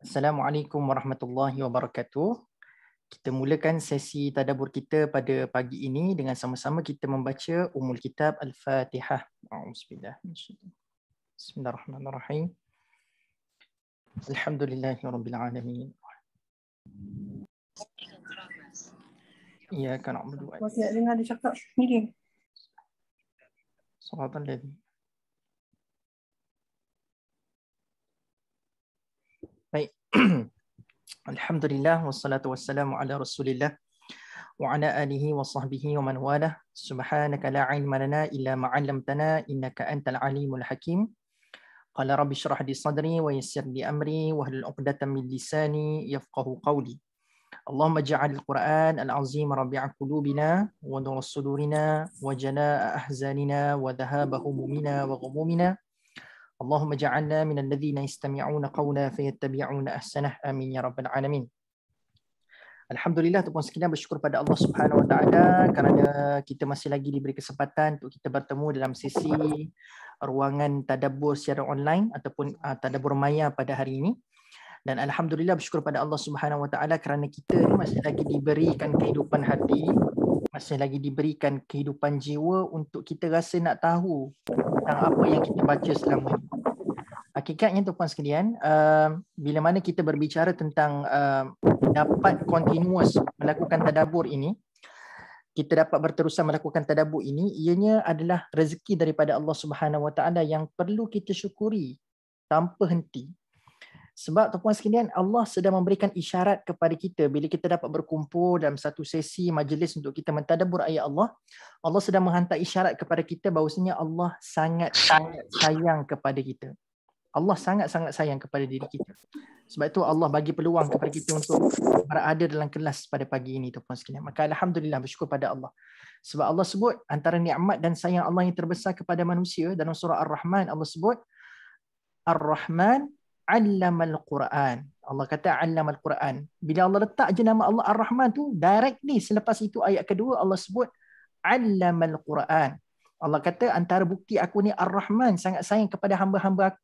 Assalamualaikum warahmatullahi wabarakatuh. Kita mulakan sesi tadabbur kita pada pagi ini dengan sama-sama kita membaca Ummul Kitab Al-Fatihah. A'udzubillah. Bismillahirrahmanirrahim. Alhamdulillahirabbil alamin. Iyyaka na'budu wa Masih nak dengar dia cakap sendiri. Shiratal ladzina. Baik. Alhamdulillah wassalatu wassalamu ala Rasulillah wa ala alihi wa sahbihi wa man walah. Subhanaka la ilma lana illa ma 'allamtana innaka antal alimul hakim. Qala rabbi shrah li sadri wa yassir li amri wahlul 'uqdatam min lisani yafqahu qawli. Allahumma ja'al al-Quran al-azim rabi'a qulubina wa nur sudurina wa jalaa'a ahzanina wa dhahaba humumina wa ghumumina. Allahumma ja'alna minal ladzina yastami'una qawla fayattabi'una ahsanah. Amin ya rabbal alamin. Alhamdulillah, tuan-tuan sekalian, bersyukur pada Allah Subhanahu wa taala kerana kita masih lagi diberi kesempatan untuk kita bertemu dalam sesi ruangan tadabbur secara online ataupun tadabbur maya pada hari ini. Dan alhamdulillah, bersyukur pada Allah Subhanahu wa taala kerana kita masih lagi diberikan kehidupan hati, masih lagi diberikan kehidupan jiwa untuk kita rasa nak tahu tentang apa yang kita baca selama ini. Hakikatnya tuan-tuan sekalian, bila mana kita berbicara tentang dapat continuous melakukan tadabbur ini, kita dapat berterusan melakukan tadabbur ini, ianya adalah rezeki daripada Allah Subhanahu wa taala yang perlu kita syukuri tanpa henti. Sebab tuan-tuan sekalian, Allah sedang memberikan isyarat kepada kita bila kita dapat berkumpul dalam satu sesi majlis untuk kita mentadabbur ayat Allah. Allah sedang menghantar isyarat kepada kita bahawasanya Allah sangat-sangat sayang kepada kita. Allah sangat-sangat sayang kepada diri kita. Sebab itu Allah bagi peluang kepada kita untuk berada dalam kelas pada pagi ini, tuan-tuan sekalian. Maka alhamdulillah, bersyukur pada Allah. Sebab Allah sebut antara nikmat dan sayang Allah yang terbesar kepada manusia dalam surah Ar-Rahman, Allah sebut Ar-Rahman 'allamal Quran. Allah kata 'allamal Quran. Bila Allah letak je nama Allah Ar-Rahman tu, directly selepas itu ayat kedua Allah sebut 'allamal Quran. Allah kata antara bukti aku ni Ar-Rahman, sangat sayang kepada hamba-hamba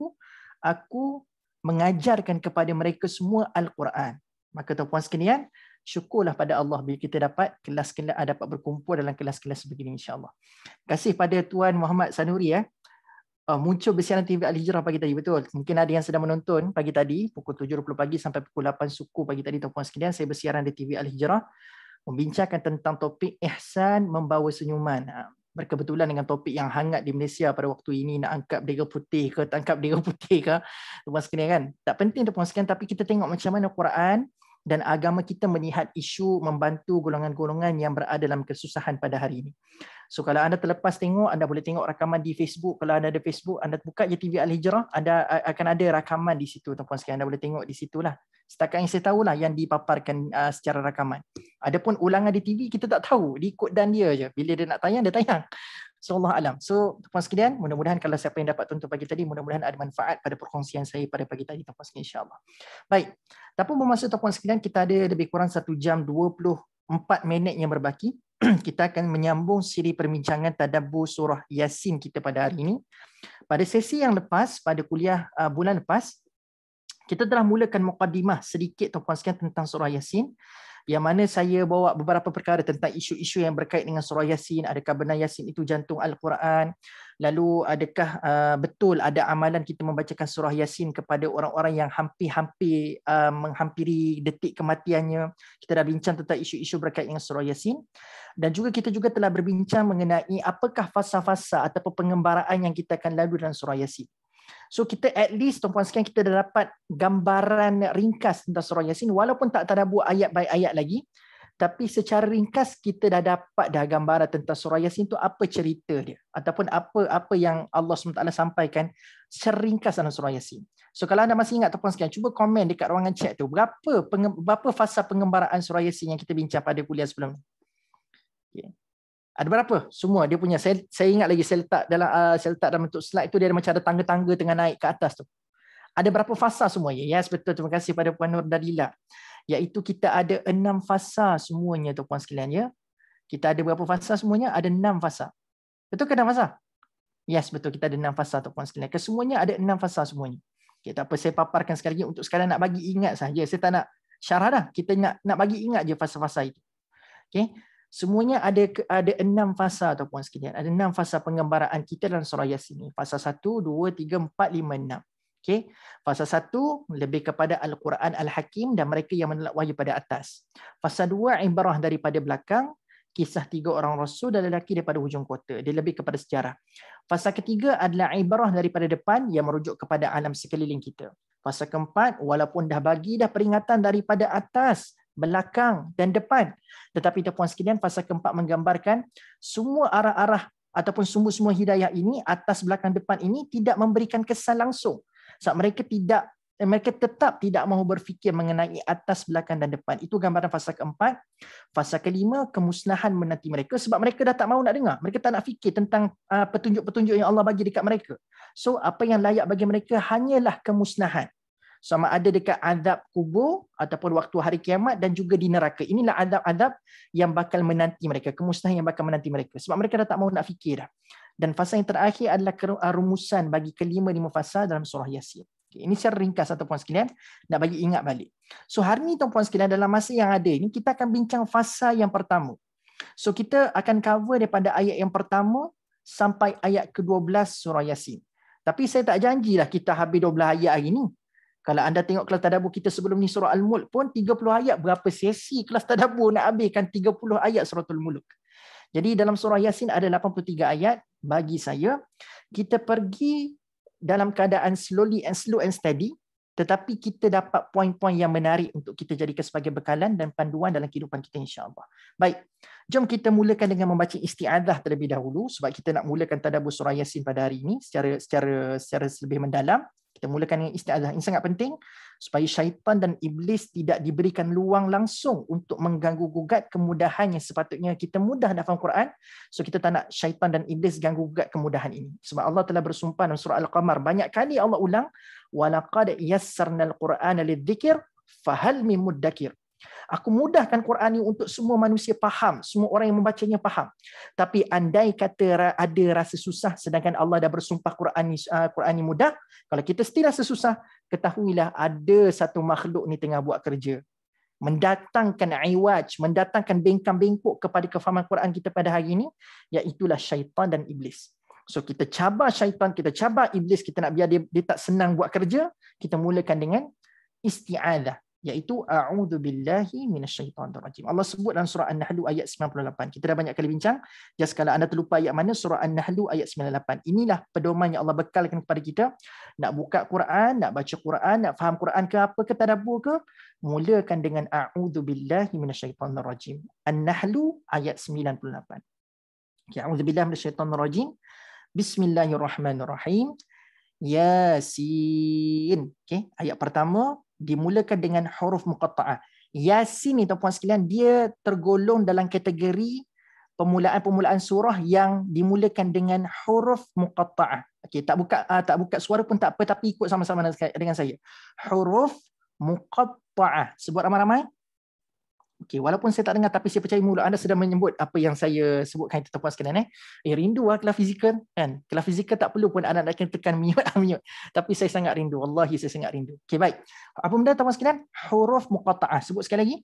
aku mengajarkan kepada mereka semua Al-Quran. Maka tuan-puan sekalian, syukurlah pada Allah bila kita dapat dapat berkumpul dalam kelas-kelas begini, insya-Allah. Terima kasih pada Tuan Muhammad Sanuri muncul bersiaran TV Al-Hijrah pagi tadi, betul. Mungkin ada yang sedang menonton pagi tadi pukul 7.20 pagi sampai pukul 8 suku pagi tadi, tuan-puan sekalian, saya bersiaran di TV Al-Hijrah membincangkan tentang topik ihsan membawa senyuman. Berkebetulan dengan topik yang hangat di Malaysia pada waktu ini, nak angkat bendera putih ke, tak angkat bendera putih ke, tuan-puan sekalian kan. Tak penting tuan-puan sekalian, tapi kita tengok macam mana Quran dan agama kita melihat isu membantu golongan-golongan yang berada dalam kesusahan pada hari ini. So kalau anda terlepas tengok, anda boleh tengok rakaman di Facebook. Kalau anda ada Facebook, anda buka je TV Al-Hijrah, akan ada rakaman di situ, tuan-puan sekalian. Anda boleh tengok di situlah. Setakat yang saya tahulah yang dipaparkan secara rakaman. Adapun ulangan di TV kita tak tahu, diikut dan dia je. Bila dia nak tayang, dia tayang. So Allah alam. So tuan-puan sekalian, mudah-mudahan kalau siapa yang dapat tonton pagi tadi, mudah-mudahan ada manfaat pada perkongsian saya pada pagi tadi, tuan-puan sekalian, insya-Allah. Baik. Tapi bermasa tuan-puan sekalian, kita ada lebih kurang 1 jam 24 minit yang berbaki. Kita akan menyambung siri perbincangan tadabbur surah Yasin kita pada hari ini. Pada sesi yang lepas, pada kuliah bulan lepas, kita telah mulakan muqaddimah sedikit tuan-puan sekalian tentang surah Yasin, yang mana saya bawa beberapa perkara tentang isu-isu yang berkait dengan surah Yasin. Adakah benar Yasin itu jantung Al-Quran? Lalu adakah betul ada amalan kita membacakan surah Yasin kepada orang-orang yang hampir-hampir menghampiri detik kematiannya? Kita dah bincang tentang isu-isu berkait dengan surah Yasin. Dan juga kita juga telah berbincang mengenai apakah fasa-fasa ataupun pengembaraan yang kita akan lalui dalam surah Yasin. So kita at least tuan-puan sekalian, kita dah dapat gambaran ringkas tentang surah Yasin, walaupun tak tadabbur ayat by ayat lagi, tapi secara ringkas kita dah dapat gambaran tentang surah Yasin tu, apa cerita dia ataupun apa yang Allah SWT sampaikan secara ringkas dalam surah Yasin. So kalau anda masih ingat tuan-puan sekalian, cuba komen dekat ruangan chat tu, berapa fasa pengembaraan surah Yasin yang kita bincang pada kuliah sebelum ni. Okay. Ada berapa? Semua dia punya. Saya ingat lagi, saya letak dalam bentuk slide tu, dia ada macam ada tangga-tangga tengah naik ke atas tu. Ada berapa fasa semuanya? Yes, betul. Terima kasih pada Puan Nur Dalila. Iaitu kita ada 6 fasa semuanya, tuan-puan sekalian, ya. Kita ada berapa fasa semuanya? Ada 6 fasa. Betul ke 6 fasa? Yes, betul. Kita ada 6 fasa, tuan-puan sekalian. Kesemuanya ada 6 fasa semuanya. Okay, tak apa, saya paparkan sekali lagi untuk sekarang nak bagi ingat saja. Saya tak nak syarah dah. Kita nak bagi ingat je fasa-fasa itu. Okay. Semuanya ada 6 fasa ataupun sekalian. Ada 6 fasa penggambaraan kita dalam surah Yasin ini. Fasa 1, 2, 3, 4, 5, 6. Okay. Fasa 1 lebih kepada Al-Quran Al-Hakim dan mereka yang menolak wahyu pada atas. Fasa 2 ibarah daripada belakang, kisah 3 orang rasul dan lelaki daripada hujung kota. Dia lebih kepada sejarah. Fasa ketiga adalah ibarah daripada depan yang merujuk kepada alam sekeliling kita. Fasa keempat, walaupun dah bagi dah peringatan daripada atas, belakang dan depan, tetapi tuan-puan sekalian, fasa keempat menggambarkan semua arah-arah ataupun semua hidayah ini, atas, belakang, depan ini tidak memberikan kesan langsung. Sebab mereka tetap tidak mahu berfikir mengenai atas, belakang dan depan. Itu gambaran fasa keempat. Fasa kelima, kemusnahan menanti mereka sebab mereka dah tak mahu nak dengar. Mereka tak nak fikir tentang petunjuk-petunjuk yang Allah bagi dekat mereka. So, apa yang layak bagi mereka hanyalah kemusnahan. Sama ada dekat azab kubur ataupun waktu hari kiamat dan juga di neraka. Inilah azab-azab yang bakal menanti mereka. Kemusnahan yang bakal menanti mereka. Sebab mereka dah tak mahu nak fikir dah. Dan fasa yang terakhir adalah rumusan bagi kelima-lima fasa dalam surah Yasin. Okay, ini secara ringkas tuan-puan sekalian, nak bagi ingat balik. So hari ni tuan-puan sekalian, dalam masa yang ada ini, kita akan bincang fasa yang pertama. So kita akan cover daripada ayat yang pertama sampai ayat ke-12 surah Yasin. Tapi saya tak janjilah kita habis 12 ayat hari ni. Kalau anda tengok kelas tadabbur kita sebelum ni surah Al-Mulk pun 30 ayat, berapa sesi kelas tadabbur nak habiskan 30 ayat suratul Mulk. Jadi dalam surah Yasin ada 83 ayat. Bagi saya, kita pergi dalam keadaan slow and steady, tetapi kita dapat poin-poin yang menarik untuk kita jadikan sebagai bekalan dan panduan dalam kehidupan kita, insya-Allah. Baik, jom kita mulakan dengan membaca isti'adzah terlebih dahulu sebab kita nak mulakan tadabbur surah Yasin pada hari ini secara lebih mendalam. Kita mulakan dengan isti'adzah. Ini sangat penting supaya syaitan dan iblis tidak diberikan luang langsung untuk mengganggu gugat kemudahan yang sepatutnya kita mudah nak faham Quran. So kita tak nak syaitan dan iblis ganggu gugat kemudahan ini. Sebab Allah telah bersumpah dalam surah Al-Qamar. Banyak kali Allah ulang, وَلَقَدْ يَسَّرْنَا الْقُرْآنَ لِلذِّكْرِ فَهَلْ مِن مُدَّكِرٍ. Aku mudahkan Quran ini untuk semua manusia faham, semua orang yang membacanya faham. Tapi andai kata ada rasa susah sedangkan Allah dah bersumpah Quran ini mudah, kalau kita still rasa susah, ketahuilah ada satu makhluk ni tengah buat kerja. Mendatangkan iwaj, mendatangkan bengkang-bengkok kepada kefahaman Quran kita pada hari ini, iaitulah syaitan dan iblis. So kita cabar syaitan, kita cabar iblis, kita nak biar dia tak senang buat kerja, kita mulakan dengan isti'adzah, iaitu a'udzubillahi minasyaitonirrajim. Allah sebut dalam surah An-Nahl ayat 98. Kita dah banyak kali bincang. Just kalau anda terlupa ayat mana, surah An-Nahl ayat 98. Inilah pedoman yang Allah bekalkan kepada kita. Nak buka Quran, nak baca Quran, nak faham Quran ke apa ke, tadabbur ke, mulakan dengan a'udzubillahi minasyaitonirrajim. An-Nahl ayat 98. Okay, a'udzubillahi minasyaitonirrajim. Bismillahirrahmanirrahim. Yasin. Okay, ayat pertama dimulakan dengan huruf muqatta'ah. Yasin ni tuan-puan sekalian, dia tergolong dalam kategori permulaan surah yang dimulakan dengan huruf muqatta'ah. Okey, tak buka suara pun tak apa, tapi ikut sama-sama dengan saya. Huruf muqatta'ah. Sebut ramai-ramai. Okey, walaupun saya tak dengar tapi saya percaya mulut anda sedang menyebut apa yang saya sebutkan itu tuan-puan sekalian. Rindu kelas fizikal kan. Kelas fizikal tak perlu pun anak nak tekan mute. Tapi saya sangat rindu. Wallahi saya sangat rindu. Okey, baik. Apa benda tuan-puan sekalian? Huruf muqatta'ah. Sebut sekali lagi.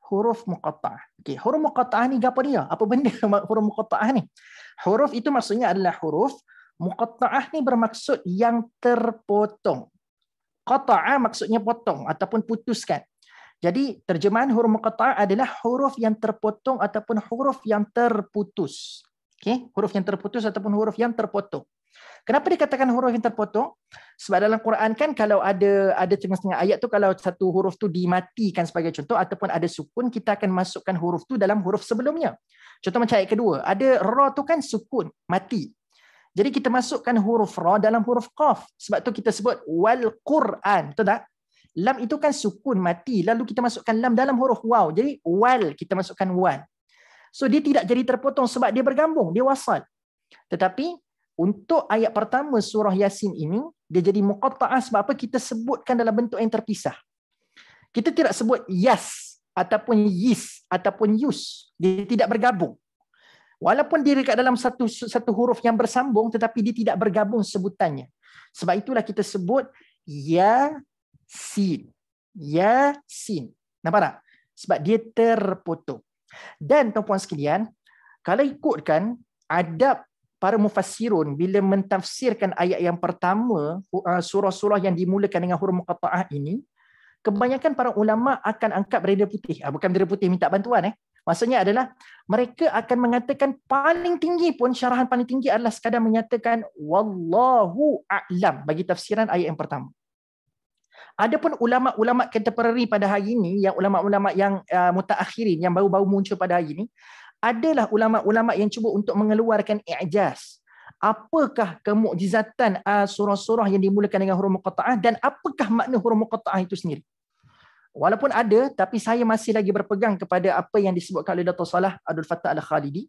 Huruf muqatta'ah. Okey, huruf muqatta'ah ni apa dia? Apa benda huruf muqatta'ah ni? Huruf itu maksudnya adalah huruf. Muqatta'ah ni bermaksud yang terpotong. Qata'a maksudnya potong ataupun putuskan. Jadi terjemahan huruf muqatta'ah adalah huruf yang terpotong ataupun huruf yang terputus. Okey, huruf yang terputus ataupun huruf yang terpotong. Kenapa dikatakan huruf yang terpotong? Sebab dalam Quran kan kalau ada setengah-setengah ayat tu, kalau satu huruf tu dimatikan sebagai contoh ataupun ada sukun, kita akan masukkan huruf tu dalam huruf sebelumnya. Contoh macam ayat kedua, ada ra tu kan sukun, mati. Jadi kita masukkan huruf ra dalam huruf qaf. Sebab tu kita sebut wal Quran, betul tak? Lam itu kan sukun, mati. Lalu kita masukkan lam dalam huruf waw. Jadi wal, kita masukkan wal. So dia tidak jadi terpotong sebab dia bergambung, dia wasal. Tetapi untuk ayat pertama surah Yasin ini, dia jadi muqatta'ah sebab apa? Kita sebutkan dalam bentuk yang terpisah. Kita tidak sebut yas ataupun yis ataupun yus. Dia tidak bergabung. Walaupun dia dekat dalam satu huruf yang bersambung, tetapi dia tidak bergabung sebutannya. Sebab itulah kita sebut Yasin. Yasin. Nampak tak? Sebab dia terpotong. Dan tuan-puan sekalian, kalau ikutkan adab para mufassirun bila mentafsirkan ayat yang pertama, surah-surah yang dimulakan dengan huruf muqatta'ah ini, kebanyakan para ulama akan angkat bendera putih. Bukan bendera putih minta bantuan. Maksudnya adalah mereka akan mengatakan paling tinggi pun, syarahan paling tinggi adalah sekadar menyatakan wallahu a'lam bagi tafsiran ayat yang pertama. Adapun ulama-ulama contemporary pada hari ini, yang ulama-ulama yang mutaakhirin, yang baru-baru muncul pada hari ini, adalah ulama-ulama yang cuba untuk mengeluarkan i'jaz. Apakah kemukjizatan surah-surah yang dimulakan dengan huruf muqatta'ah dan apakah makna huruf muqatta'ah itu sendiri? Walaupun ada, tapi saya masih lagi berpegang kepada apa yang disebutkan oleh Dr. Salah Abdul Fattah Al-Khalidi.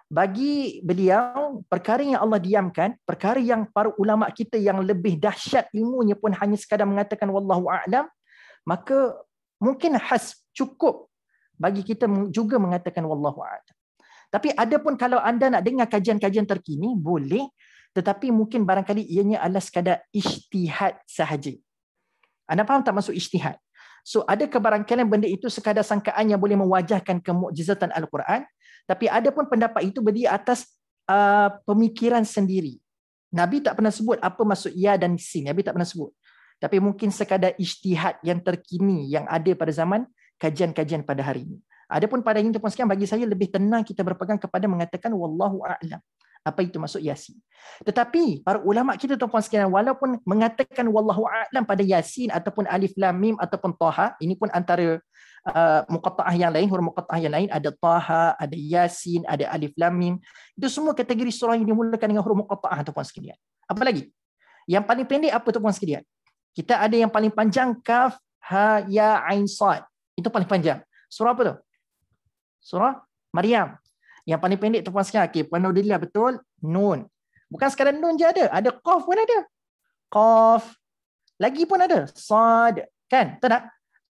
Bagi beliau, perkara yang Allah diamkan, perkara yang para ulama kita yang lebih dahsyat ilmunya pun hanya sekadar mengatakan wallahu a'lam, maka mungkin cukup bagi kita juga mengatakan wallahu a'lam. Tapi adapun kalau anda nak dengar kajian-kajian terkini, boleh, tetapi mungkin barangkali ianya adalah sekadar ijtihad sahaja. Anda faham tak maksud ijtihad? So ada kebarangkalian benda itu sekadar sangkaan yang boleh mewajahkan kemukjizatan Al-Quran, tapi ada pun pendapat itu berdiri atas pemikiran sendiri. Nabi tak pernah sebut apa maksud ya dan sin. Nabi tak pernah sebut. Tapi mungkin sekadar ijtihad yang terkini yang ada pada zaman kajian-kajian pada hari ini. Adapun pada ini tuan-tuan sekalian, bagi saya lebih tenang kita berpegang kepada mengatakan wallahu a'lam. Apa itu maksud Yasin? Tetapi para ulama kita tuan-tuan sekalian, walaupun mengatakan wallahu a'lam pada Yasin ataupun Alif Lam Mim ataupun Taha, ini pun antara muqatta'ah yang lain, huruf muqatta'ah yang lain, ada Taha, ada Yasin, ada Alif Lam Mim. Itu semua kategori surah yang dimulakan dengan huruf muqatta'ah tuan-tuan sekalian. Apa lagi? Yang paling pendek apa tuan-tuan sekalian? Kita ada yang paling panjang Kaf, Ha, Ya, Ain, Sad. Itu paling panjang. Surah apa tu? Surah Maryam. Yang paling pendek tuan-puan sekalian, okey, Puan Nurdilah betul, Nun. Bukan sekadar Nun je ada Qaf pun ada. Qaf. Lagi pun ada. Sad. Kan? Betul tak?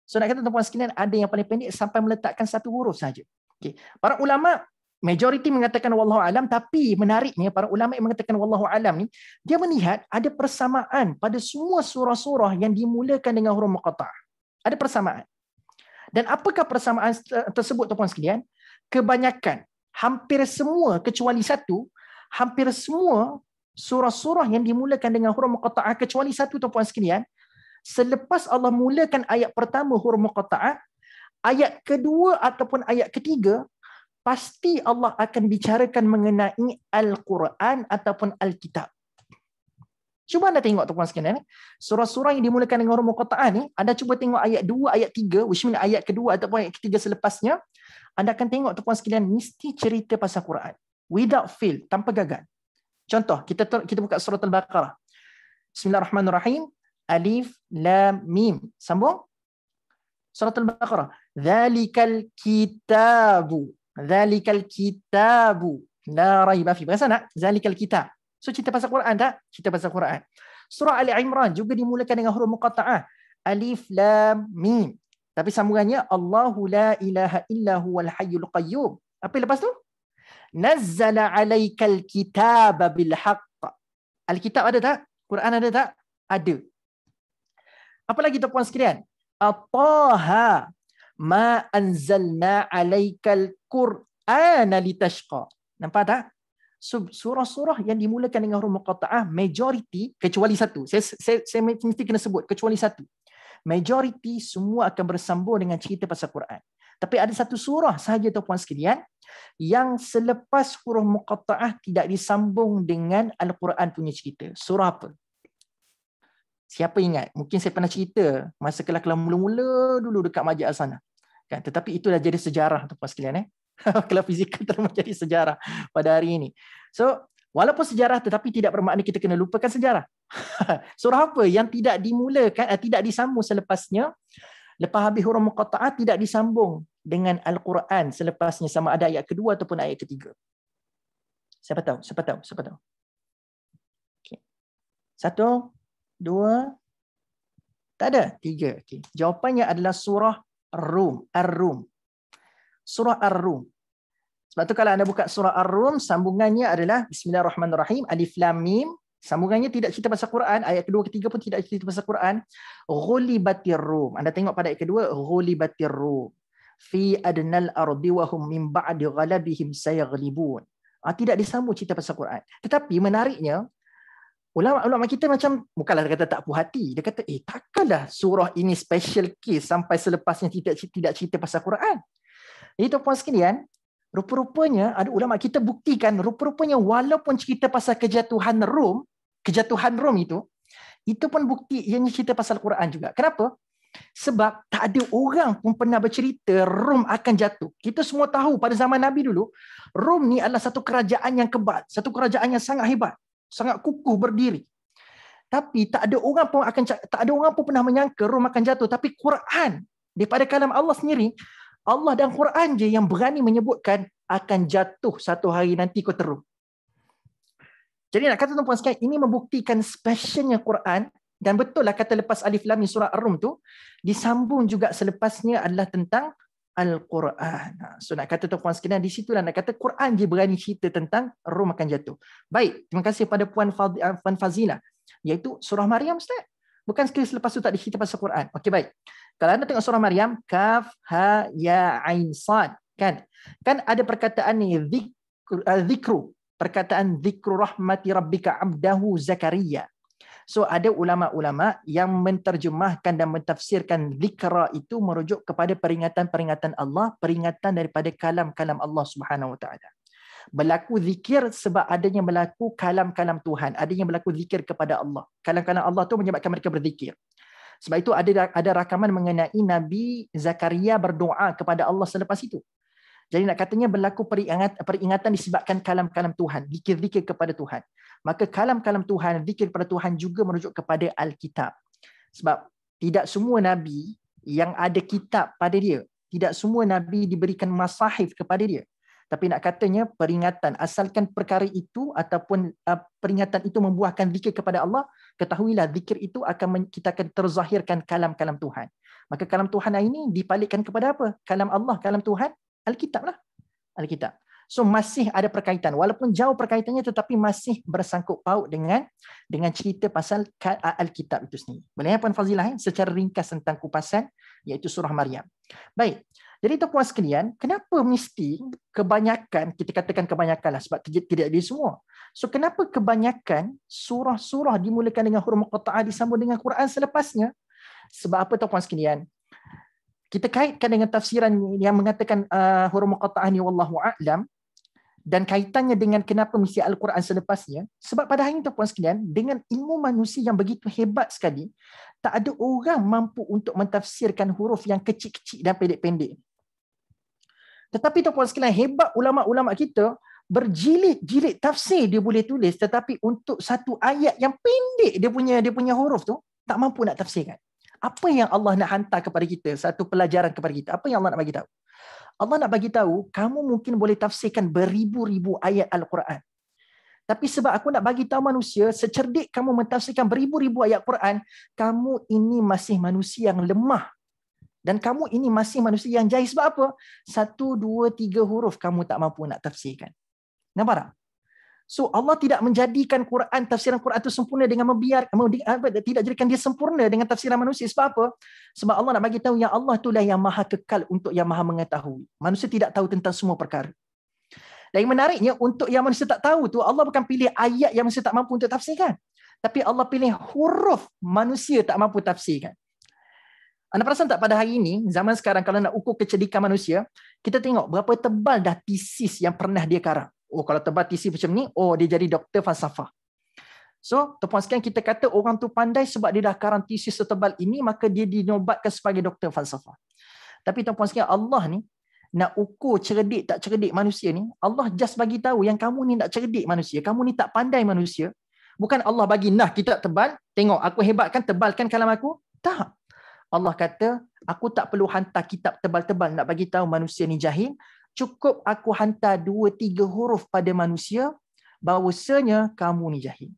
So nak kata tuan-puan sekalian, ada yang paling pendek sampai meletakkan satu huruf saja. Okey. Para ulama, majoriti mengatakan wallahu alam, tapi menariknya para ulama yang mengatakan wallahu alam ni, dia melihat ada persamaan pada semua surah-surah yang dimulakan dengan huruf muqatta'ah. Ada persamaan. Dan apakah persamaan tersebut tuan-puan sekalian? Kebanyakan, hampir semua kecuali satu, hampir semua surah-surah yang dimulakan dengan huruf muqatta'ah kecuali satu tuan-puan sekalian, selepas Allah mulakan ayat pertama huruf muqatta'ah, ayat kedua ataupun ayat ketiga, pasti Allah akan bicarakan mengenai Al-Quran ataupun Alkitab. Cuba anda tengok tuan-puan sekalian, surah-surah yang dimulakan dengan huruf muqatta'ah ni, anda cuba tengok ayat 2, ayat 3, which means ayat kedua ataupun ayat ketiga selepasnya, anda akan tengok tuan-puan sekalian mesti cerita pasal Quran. Without fail, tanpa gagal. Contoh, kita buka surah Al-Baqarah. Bismillahirrahmanirrahim. Alif, Lam, Mim. Sambung. Surah Al-Baqarah. Dzalikal kitabu. Dzalikal kitabu. La raiba fi. Berasa nak? Dzalikal kitab. So cerita pasal Quran tak? Cerita pasal Quran. Surah Ali Imran juga dimulakan dengan huruf muqatta'ah. Alif, Lam, Mim. Tapi sambungannya Allahu la ilaha illa huwal hayyul qayyum. Apa lepas tu? Nazzala 'alaikal kitaba bil haqq. Alkitab ada tak? Quran ada tak? Ada. Apa lagi tuan-puan sekalian? At-Taha ma anzalna 'alaikal Qur'ana litashqa. Nampak tak? Surah-surah yang dimulakan dengan huruf muqatta'ah, majority, kecuali satu. Saya mesti kena sebut, kecuali satu. Majority semua akan bersambung dengan cerita pasal Quran. Tapi ada satu surah sahaja tuan-puan sekalian yang selepas huruf muqatta'ah tidak disambung dengan Al-Quran punya cerita. Surah apa? Siapa ingat? Mungkin saya pernah cerita masa kelas-kelas mula-mula dulu dekat Majid Al-Sana. Kan? Tetapi itu dah jadi sejarah tuan-puan sekalian. Kelas fizikal terus menjadi sejarah pada hari ini. So, walaupun sejarah tetapi tidak bermakna kita kena lupakan sejarah. Surah apa yang tidak dimulakan, tidak disambung selepasnya, lepas habis huruf muqatta'ah tidak disambung dengan Al-Quran selepasnya, sama ada ayat kedua ataupun ayat ketiga. Siapa tahu? Okay. 1, 2, tak ada? 3. Okay. Jawapannya adalah surah Ar-Rum. Surah Ar-Rum. Sebab tu kalau anda buka surah Ar-Rum, sambungannya adalah Bismillahirrahmanirrahim, Alif Lam Mim, Sambungannya tidak cerita pasal Quran. Ayat kedua, ketiga pun tidak cerita pasal Quran. Ghulibatir Rum. Anda tengok pada ayat kedua, Ghulibatir Rum fi adnal ardi wa hum min ba'di ghalabihim sayaghlibun. Tidak disambung cerita pasal Quran. Tetapi menariknya, ulama-ulama kita macam, bukanlah dia kata tak puas hati. Dia kata, takkanlah surah ini special case sampai selepasnya tidak cerita pasal Quran. Jadi tuan-puan sekalian, rupa-rupanya ada ulama kita buktikan, rupa-rupanya walaupun cerita pasal kejatuhan Rom itu pun bukti ianya cerita pasal Quran juga. Kenapa? Sebab tak ada orang pun pernah bercerita Rom akan jatuh. Kita semua tahu pada zaman Nabi dulu, Rom ni adalah satu kerajaan yang kebat, satu kerajaan yang sangat hebat, sangat kukuh berdiri. Tapi tak ada orang pun pernah menyangka Rom akan jatuh. Tapi Quran, daripada kalam Allah sendiri, Allah dan Quran je yang berani menyebutkan akan jatuh satu hari nanti kota Rom. Jadi nak kata tuan-puan sekalian, ini membuktikan specialnya Quran. Dan betul lah kata lepas Alif Lam Mim surah Ar-Rum tu, disambung juga selepasnya adalah tentang Al-Quran. So nak kata tuan-puan sekalian, di situlah nak kata Quran je berani cerita tentang Rom akan jatuh. Baik, terima kasih pada Puan Fazila, iaitu surah Maryam, Ustaz. Bukan sekali selepas tu tak dicerita pasal Quran. Okey, baik. Kalau anda tengok surah Maryam, Kaf, Ha, Ya, Ain, Sad. Kan ada perkataan ni, zikru. Perkataan zikru rahmati rabbika abdahu Zakaria. So ada ulama-ulama yang menterjemahkan dan mentafsirkan zikra itu merujuk kepada peringatan-peringatan Allah, peringatan daripada kalam-kalam Allah Subhanahu Wa Taala. Berlaku zikir sebab adanya berlaku kalam-kalam Tuhan, adanya berlaku zikir kepada Allah. Kalam-kalam Allah tu menyebabkan mereka berzikir. Sebab itu ada rakaman mengenai Nabi Zakaria berdoa kepada Allah selepas itu. Jadi nak katanya berlaku peringatan disebabkan kalam-kalam Tuhan, zikir-zikir kepada Tuhan. Maka kalam-kalam Tuhan, zikir kepada Tuhan juga merujuk kepada Alkitab. Sebab tidak semua Nabi yang ada kitab pada dia. Tidak semua Nabi diberikan masahif kepada dia. Tapi nak katanya peringatan, asalkan perkara itu ataupun peringatan itu membuahkan zikir kepada Allah, ketahuilah zikir itu kita akan terzahirkan kalam-kalam Tuhan. Maka kalam Tuhan ini dipalikkan kepada apa? Kalam Allah, kalam Tuhan, Alkitab lah. Alkitab. So masih ada perkaitan. Walaupun jauh perkaitannya tetapi masih bersangkut paut dengan cerita pasal Alkitab itu sendiri. Boleh Puan Fazilah secara ringkas tentang kupasan iaitu surah Maryam. Baik. Jadi tuan-puan sekalian, kenapa mesti kebanyakan, kita katakan kebanyakan lah sebab tidak ada semua. So kenapa kebanyakan surah-surah dimulakan dengan huruf muqatta'ah disambung dengan Quran selepasnya? Sebab apa tuan-puan sekalian? Kita kaitkan dengan tafsiran yang mengatakan huruf muqatta'ah ni wallahu a'lam, dan kaitannya dengan kenapa mesti Al-Quran selepasnya. Sebab pada hari ini tuan-puan sekalian, dengan ilmu manusia yang begitu hebat sekali, tak ada orang mampu untuk mentafsirkan huruf yang kecil-kecil dan pendek-pendek. Tetapi tuan-puan sekalian, hebat ulama-ulama kita, berjilid-jilid tafsir dia boleh tulis, tetapi untuk satu ayat yang pendek dia punya huruf tu, tak mampu nak tafsirkan. Apa yang Allah nak hantar kepada kita, satu pelajaran kepada kita, apa yang Allah nak bagi tahu? Allah nak bagi tahu, kamu mungkin boleh tafsirkan beribu-ribu ayat Al-Quran. Tapi sebab aku nak bagi tahu manusia, secerdik kamu mentafsirkan beribu-ribu ayat Quran, kamu ini masih manusia yang lemah. Dan kamu ini masih manusia yang jahil. Sebab apa? 1, 2, 3 huruf kamu tak mampu nak tafsirkan. Nampak tak? So Allah tidak menjadikan Quran, tafsiran Quran itu sempurna dengan tidak jadikan dia sempurna dengan tafsiran manusia. Sebab apa? Sebab Allah nak bagi tahu yang Allah itulah yang maha kekal untuk yang maha mengetahui. Manusia tidak tahu tentang semua perkara. Dan yang menariknya, untuk yang manusia tak tahu tu, Allah bukan pilih ayat yang manusia tak mampu untuk tafsirkan. Tapi Allah pilih huruf manusia tak mampu tafsirkan. Anda perasan tak pada hari ini, zaman sekarang kalau nak ukur kecerdikan manusia, kita tengok berapa tebal dah tesis yang pernah dia karang. Oh, kalau tebal tesis macam ni, oh dia jadi doktor falsafah. So, tuan-puan sekalian, kita kata orang tu pandai sebab dia dah karang tesis setebal ini, maka dia dinobatkan sebagai doktor falsafah. Tapi tuan-puan sekalian, Allah ni nak ukur cerdik tak cerdik manusia ni, Allah just bagi tahu yang kamu ni tak cerdik manusia, kamu ni tak pandai manusia. Bukan Allah bagi kitab tebal, tengok aku hebatkan, tebalkan kalam aku. Tak. Allah kata, aku tak perlu hantar kitab tebal-tebal nak bagi tahu manusia ni jahil. Cukup aku hantar 2-3 huruf pada manusia, bahawasanya kamu ni jahil.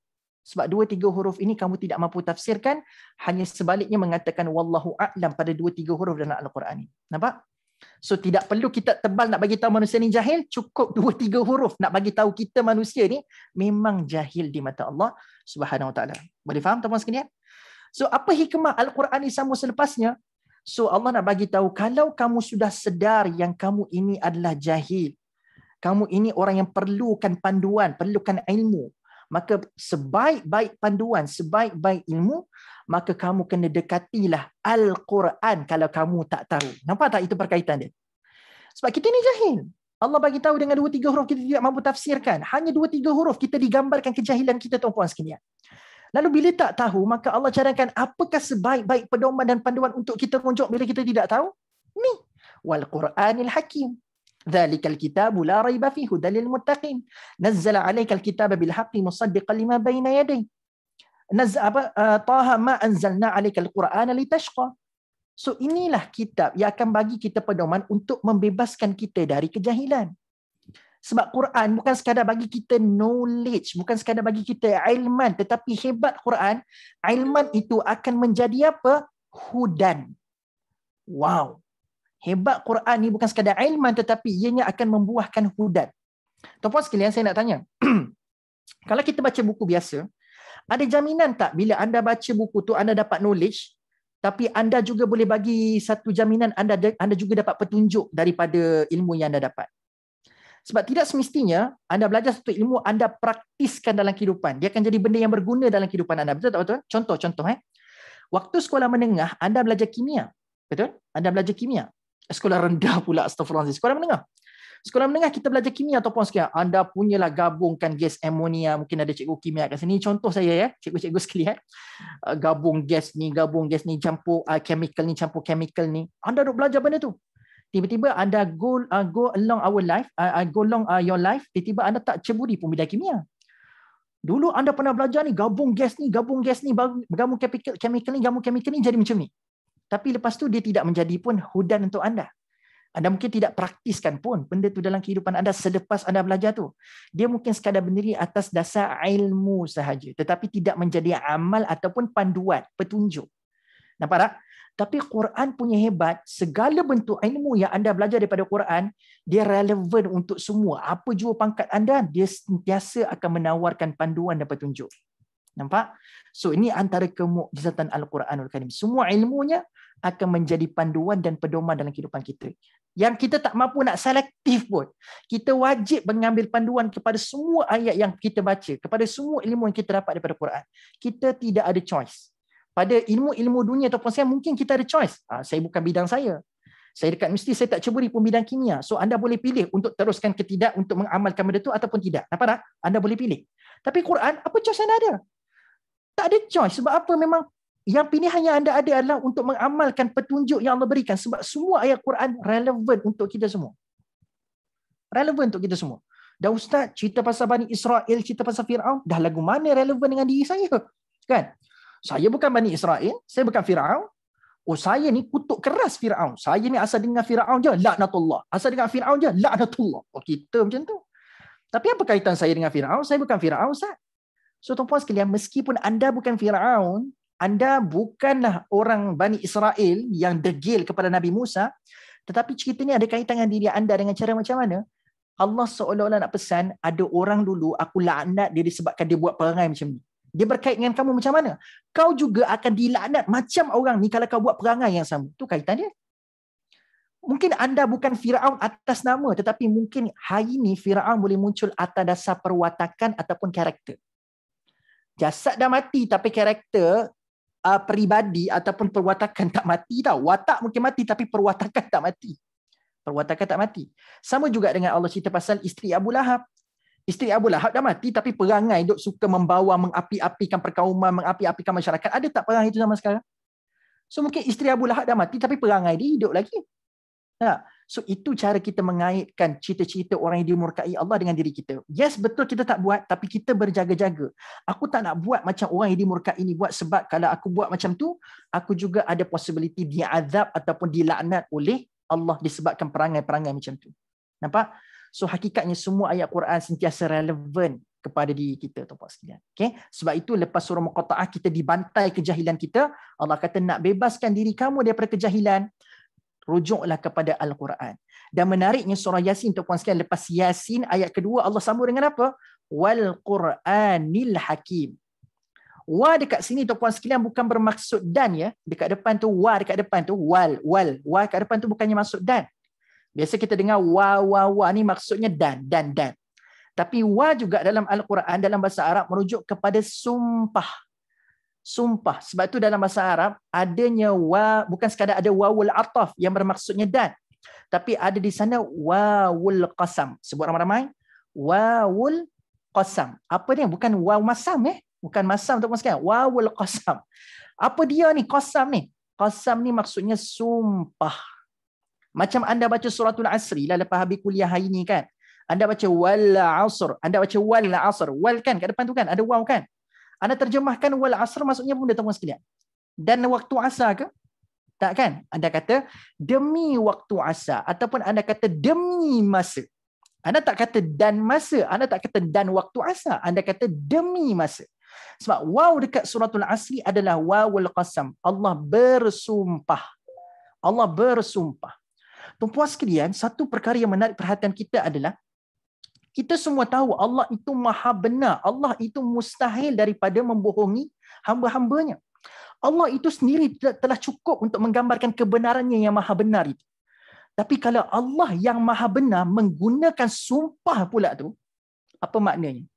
Sebab 2-3 huruf ini kamu tidak mampu tafsirkan, hanya sebaliknya mengatakan wallahu a'lam pada 2-3 huruf dalam Al-Quran ini. Nampak? So tidak perlu kita tebal nak bagi tahu manusia ni jahil, cukup 2-3 huruf nak bagi tahu kita manusia ni memang jahil di mata Allah Subhanahu Wa Taala. Boleh faham tuan-tuan sekalian? So apa hikmah Al-Quran ni sama selepasnya? So Allah nak bagi tahu kalau kamu sudah sedar yang kamu ini adalah jahil, kamu ini orang yang perlukan panduan, perlukan ilmu, maka sebaik-baik panduan, sebaik-baik ilmu, maka kamu kena dekatilah Al-Quran kalau kamu tak tahu. Nampak tak itu perkaitan dia? Sebab kita ni jahil. Allah bagi tahu dengan 2-3 huruf kita tidak mampu tafsirkan. Hanya 2-3 huruf kita digambarkan kejahilan kita tuan-puan sekalian. Lalu bila tak tahu, maka Allah cadangkan apakah sebaik-baik pedoman dan panduan untuk kita rujuk bila kita tidak tahu? Ni. Wal Quranil Hakim. Dzalikal kitabu la raiba fihi hudal lil muttaqin. Nazzala 'alaikal kitaba bil haqqi musaddiqan lima baina yadayhi. Taha ma anzalna 'alaikal Qur'ana litashqa. So inilah kitab yang akan bagi kita pedoman untuk membebaskan kita dari kejahilan. Sebab Quran bukan sekadar bagi kita knowledge, bukan sekadar bagi kita ilman, tetapi hebat Quran, ilman itu akan menjadi apa? Hudan. Wow. Hebat Quran ni bukan sekadar ilman, tetapi ianya akan membuahkan hudan. Tuan-puan sekalian, saya nak tanya. Kalau kita baca buku biasa, ada jaminan tak bila anda baca buku tu anda dapat knowledge, tapi anda juga boleh bagi satu jaminan anda juga dapat petunjuk daripada ilmu yang anda dapat? Sebab tidak semestinya anda belajar satu ilmu, anda praktiskan dalam kehidupan. Dia akan jadi benda yang berguna dalam kehidupan anda. Betul tak betul? Contoh. Waktu sekolah menengah, anda belajar kimia. Betul? Anda belajar kimia. Sekolah rendah pula, astagfirullahaladzim. Sekolah menengah. Sekolah menengah kita belajar kimia ataupun sekian. Anda punyalah gabungkan gas amonia. Mungkin ada cikgu kimia kat sini. Contoh saya ya, cikgu-cikgu sekalian. Gabung gas ni, campur chemical ni, campur chemical ni. Anda duk belajar benda tu. Tiba-tiba anda go along our life, go along your life, tiba-tiba anda tak ceburi pun bidang kimia. Dulu anda pernah belajar ni, gabung gas ni, gabung chemical ni jadi macam ni. Tapi lepas tu dia tidak menjadi pun hudan untuk anda. Anda mungkin tidak praktiskan pun benda tu dalam kehidupan anda selepas anda belajar tu. Dia mungkin sekadar berdiri atas dasar ilmu sahaja, tetapi tidak menjadi amal ataupun panduan, petunjuk. Nampak tak? Tapi Quran punya hebat, segala bentuk ilmu yang anda belajar daripada Quran, dia relevan untuk semua. Apa jua pangkat anda, dia sentiasa akan menawarkan panduan dan petunjuk. Nampak? So ini antara kemukjizatan Al-Quranul Karim. Semua ilmunya akan menjadi panduan dan pedoman dalam kehidupan kita. Yang kita tak mampu nak selektif pun. Kita wajib mengambil panduan kepada semua ayat yang kita baca, kepada semua ilmu yang kita dapat daripada Quran. Kita tidak ada choice. Pada ilmu-ilmu dunia ataupun saya mungkin kita ada choice. Saya bukan bidang saya. Saya dekat universiti, saya tak ceburi pun bidang kimia. So anda boleh pilih untuk teruskan ke tidak, untuk mengamalkan benda tu ataupun tidak. Nampak tak? Anda boleh pilih. Tapi Quran, apa choice anda ada? Tak ada choice. Sebab apa? Memang yang pilihan yang anda ada adalah untuk mengamalkan petunjuk yang Allah berikan. Sebab semua ayat Quran relevan untuk kita semua. Relevan untuk kita semua. Dah Ustaz, cerita pasal Bani Israel, cerita pasal Fir'aun, dah lagu mana relevan dengan diri saya? Kan? Saya bukan Bani Israel, saya bukan Fir'aun. Oh, saya ni kutuk keras Fir'aun. Saya ni asal dengar Fir'aun je, laknatullah. Asal dengar Fir'aun je, laknatullah. Oh, kita macam tu. Tapi apa kaitan saya dengan Fir'aun? Saya bukan Fir'aun, Ustaz. So, tuan-puan sekalian, meskipun anda bukan Fir'aun, anda bukanlah orang Bani Israel yang degil kepada Nabi Musa, tetapi cerita ni ada kaitan dengan diri anda dengan cara macam mana? Allah seolah-olah nak pesan, ada orang dulu, aku laknat dia disebabkan dia buat perangai macam ni. Dia berkait dengan kamu macam mana? Kau juga akan dilaknat macam orang ni kalau kau buat perangai yang sama. Itu kaitan dia. Mungkin anda bukan Fir'aun atas nama, tetapi mungkin hari ini Fir'aun boleh muncul atas dasar perwatakan ataupun karakter. Jasad dah mati, tapi karakter peribadi ataupun perwatakan tak mati tau. Watak mungkin mati, tapi perwatakan tak mati. Perwatakan tak mati. Sama juga dengan Allah cerita pasal isteri Abu Lahab. Isteri Abu Lahab dah mati, tapi perangai duk suka membawa, mengapi-apikan perkauman, mengapi-apikan masyarakat. Ada tak perangai itu zaman sekarang? So mungkin isteri Abu Lahab dah mati, tapi perangai dia hidup lagi. Nah, so itu cara kita mengaitkan cerita-cerita orang yang dimurkai Allah dengan diri kita. Yes, betul kita tak buat, tapi kita berjaga-jaga. Aku tak nak buat macam orang yang dimurkai ini buat, sebab kalau aku buat macam tu, aku juga ada possibility diazab ataupun dilaknat oleh Allah disebabkan perangai-perangai macam tu. Nampak? So hakikatnya semua ayat Quran sentiasa relevan kepada diri kita, tuan-tuan sekalian. Okay? Sebab itu lepas surah Muqatta'ah kita dibantai kejahilan kita, Allah kata nak bebaskan diri kamu daripada kejahilan. Rujuklah kepada Al-Quran. Dan menariknya surah Yasin, tuan-tuan sekalian, lepas Yasin ayat kedua Allah sambung dengan apa? Wal Quranil Hakim. Wa dekat sini tuan-tuan sekalian bukan bermaksud dan ya. Dekat depan tu wa, dekat depan tu wal. Wa kat depan tu bukannya maksud dan. Biasa kita dengar wa ni maksudnya dan. Tapi wa juga dalam Al-Quran dalam bahasa Arab merujuk kepada sumpah. Sebab tu dalam bahasa Arab adanya wa, bukan sekadar ada wawul ataf yang bermaksudnya dan, tapi ada di sana wawul qasam. Sebut ramai-ramai. Wawul qasam. Apa dia? Bukan waw masam Bukan masam tuan-tuan sekalian. Wawul qasam. Apa dia ni qasam ni? Qasam ni maksudnya sumpah. Macam anda baca suratul Asri lah lepas habis kuliah hari ni kan. Anda baca wal asr. Anda baca wal asr. Wal kan kat depan tu kan ada waw kan. Anda terjemahkan wal asr maksudnya benda tuan-tuan sekalian. Dan waktu asar ke? Tak kan? Anda kata demi waktu asar ataupun anda kata demi masa. Anda tak kata dan masa, anda tak kata dan waktu asar, anda kata demi masa. Sebab waw dekat suratul Asri adalah wawul qasam. Allah bersumpah. Allah bersumpah. Tuan-tuan sekalian, satu perkara yang menarik perhatian kita adalah kita semua tahu Allah itu maha benar. Allah itu mustahil daripada membohongi hamba-hambanya. Allah itu sendiri telah cukup untuk menggambarkan kebenarannya yang maha benar itu. Tapi kalau Allah yang maha benar menggunakan sumpah pula tu, apa maknanya?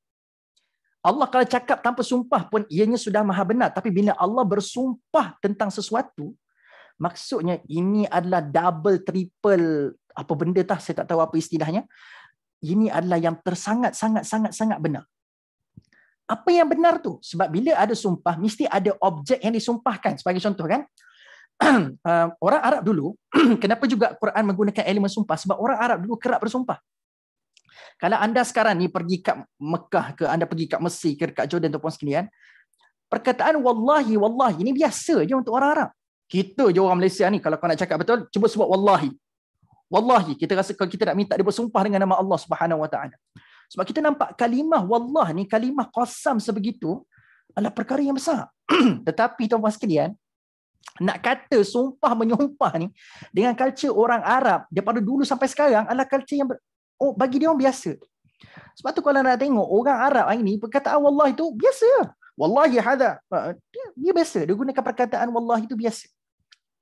Allah kalau cakap tanpa sumpah pun ianya sudah maha benar. Tapi bila Allah bersumpah tentang sesuatu, maksudnya ini adalah double, triple, apa benda tah, saya tak tahu apa istilahnya. Ini adalah yang sangat benar. Apa yang benar tu? Sebab bila ada sumpah, mesti ada objek yang disumpahkan. Sebagai contoh kan, orang Arab dulu, kenapa juga Quran menggunakan elemen sumpah? Sebab orang Arab dulu kerap bersumpah. Kalau anda sekarang ni pergi kat Mekah ke, anda pergi kat Mesir ke, kat Jordan tuan-tuan sekalian, perkataan wallahi ini biasa je untuk orang Arab. Kita je orang Malaysia ni, kalau kau nak cakap betul, cuba sebut wallahi. Wallahi, kita rasa kalau kita nak minta dia bersumpah dengan nama Allah Subhanahu Wa Taala. Sebab kita nampak kalimah wallah ni, kalimah qasam sebegitu adalah perkara yang besar. Tetapi tuan-tuan sekalian, nak kata sumpah menyumpah ni dengan culture orang Arab daripada dulu sampai sekarang adalah culture yang bagi dia orang biasa. Sebab tu kalau nak tengok orang Arab hari ni perkataan wallah itu biasa. Wallahi hadha. Dia biasa. Dia gunakan perkataan wallah itu biasa.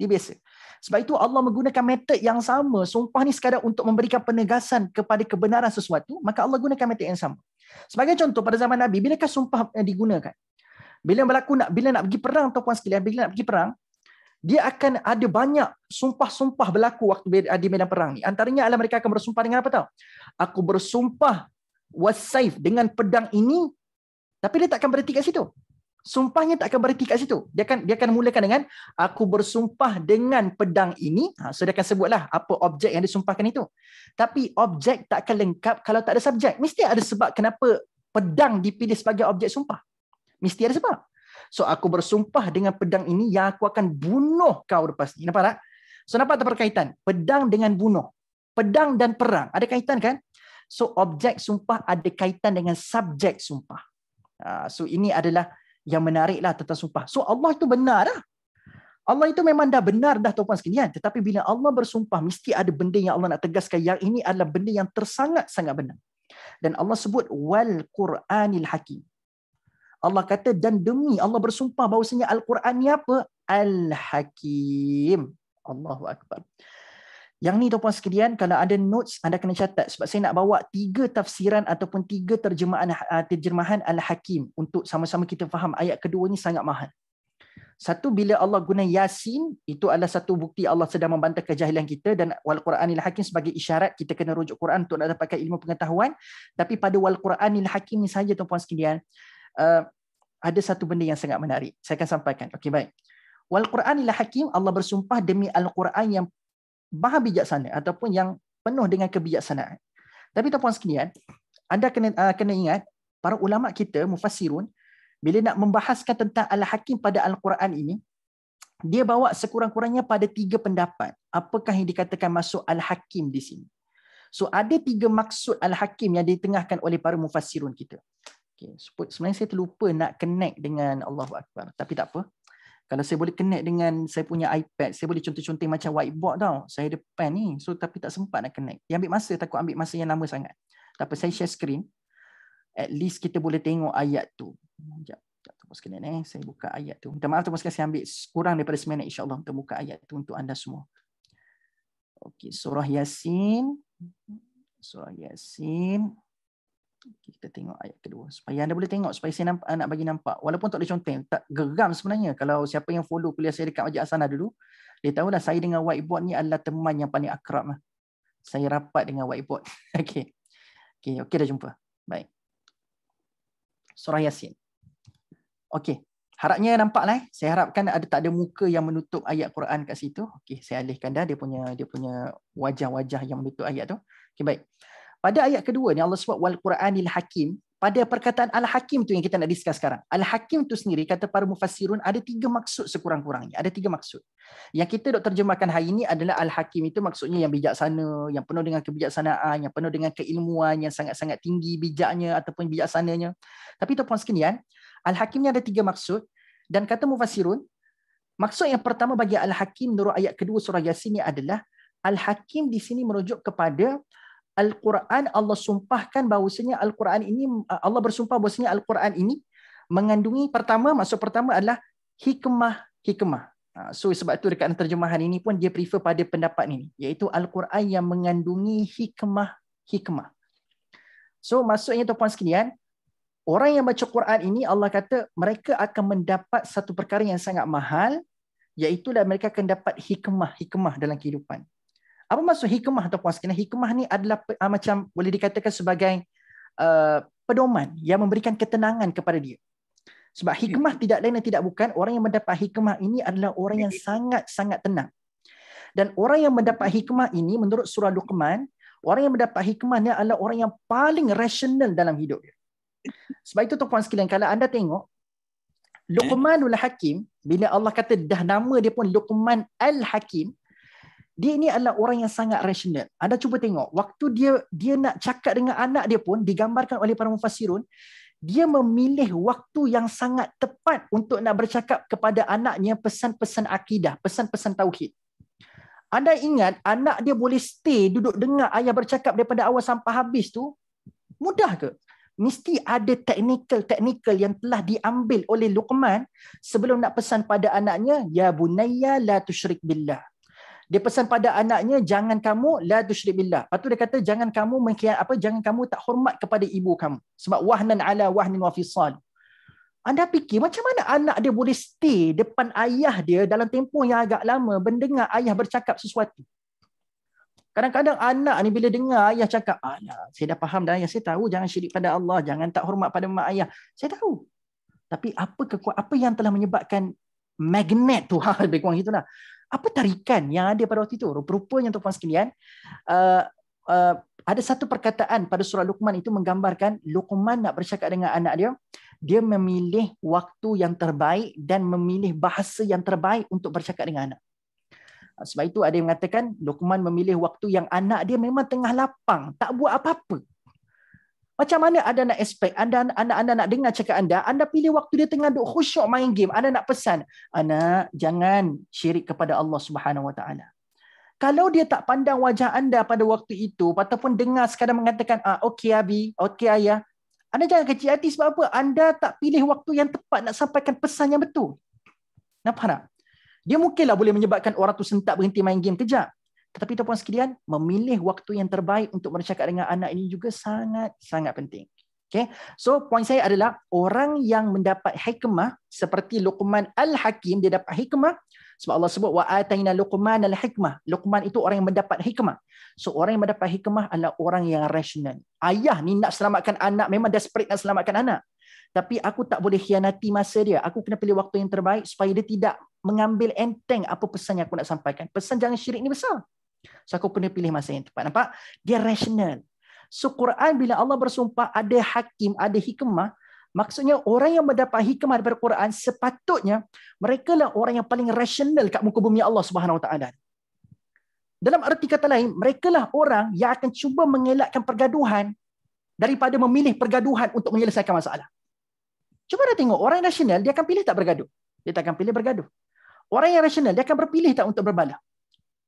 Dia biasa. Sebab itu Allah menggunakan metod yang sama. Sumpah ni sekadar untuk memberikan penegasan kepada kebenaran sesuatu, maka Allah gunakan metod yang sama. Sebagai contoh pada zaman Nabi, bilakah sumpah digunakan? Bila nak pergi perang tuan-tuan sekalian, bila nak pergi perang, dia akan ada banyak sumpah-sumpah berlaku waktu di medan perang ni. Antaranya adalah mereka akan bersumpah dengan apa tahu? Aku bersumpah wasaif dengan pedang ini, tapi dia tak akan berhenti kat situ. Sumpahnya tak akan berhenti kat situ. Dia akan mulakan dengan aku bersumpah dengan pedang ini. So dia akan sebutlah apa objek yang disumpahkan itu. Tapi objek tak akan lengkap kalau tak ada subjek. Mesti ada sebab kenapa pedang dipilih sebagai objek sumpah. Mesti ada sebab. So aku bersumpah dengan pedang ini yang aku akan bunuh kau lepas ni. Nampak tak? So nampak tak perkaitan? Pedang dengan bunuh. Pedang dan perang. Ada kaitan kan? So objek sumpah ada kaitan dengan subjek sumpah. So ini adalah yang menariklah tentang sumpah. So Allah itu benar dah. Allah itu memang dah benar dah tuan-tuan sekalian. Tetapi bila Allah bersumpah, mesti ada benda yang Allah nak tegaskan. Yang ini adalah benda yang tersangat-sangat benar. Dan Allah sebut wal Quranil Hakim. Allah kata dan demi Allah bersumpah bahawasanya Al-Quran ni apa? Al-Hakim. Allahu Akbar. Yang ni tuan-tuan sekalian, kalau ada notes anda kena catat sebab saya nak bawa 3 tafsiran ataupun 3 terjemahan Al-Hakim untuk sama-sama kita faham ayat kedua ni sangat mahal. Satu, bila Allah guna Yasin, itu adalah satu bukti Allah sedang membantah kejahilan kita, dan wal Quranil Hakim sebagai isyarat kita kena rujuk Quran untuk nak dapatkan ilmu pengetahuan. Tapi pada wal Quranil Hakim ni saja tuan-tuan sekalian, ada satu benda yang sangat menarik. Saya akan sampaikan. Okey, baik. Wal Quranil Hakim, Allah bersumpah demi Al-Quran yang maha bijaksana ataupun yang penuh dengan kebijaksanaan. Tapi tuan-tuan sekalian, anda kena ingat, para ulama kita, mufassirun, bila nak membahaskan tentang Al-Hakim pada Al-Quran ini, dia bawa sekurang-kurangnya pada 3 pendapat. Apakah yang dikatakan masuk Al-Hakim di sini? So ada 3 maksud Al-Hakim yang ditengahkan oleh para mufassirun kita. Okay. Sebenarnya saya terlupa nak connect dengan Allahu Akbar. Tapi tak apa. Kalau saya boleh connect dengan saya punya iPad, saya boleh contoh-contoh macam whiteboard tau. Saya depan ni, so tapi tak sempat nak connect. Dia ambil masa, takut ambil masa yang lama sangat. Tak apa, saya share screen. At least kita boleh tengok ayat tu. Sekejap, tunggu sekejap saya buka ayat tu. Minta maaf sekali saya ambil kurang daripada 9 minit, insyaAllah untuk buka ayat tu untuk anda semua. Okey, surah Yasin. Surah Yasin. Kita tengok ayat kedua supaya anda boleh tengok, supaya saya nak bagi nampak walaupun tak ada contoh, tak geram sebenarnya. Kalau siapa yang follow kuliah saya dekat Masjid Asana dulu, dia tahulah saya dengan whiteboard ni adalah teman yang paling akrab lah. Saya rapat dengan whiteboard. Okey dah jumpa. Baik, surah Yasin. Okey, harapnya nampak lah. Saya harapkan tak ada muka yang menutup ayat Quran kat situ. Okey, saya alihkan dah dia punya wajah-wajah yang menutup ayat tu. Okey, baik. Pada ayat kedua ni Allah sebut wal Quranil Hakim. Pada perkataan Al-Hakim tu yang kita nak discuss sekarang. Al-Hakim tu sendiri kata para mufassirun ada 3 maksud sekurang-kurangnya. Ada 3 maksud. Yang kita dok terjemahkan hari ini adalah Al-Hakim itu maksudnya yang bijaksana, yang penuh dengan kebijaksanaan, yang penuh dengan keilmuan, yang sangat-sangat tinggi bijaknya ataupun bijaksananya. Tapi tuan-puan sekalian, Al-Hakim ni ada 3 maksud. Dan kata mufassirun, maksud yang pertama bagi Al-Hakim menurut ayat kedua surah Yasin ni adalah Al-Hakim di sini merujuk kepada Al-Quran. Allah sumpahkan bahawasanya Al-Quran ini, Allah bersumpah bahawasanya Al-Quran ini mengandungi maksud pertama adalah hikmah. So sebab itu dekat terjemahan ini pun dia prefer pada pendapat ini, iaitu Al-Quran yang mengandungi hikmah. So maksudnya tuan-puan sekalian, orang yang baca Quran ini Allah kata mereka akan mendapat satu perkara yang sangat mahal, iaitu mereka akan dapat hikmah dalam kehidupan. Apa maksud hikmah tuan-puan sekalian? Hikmah ni adalah macam boleh dikatakan sebagai pedoman yang memberikan ketenangan kepada dia. Sebab hikmah tidak lain dan tidak bukan, orang yang mendapat hikmah ini adalah orang yang sangat-sangat tenang. Dan orang yang mendapat hikmah ini menurut surah Luqman, orang yang mendapat hikmah ni adalah orang yang paling rasional dalam hidup dia. Sebab itu tuan-puan sekalian, kalau anda tengok Luqmanul Hakim, bila Allah kata dah nama dia pun Luqman Al-Hakim, dia ni adalah orang yang sangat rasional. Anda cuba tengok, waktu dia nak cakap dengan anak dia pun digambarkan oleh para mufassirun, dia memilih waktu yang sangat tepat untuk nak bercakap kepada anaknya pesan-pesan akidah, pesan-pesan tauhid. Anda ingat anak dia boleh stay duduk dengar ayah bercakap daripada awal sampai habis tu? Mudah ke? Mesti ada teknikal yang telah diambil oleh Luqman sebelum nak pesan pada anaknya, ya bunayya la tusyrik billah. Dia pesan pada anaknya, jangan kamu la tusyrik billah. Lepas tu dia kata jangan kamu jangan kamu tak hormat kepada ibu kamu. Sebab wahnan ala wahnin wa fisal. Anda fikir macam mana anak dia boleh stay depan ayah dia dalam tempoh yang agak lama mendengar ayah bercakap sesuatu. Kadang-kadang anak ni bila dengar ayah cakap, saya dah faham dah ayah, saya tahu jangan syirik pada Allah, jangan tak hormat pada mak ayah. Saya tahu. Tapi apa yang telah menyebabkan magnet tu, lebih kurang itulah. Apa tarikan yang ada pada waktu itu? Rupanya tuan-puan sekalian, ada satu perkataan pada surah Luqman itu menggambarkan Luqman nak bercakap dengan anak dia, dia memilih waktu yang terbaik dan memilih bahasa yang terbaik untuk bercakap dengan anak. Sebab itu ada yang mengatakan Luqman memilih waktu yang anak dia memang tengah lapang, tak buat apa-apa. Macam mana anda nak expect anda nak dengar cakap anda pilih waktu dia tengah duk khusyuk main game, anda nak pesan, anak jangan syirik kepada Allah Subhanahu Wa Taala. Kalau dia tak pandang wajah anda pada waktu itu ataupun dengar sekadar mengatakan okey abi, okey ayah, anda jangan kecil hati. Sebab apa? Anda tak pilih waktu yang tepat nak sampaikan pesan yang betul. Nampak tak? Dia mungkinlah boleh menyebabkan orang tu sentak berhenti main game kejap. Tetapi tuan-puan sekalian, memilih waktu yang terbaik untuk bercakap dengan anak ini juga sangat-sangat penting. Okay? So, poin saya adalah orang yang mendapat hikmah seperti Luqman Al-Hakim, dia dapat hikmah sebab Allah sebut wa ataina Luqman al-hikmah. Luqman itu orang yang mendapat hikmah. So, orang yang mendapat hikmah adalah orang yang rasional. Ayah ni nak selamatkan anak, memang desperate nak selamatkan anak. Tapi aku tak boleh khianati masa dia. Aku kena pilih waktu yang terbaik supaya dia tidak mengambil enteng apa pesan yang aku nak sampaikan. Pesan jangan syirik ni besar. So aku kena pilih masa yang tepat. Nampak? Dia rasional. So Quran bila Allah bersumpah ada hakim, ada hikmah, maksudnya orang yang mendapat hikmah daripada Quran sepatutnya mereka lah orang yang paling rasional kat muka bumi Allah Subhanahu Wa Taala. Dalam arti kata lain, mereka lah orang yang akan cuba mengelakkan pergaduhan daripada memilih pergaduhan untuk menyelesaikan masalah. Cuba dah tengok orang rasional, dia akan pilih tak bergaduh. Dia tak akan pilih bergaduh. Orang yang rasional, dia akan berpilih tak untuk berbalah.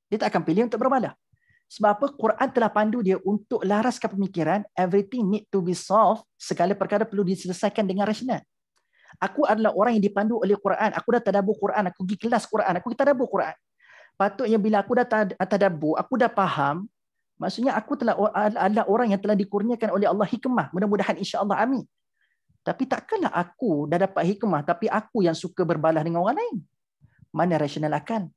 Dia tak akan pilih untuk berbalah. Sebab apa? Quran telah pandu dia untuk laraskan pemikiran, everything need to be solved, segala perkara perlu diselesaikan dengan rasional. Aku adalah orang yang dipandu oleh Quran. Aku dah tadabbur Quran, aku pergi kelas Quran, aku pergi tadabbur Quran. Patutnya bila aku dah tadabbur, aku dah faham, maksudnya aku telah adalah orang yang telah dikurniakan oleh Allah hikmah. Mudah-mudahan insya-Allah, amin. Tapi takkanlah aku dah dapat hikmah tapi aku yang suka berbalah dengan orang lain. Mana rasional akan?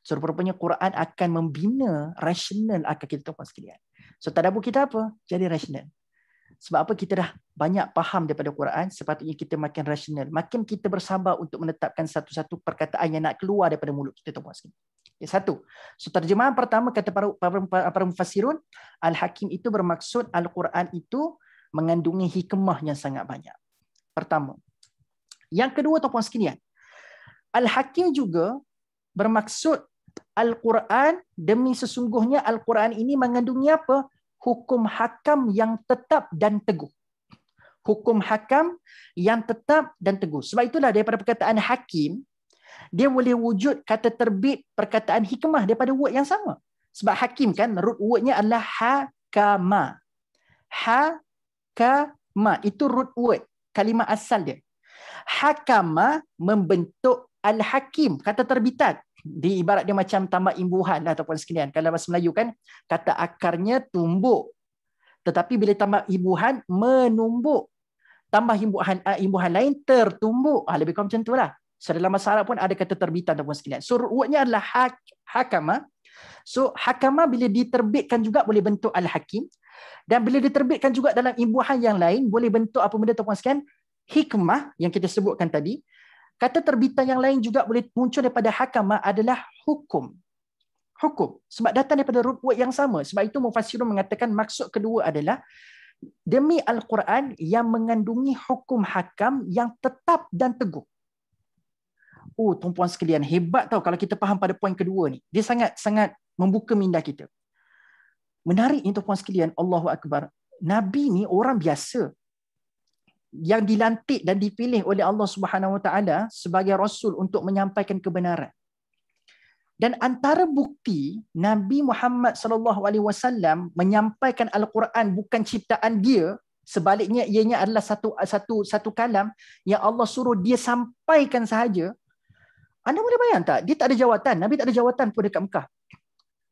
So rupanya Quran akan membina rasional akal kita tuan sekalian. So tadabbur kita apa? Jadi rasional. Sebab apa? Kita dah banyak faham daripada Quran, sepatutnya kita makin rasional. Makin kita bersabar untuk menetapkan satu-satu perkataan yang nak keluar daripada mulut kita tuan sekalian. Satu. So terjemahan pertama kata para mufassirun, Al-Hakim itu bermaksud Al-Quran itu mengandungi hikmah yang sangat banyak. Pertama. Yang kedua tuan sekalian, Al-Hakim juga bermaksud Al-Quran, demi sesungguhnya Al-Quran ini mengandungi apa? Hukum hakam yang tetap dan teguh. Hukum hakam yang tetap dan teguh. Sebab itulah daripada perkataan hakim, dia boleh wujud kata terbit perkataan hikmah daripada word yang sama. Sebab hakim kan, root wordnya adalah hakama. Hakama, itu root word, kalimah asal dia. Hakama membentuk al-hakim, kata terbitan. Di ibarat dia macam tambah imbuhan lah tuan sekalian. Kalau bahasa Melayu kan, kata akarnya tumbuk. Tetapi bila tambah imbuhan, menumbuk. Tambah imbuhan lain, tertumbuk. Lebih kurang macam itulah. So dalam bahasa Arab pun ada kata terbitan tuan sekalian. So wordnya adalah hakama. So hakama bila diterbitkan juga boleh bentuk al-hakim. Dan bila diterbitkan juga dalam imbuhan yang lain, boleh bentuk apa benda tuan sekalian? Hikmah yang kita sebutkan tadi. Kata terbitan yang lain juga boleh muncul daripada hakama adalah hukum. Hukum. Sebab datang daripada root word yang sama. Sebab itu mufassirun mengatakan maksud kedua adalah demi Al-Quran yang mengandungi hukum hakam yang tetap dan teguh. Oh, tuan-puan sekalian, hebat tau kalau kita faham pada poin kedua ni. Dia sangat-sangat membuka minda kita. Menarik ni tuan-puan sekalian, Allahu Akbar. Nabi ni orang biasa yang dilantik dan dipilih oleh Allah Subhanahu Wa Taala sebagai rasul untuk menyampaikan kebenaran. Dan antara bukti Nabi Muhammad sallallahu alaihi wasallam menyampaikan Al-Quran bukan ciptaan dia, sebaliknya ianya adalah satu kalam yang Allah suruh dia sampaikan sahaja. Anda boleh bayang tak? Dia tak ada jawatan. Nabi tak ada jawatan pun dekat Mekah.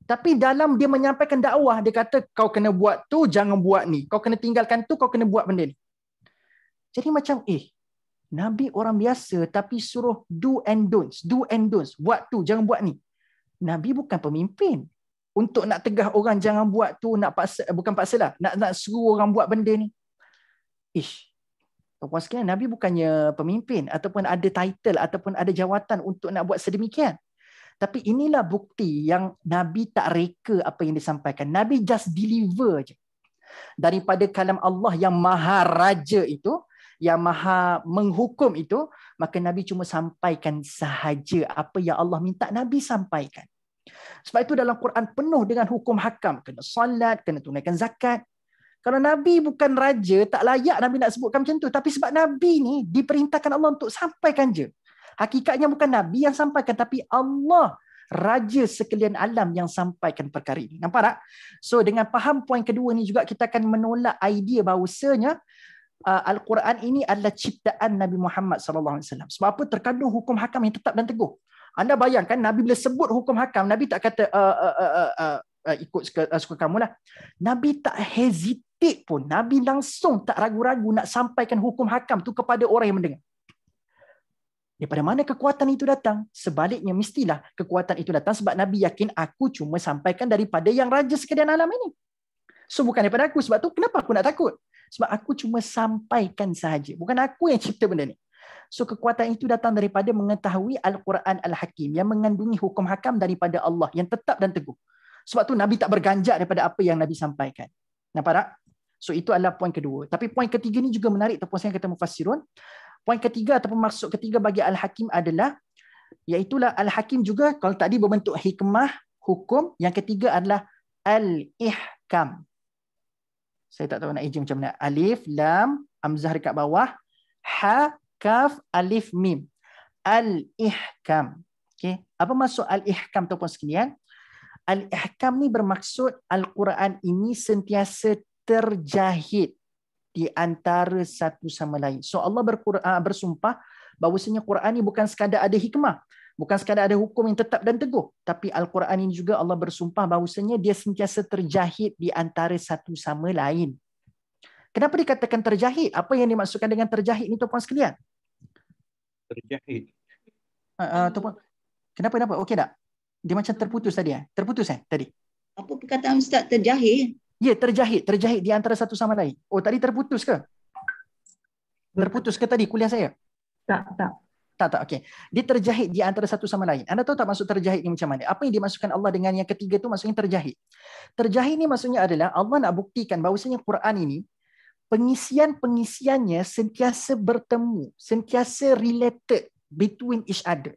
Tapi dalam dia menyampaikan dakwah, dia kata kau kena buat tu, jangan buat ni. Kau kena tinggalkan tu, kau kena buat benda ni. Jadi macam Nabi orang biasa tapi suruh do and don'ts. Do and don'ts. Buat tu, jangan buat ni. Nabi bukan pemimpin. Untuk nak tegah orang jangan buat tu, nak paksa, bukan paksa lah. Nak suruh orang buat benda ni. Tuan-tuan sekalian, Nabi bukannya pemimpin ataupun ada title ataupun ada jawatan untuk nak buat sedemikian. Tapi inilah bukti yang Nabi tak reka apa yang disampaikan. Nabi just deliver je. Daripada kalam Allah yang maha raja itu, yang maha menghukum itu, maka Nabi cuma sampaikan sahaja apa yang Allah minta Nabi sampaikan. Sebab itu dalam Quran penuh dengan hukum hakam. Kena solat, kena tunaikan zakat. Kalau Nabi bukan raja, tak layak Nabi nak sebutkan macam tu. Tapi sebab Nabi ni diperintahkan Allah untuk sampaikan je. Hakikatnya bukan Nabi yang sampaikan, tapi Allah, Raja sekalian alam yang sampaikan perkara ini. Nampak tak? So dengan faham poin kedua ni juga kita akan menolak idea bahawasanya Al-Quran ini adalah ciptaan Nabi Muhammad SAW. Sebab apa? Terkandung hukum hakam yang tetap dan teguh. Anda bayangkan Nabi bila sebut hukum hakam, Nabi tak kata ikut suka kamu lah. Nabi tak hesitate pun. Nabi langsung tak ragu-ragu nak sampaikan hukum hakam tu kepada orang yang mendengar. Daripada mana kekuatan itu datang? Sebaliknya mestilah kekuatan itu datang sebab Nabi yakin aku cuma sampaikan daripada yang raja sekalian alam ini. So bukan daripada aku. Sebab tu kenapa aku nak takut? Sebab aku cuma sampaikan sahaja. Bukan aku yang cipta benda ni. So kekuatan itu datang daripada mengetahui Al-Quran Al-Hakim yang mengandungi hukum hakam daripada Allah yang tetap dan teguh. Sebab tu Nabi tak berganjak daripada apa yang Nabi sampaikan. Nampak tak? So itu adalah poin kedua. Tapi poin ketiga ni juga menarik ataupun saya kata mufassirun. Poin ketiga ataupun maksud ketiga bagi Al-Hakim adalah, iaitulah Al-Hakim juga kalau tadi berbentuk hikmah, hukum. Yang ketiga adalah Al-Ihkam. Saya tak tahu nak ejim macam mana. Alif, lam, hamzah dekat bawah, ha, kaf, alif, mim. al-ihkam. Okay. Apa maksud al-ihkam tuan-puan sekalian? Al-ihkam ni bermaksud Al-Quran ini sentiasa terjahit di antara satu sama lain. So Allah bersumpah bahawasanya Quran ini bukan sekadar ada hikmah, bukan sekadar ada hukum yang tetap dan teguh, tapi Al-Quran ini juga Allah bersumpah bahawasanya dia sentiasa terjahit di antara satu sama lain. Kenapa dikatakan terjahit? Apa yang dimaksudkan dengan terjahit ni tuan-puan sekalian? Terjahit. Kenapa? Okey tak? Dia macam terputus tadi. Terputus tadi. Apa perkataan Ustaz terjahit? Ya, terjahit di antara satu sama lain. Oh, tadi terputus ke? Terputus ke tadi kuliah saya? Tak, okey. Dia terjahit di antara satu sama lain. Anda tahu tak maksud terjahit ni macam mana? Apa yang dimaksudkan Allah dengan yang ketiga tu maksudnya terjahit. Terjahit ni maksudnya adalah Allah nak buktikan bahawasanya Quran ini pengisiannya sentiasa bertemu, sentiasa related between each other.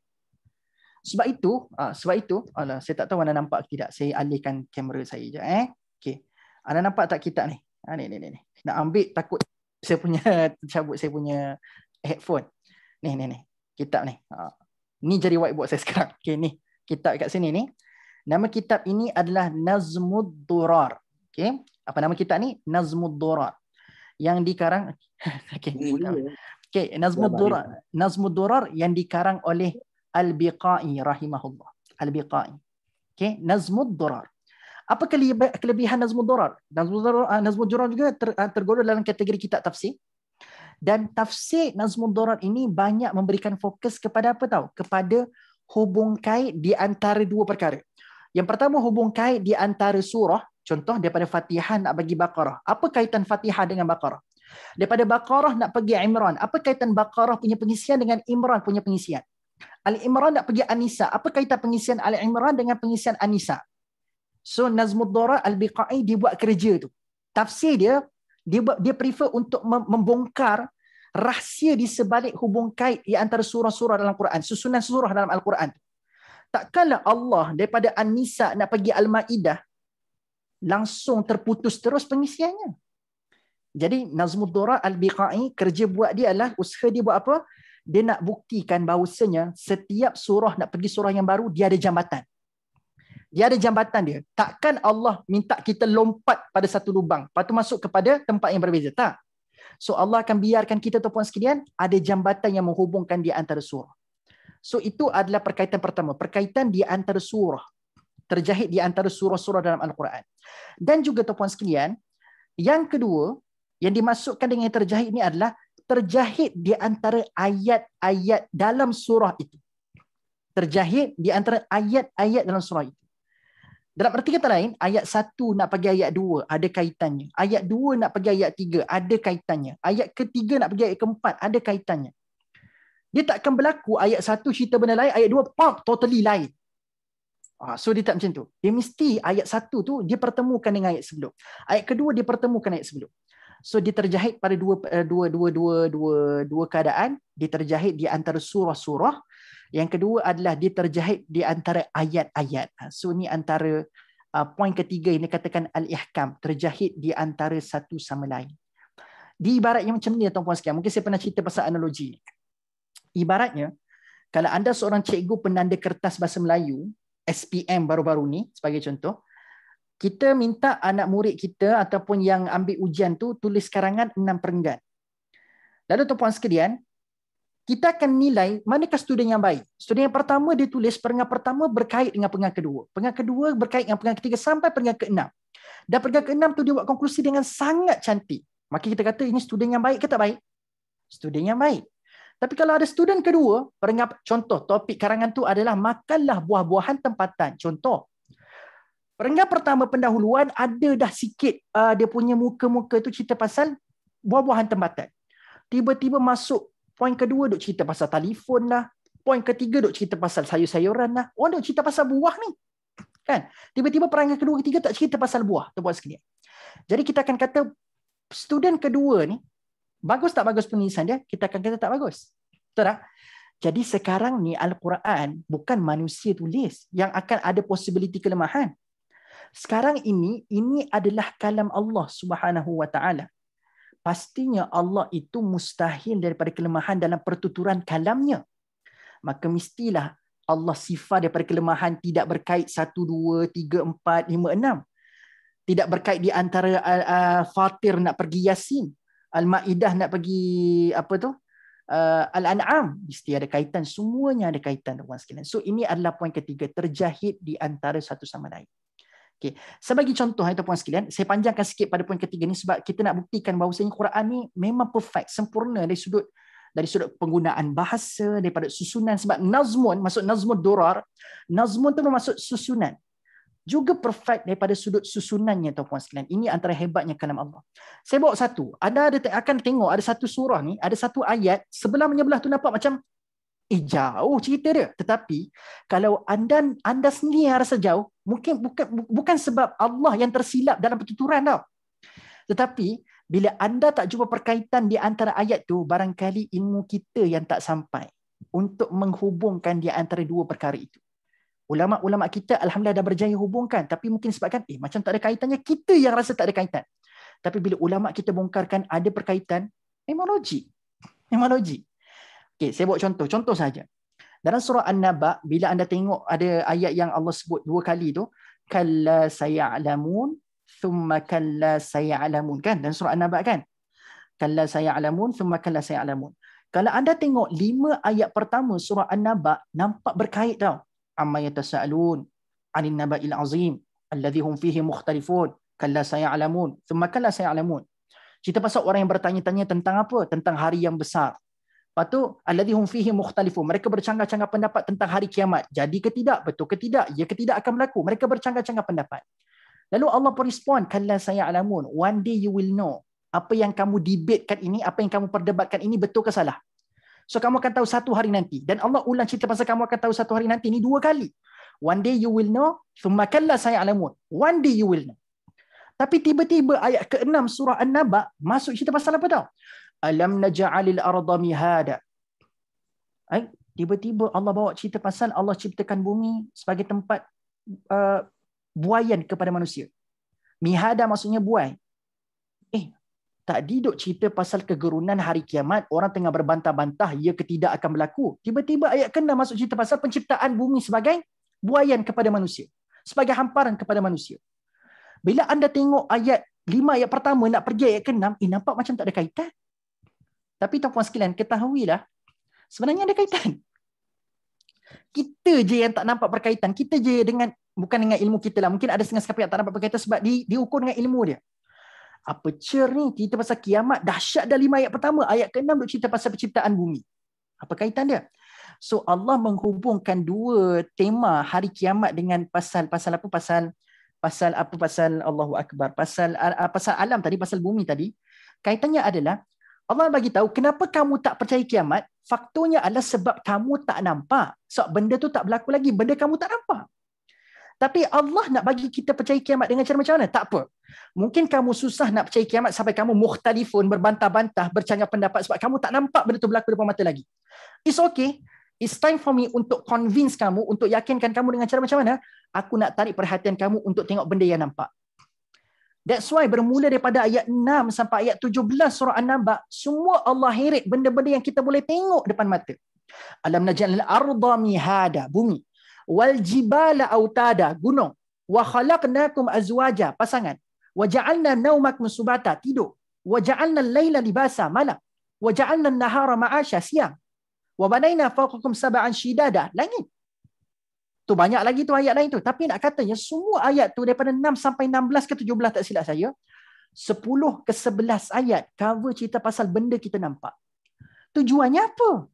Sebab itu, saya tak tahu anda nampak ke tidak. Saya alihkan kamera saya je. Okey. Anda nampak tak kitab ni? Ni. Nak ambil takut saya punya tercabut saya punya headphone. Ni. Kitab ni. Ni jadi whiteboard saya sekarang. Okey, ni. Kitab kat sini ni. Nama kitab ini adalah Nazmud Durar. Okey. Apa nama kitab ni? Nazmud Durar. Yang dikarang Nazmud Durar yang dikarang oleh Al-Biqai rahimahullah. Al-Biqai. Okey, Nazmud Durar. Apa kelebihan Nazmud Durar? Nazmud Durar juga tergolong dalam kategori kitab tafsir. Dan tafsir Nazmud Durar ini banyak memberikan fokus kepada apa tahu? Kepada hubung kait di antara dua perkara. Yang pertama, hubung kait di antara surah. Contoh daripada Fatihah nak bagi Baqarah. Apa kaitan Fatihah dengan Baqarah? Daripada Baqarah nak pergi Imran. Apa kaitan Baqarah punya pengisian dengan Imran punya pengisian? Al-Imran nak pergi An-Nisa. Apa kaitan pengisian Al-Imran dengan pengisian An-Nisa? So Nazmud Durar Al-Biqai dia buat kerja tu. Tafsir dia prefer untuk membongkar rahsia di sebalik hubung kait di antara surah-surah dalam Quran, susunan surah dalam Al-Quran. Takkanlah Allah daripada An-Nisa nak pergi Al-Maidah langsung terputus terus pengisiannya. Jadi Nazmud Durar Al-Biqai kerja buat dia adalah usaha dia buat apa? Dia nak buktikan bahawasanya setiap surah nak pergi surah yang baru dia ada jambatan. Dia ada jambatan dia. Takkan Allah minta kita lompat pada satu lubang, lepas tu masuk kepada tempat yang berbeza. Tak. So Allah akan biarkan kita tuan-puan sekalian ada jambatan yang menghubungkan di antara surah. So itu adalah perkaitan pertama, perkaitan di antara surah. Terjahit di antara surah-surah dalam Al-Quran. Dan juga tuan-puan sekalian, yang kedua yang dimasukkan dengan terjahit ini adalah terjahit di antara ayat-ayat dalam surah itu. Terjahit di antara ayat-ayat dalam surah itu. Dalam arti kata lain, ayat 1 nak pergi ayat 2 ada kaitannya. Ayat 2 nak pergi ayat 3 ada kaitannya. Ayat ketiga nak pergi ayat keempat ada kaitannya. Dia takkan berlaku ayat 1 cerita benda lain, ayat 2 totally lain. So dia tak macam tu. Dia mesti ayat 1 tu dia pertemukan dengan ayat sebelum. Ayat kedua dia pertemukan ayat sebelum. So dia terjahit pada dua keadaan. Dia terjahit di antara surah-surah. Yang kedua adalah dia terjahit di antara ayat-ayat. So ni antara poin ketiga yang dikatakan al-ihkam, terjahit di antara satu sama lain. Di ibarat yang macam ni tuan-puan sekalian, mungkin saya pernah cerita pasal analogi. Ibaratnya kalau anda seorang cikgu penanda kertas bahasa Melayu SPM baru-baru ni sebagai contoh, kita minta anak murid kita ataupun yang ambil ujian tu tulis karangan 6 perenggan. Lalu tuan-puan sekalian, kita akan nilai manakah student yang baik. Student yang pertama dia tulis perenggan pertama berkait dengan perenggan kedua. Perenggan kedua berkait dengan perenggan ketiga sampai perenggan ke-6. Dan perenggan ke-6 tu dia buat konklusi dengan sangat cantik. Maka kita kata ini student yang baik ke tak baik? Student yang baik. Tapi kalau ada student kedua, perenggan contoh topik karangan tu adalah makanlah buah-buahan tempatan. Contoh. Perenggan pertama pendahuluan ada dah sikit dia punya muka-muka tu cerita pasal buah-buahan tempatan. Tiba-tiba masuk poin kedua duk cerita pasal telefon lah. Poin ketiga duk cerita pasal sayur-sayuran lah. Orang duk cerita pasal buah ni. Kan? Tiba-tiba perenggan kedua ketiga tak cerita pasal buah. Tuan-puan sekalian. Jadi kita akan kata student kedua ni bagus tak bagus penulisan dia? Kita akan kata tak bagus. Betul tak? Jadi sekarang ni Al-Quran bukan manusia tulis yang akan ada possibility kelemahan. Sekarang ini adalah kalam Allah Subhanahu wa taala. Pastinya Allah itu mustahil daripada kelemahan dalam pertuturan kalamnya. maka mestilah Allah sifar daripada kelemahan tidak berkait 1, 2, 3, 4, 5, 6. Tidak berkait di antara Fatir nak pergi Yasin, Al-Ma'idah nak pergi Al-An'am, mesti ada kaitan, semuanya ada kaitan tuan sekalian. So ini adalah poin ketiga, terjahit di antara satu sama lain. Okay. Sebagai contoh tuan sekalian, saya panjangkan sikit pada poin ketiga ni sebab kita nak buktikan bahawasanya Quran ni memang perfect, sempurna dari sudut penggunaan bahasa, daripada susunan. Sebab nazmun, maksud nazmun durar, nazmun tu bermaksud susunan, juga perfect daripada sudut susunannya tuan sekalian. Ini antara hebatnya kalam Allah. Saya bawa satu, anda akan tengok ada satu surah ni, ada satu ayat sebelah menyebelah tu nampak macam jauh cerita dia. Tetapi kalau anda sendiri yang rasa jauh, mungkin bukan sebab Allah yang tersilap dalam pertuturan tau. Tetapi bila anda tak jumpa perkaitan di antara ayat tu, barangkali ilmu kita yang tak sampai untuk menghubungkan di antara dua perkara itu. Ulama-ulama kita alhamdulillah dah berjaya hubungkan, tapi mungkin sebabkan macam tak ada kaitannya, kita yang rasa tak ada kaitan. Tapi bila ulama kita bongkarkan ada perkaitan, memang logik. Memang logik. Okay, saya buat contoh saja. Dalam surah An-Naba, bila anda tengok ada ayat yang Allah sebut 2 kali tu, kalla saya'lamun, thumma kalla saya'lamun, kan? Dan surah An-Naba kan? Kalla saya'lamun, thumma kalla saya'lamun. Kalau anda tengok 5 ayat pertama surah An-Naba, nampak berkait tau. Amma yatasa'alun, anin naba'il azim, alladhi hum fihi mukhtalifun, kalla saya'lamun, thumma kalla saya'lamun. Cerita pasal orang yang bertanya-tanya tentang apa? Tentang hari yang besar. Lepas tu, alladhi hum fihi mukhtalifun. Mereka bercanggah-canggah pendapat tentang hari kiamat. Jadi ke tidak? Betul ke tidak? Ya ke tidak akan berlaku? Mereka bercanggah-canggah pendapat. Lalu Allah pun respon, kalla saya'lamun. One day you will know. Apa yang kamu debatekan ini, apa yang kamu perdebatkan ini betul ke salah? So kamu akan tahu satu hari nanti. Dan Allah ulang cerita pasal kamu akan tahu satu hari nanti ini 2 kali. One day you will know, thumma kalla saya'lamun. One day you will know. Tapi tiba-tiba ayat ke-6 surah An-Naba masuk cerita pasal apa tau? Alam naj'alil arda mihada. Tiba-tiba Allah bawa cerita pasal Allah ciptakan bumi sebagai tempat buaian kepada manusia. Mihada maksudnya buai. Tadi duk cerita pasal kegerunan hari kiamat, orang tengah berbantah-bantah ya ke tidak akan berlaku. Tiba-tiba ayat ke-6 masuk cerita pasal penciptaan bumi sebagai buaian kepada manusia, sebagai hamparan kepada manusia. Bila anda tengok ayat 5 ayat pertama nak pergi ayat ke-6, nampak macam tak ada kaitan. Tapi tuan-puan sekalian, ketahuilah sebenarnya ada kaitan. Kita je yang tak nampak perkaitan. Kita je bukan dengan ilmu kita lah. Mungkin ada setengah sekali yang tak nampak perkaitan sebab diukur dengan ilmu dia. Apa ni cerita pasal kiamat, dahsyat dah 5 ayat pertama, ayat ke-6 duk cerita pasal penciptaan bumi. Apa kaitan dia? So Allah menghubungkan 2 tema hari kiamat dengan pasal Allahu Akbar, pasal alam tadi, pasal bumi tadi. Kaitannya adalah Allah bagi tahu kenapa kamu tak percaya kiamat. Faktornya adalah sebab kamu tak nampak. Sebab benda tu tak berlaku lagi, benda kamu tak nampak. Tapi Allah nak bagi kita percaya kiamat dengan cara macam mana? Tak apa. Mungkin kamu susah nak percaya kiamat sampai kamu mukhtalifun, berbantah-bantah, bercanggah pendapat sebab kamu tak nampak benda tu berlaku depan mata lagi. It's okay. It's time for me untuk convince kamu, untuk yakinkan kamu dengan cara macam mana? Aku nak tarik perhatian kamu untuk tengok benda yang nampak. That's why bermula daripada ayat 6 sampai ayat 17 surah An-Naba, semua Allah heret benda-benda yang kita boleh tengok depan mata. Alam naj'alil arda mihada, bumi. Wal jibala autada, gunung. Wa khalaqnakum azwaja, pasangan. Wa ja'alna naumakum subata, tidur. Wa ja'alna al-laila libasa, malam. Wa ja'alna an-nahara ma'asha, siang. Wa banayna fawqakum sab'an shidada, langit. Tu banyak lagi tu ayat lain tu. Tapi nak katanya semua ayat tu daripada 6 sampai 16 ke 17 tak silap saya, 10 ke 11 ayat cover cerita pasal benda kita nampak. Tujuannya apa?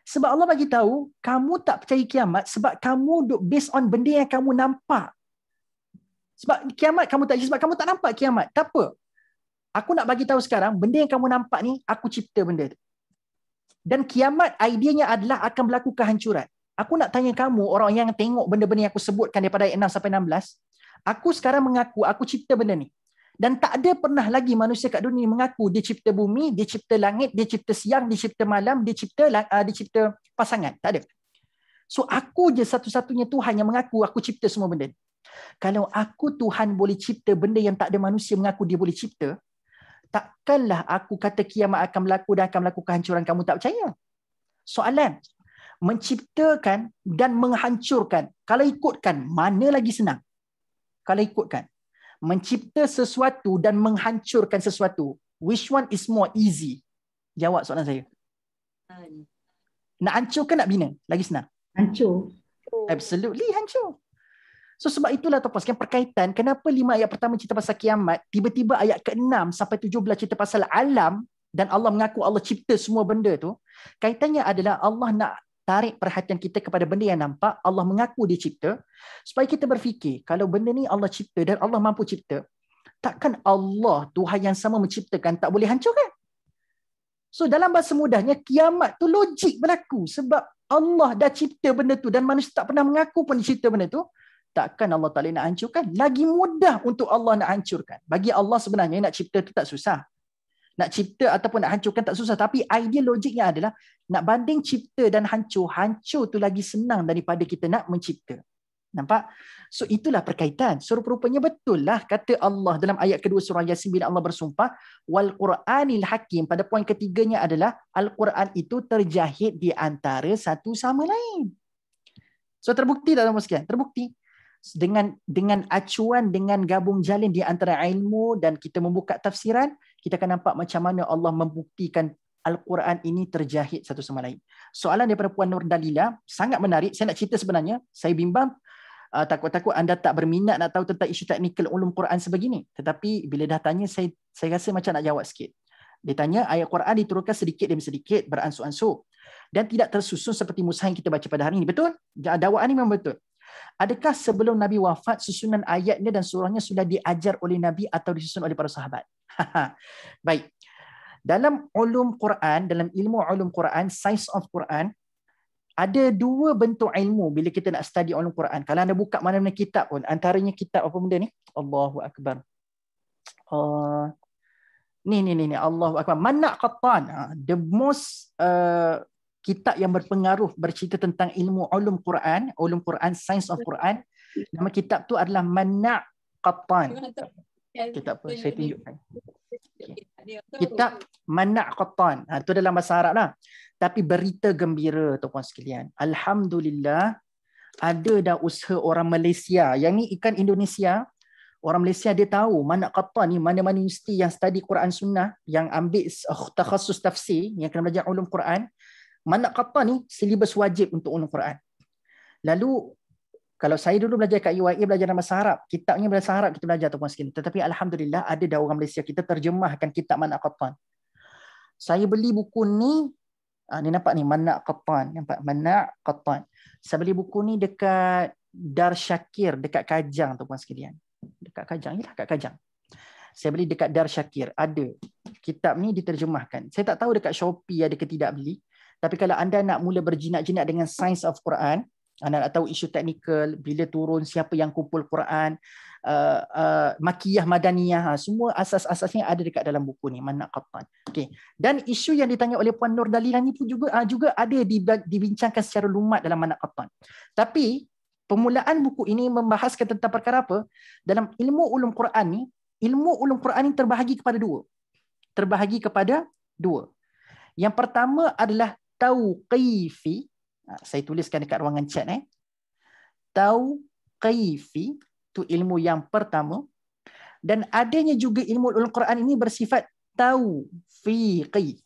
Sebab Allah bagi tahu kamu tak percaya kiamat sebab kamu duk based on benda yang kamu nampak. Sebab kiamat kamu tak, sebab kamu tak nampak kiamat. Tak apa. Aku nak bagi tahu sekarang benda yang kamu nampak ni aku cipta benda tu. Dan kiamat ideanya adalah akan berlaku kehancuran. Aku nak tanya kamu, orang yang tengok benda-benda yang aku sebutkan daripada ayat 6 sampai 16, aku sekarang mengaku aku cipta benda ni. Dan tak ada pernah lagi manusia kat dunia mengaku dia cipta bumi, dia cipta langit, dia cipta siang, dia cipta malam, dia cipta pasangan. Tak ada. So aku je satu-satunya Tuhan yang mengaku aku cipta semua benda ni. Kalau aku Tuhan boleh cipta benda yang tak ada manusia mengaku dia boleh cipta, takkanlah aku kata kiamat akan berlaku dan akan berlaku kehancuran kamu tak percaya? Soalan, Menciptakan dan menghancurkan. Kalau ikutkan, mana lagi senang? Kalau ikutkan. Mencipta sesuatu dan menghancurkan sesuatu. Which one is more easy? Jawab soalan saya. Nak hancurkan nak bina? Lagi senang? Hancur. Absolutely hancur. So sebab itulah Tuan Puan sekalian perkaitan kenapa 5 ayat pertama cerita pasal kiamat, tiba-tiba ayat ke-6 sampai 17 cerita pasal alam dan Allah mengaku Allah cipta semua benda tu. Kaitannya adalah Allah nak tarik perhatian kita kepada benda yang nampak, Allah mengaku dia cipta, supaya kita berfikir kalau benda ni Allah cipta dan Allah mampu cipta, takkan Allah Tuhan yang sama menciptakan tak boleh hancurkan? So dalam bahasa mudahnya kiamat tu logik berlaku sebab Allah dah cipta benda tu dan manusia tak pernah mengaku pun dia cipta benda tu. Takkan Allah tak boleh nak hancurkan? Lagi mudah untuk Allah nak hancurkan. Bagi Allah sebenarnya nak cipta tu tak susah. Nak cipta ataupun nak hancurkan tak susah. Tapi idea logiknya adalah nak banding cipta dan hancur. Hancur tu lagi senang daripada kita nak mencipta. Nampak? So itulah perkaitan. So rupanya betul lah kata Allah dalam ayat kedua surah Yasin bila Allah bersumpah wal Quranil Hakim. Pada poin ketiganya adalah Al-Quran itu terjahit di antara satu sama lain. So terbukti tak Tuan-Puan sekalian? Terbukti. Dengan acuan, dengan gabung jalin di antara ilmu dan kita membuka tafsiran, kita akan nampak macam mana Allah membuktikan Al-Quran ini terjahit satu sama lain. Soalan daripada Puan Nur Dalila sangat menarik. Saya nak cerita sebenarnya, saya bimbang takut-takut anda tak berminat nak tahu tentang isu teknikal ulum Quran sebegini. Tetapi bila dah tanya, saya rasa macam nak jawab sikit. Dia tanya, ayat Quran diturunkan sedikit demi sedikit, beransur-ansur dan tidak tersusun seperti mushaf yang kita baca pada hari ini. Betul? Dakwaan ini memang betul. Adakah sebelum Nabi wafat susunan ayatnya dan surahnya sudah diajar oleh Nabi atau disusun oleh para sahabat? Baik. Dalam ulum Quran, dalam ilmu ulum Quran, science of Quran, ada dua bentuk ilmu bila kita nak study ulum Quran. Kalau anda buka mana-mana kitab pun, antaranya kitab apa benda ni? Allahu Akbar. Ni Allahu Akbar. Manak Qattan. The most kitab yang berpengaruh bercerita tentang ilmu ulum Quran, science of Quran. Nama kitab tu adalah Manak Qattan. Kitab apa? Saya tunjukkan. Kitab Manak Qattan. Itu dalam bahasa Arab lah. Tapi berita gembira tuan-puan sekalian. Alhamdulillah ada dah usaha orang Malaysia. Yang ni ikan Indonesia. Orang Malaysia dia tahu Manak Qattan ni mana-mana universiti yang study Quran Sunnah, yang ambil takhasus tafsir, yang kena belajar ulum Quran. Manak Qattan ni silibus wajib untuk ulum Quran. Lalu kalau saya dulu belajar kat UIA, belajar dalam bahasa Arab, kitabnya bahasa Arab kita belajar tuan-puan sekalian. Tetapi alhamdulillah ada dah orang Malaysia kita terjemahkan kitab Manak Qattan. Saya beli buku ni, ni nampak ni Manak Qattan, nampak Manak Qattan. Saya beli buku ni dekat Dar Syakir, dekat Kajang tuan-puan sekalian. Dekat Kajang, yalah kat Kajang. Saya beli dekat Dar Syakir, ada. Kitab ni diterjemahkan. Saya tak tahu dekat Shopee ada ke tidak beli. Tapi kalau anda nak mula berjinak-jinak dengan Science of Quran, anda nak tahu isu teknikal, bila turun, siapa yang kumpul Quran, makiyah, madaniyah, semua asas-asasnya ada dekat dalam buku ni, Manak Qattan. Okay. Dan isu yang ditanya oleh Puan Nur Dalilah ni pun juga ada dibincangkan secara lumat dalam Manak Qattan. Tapi, permulaan buku ini membahaskan tentang perkara apa? Dalam ilmu ulum Quran ni, ilmu ulum Quran ni terbahagi kepada dua. Yang pertama adalah tauqifi. Saya tuliskan dekat ruangan chat. Tauqifi itu ilmu yang pertama. Dan adanya juga ilmu ulum Quran ini bersifat taufiqi.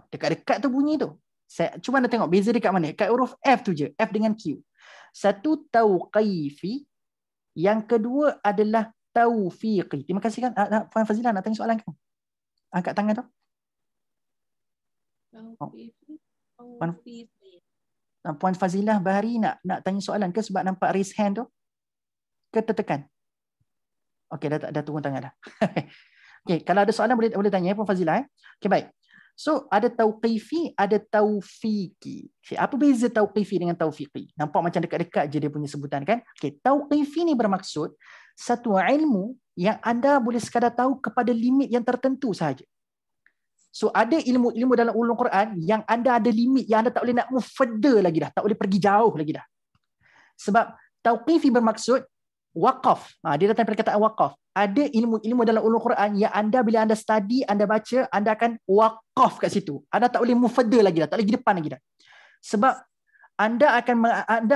Dekat-dekat tu bunyi tu. Saya cuba anda tengok beza dekat mana. Dekat huruf F tu je. F dengan Q. Satu tauqifi. Yang kedua adalah taufiqi. Terima kasih kan. Puan Fazilah nak tanya soalan kan? Angkat tangan tu. Puan Fazilah Bahari nak tanya soalan ke sebab nampak raise hand tu? Ke tertekan? Okey, dah turun tangan dah. Okey, kalau ada soalan boleh tanya Puan Fazilah. Okey, baik. So, ada tauqifi, ada taufiqi. Okay, apa beza tauqifi dengan taufiqi? Nampak macam dekat-dekat je dia punya sebutan kan? Okey, tauqifi ni bermaksud satu ilmu yang anda boleh sekadar tahu kepada limit yang tertentu sahaja. So ada ilmu-ilmu dalam ulum Quran yang anda ada limit, yang anda tak boleh nak move further lagi dah, tak boleh pergi jauh lagi dah. Sebab tauqifi bermaksud waqaf. Dia datang perkataan waqaf. Ada ilmu-ilmu dalam ulum Quran yang anda bila anda study, anda baca, anda akan waqaf kat situ. Anda tak boleh move further lagi dah, tak boleh pergi depan lagi dah. Sebab anda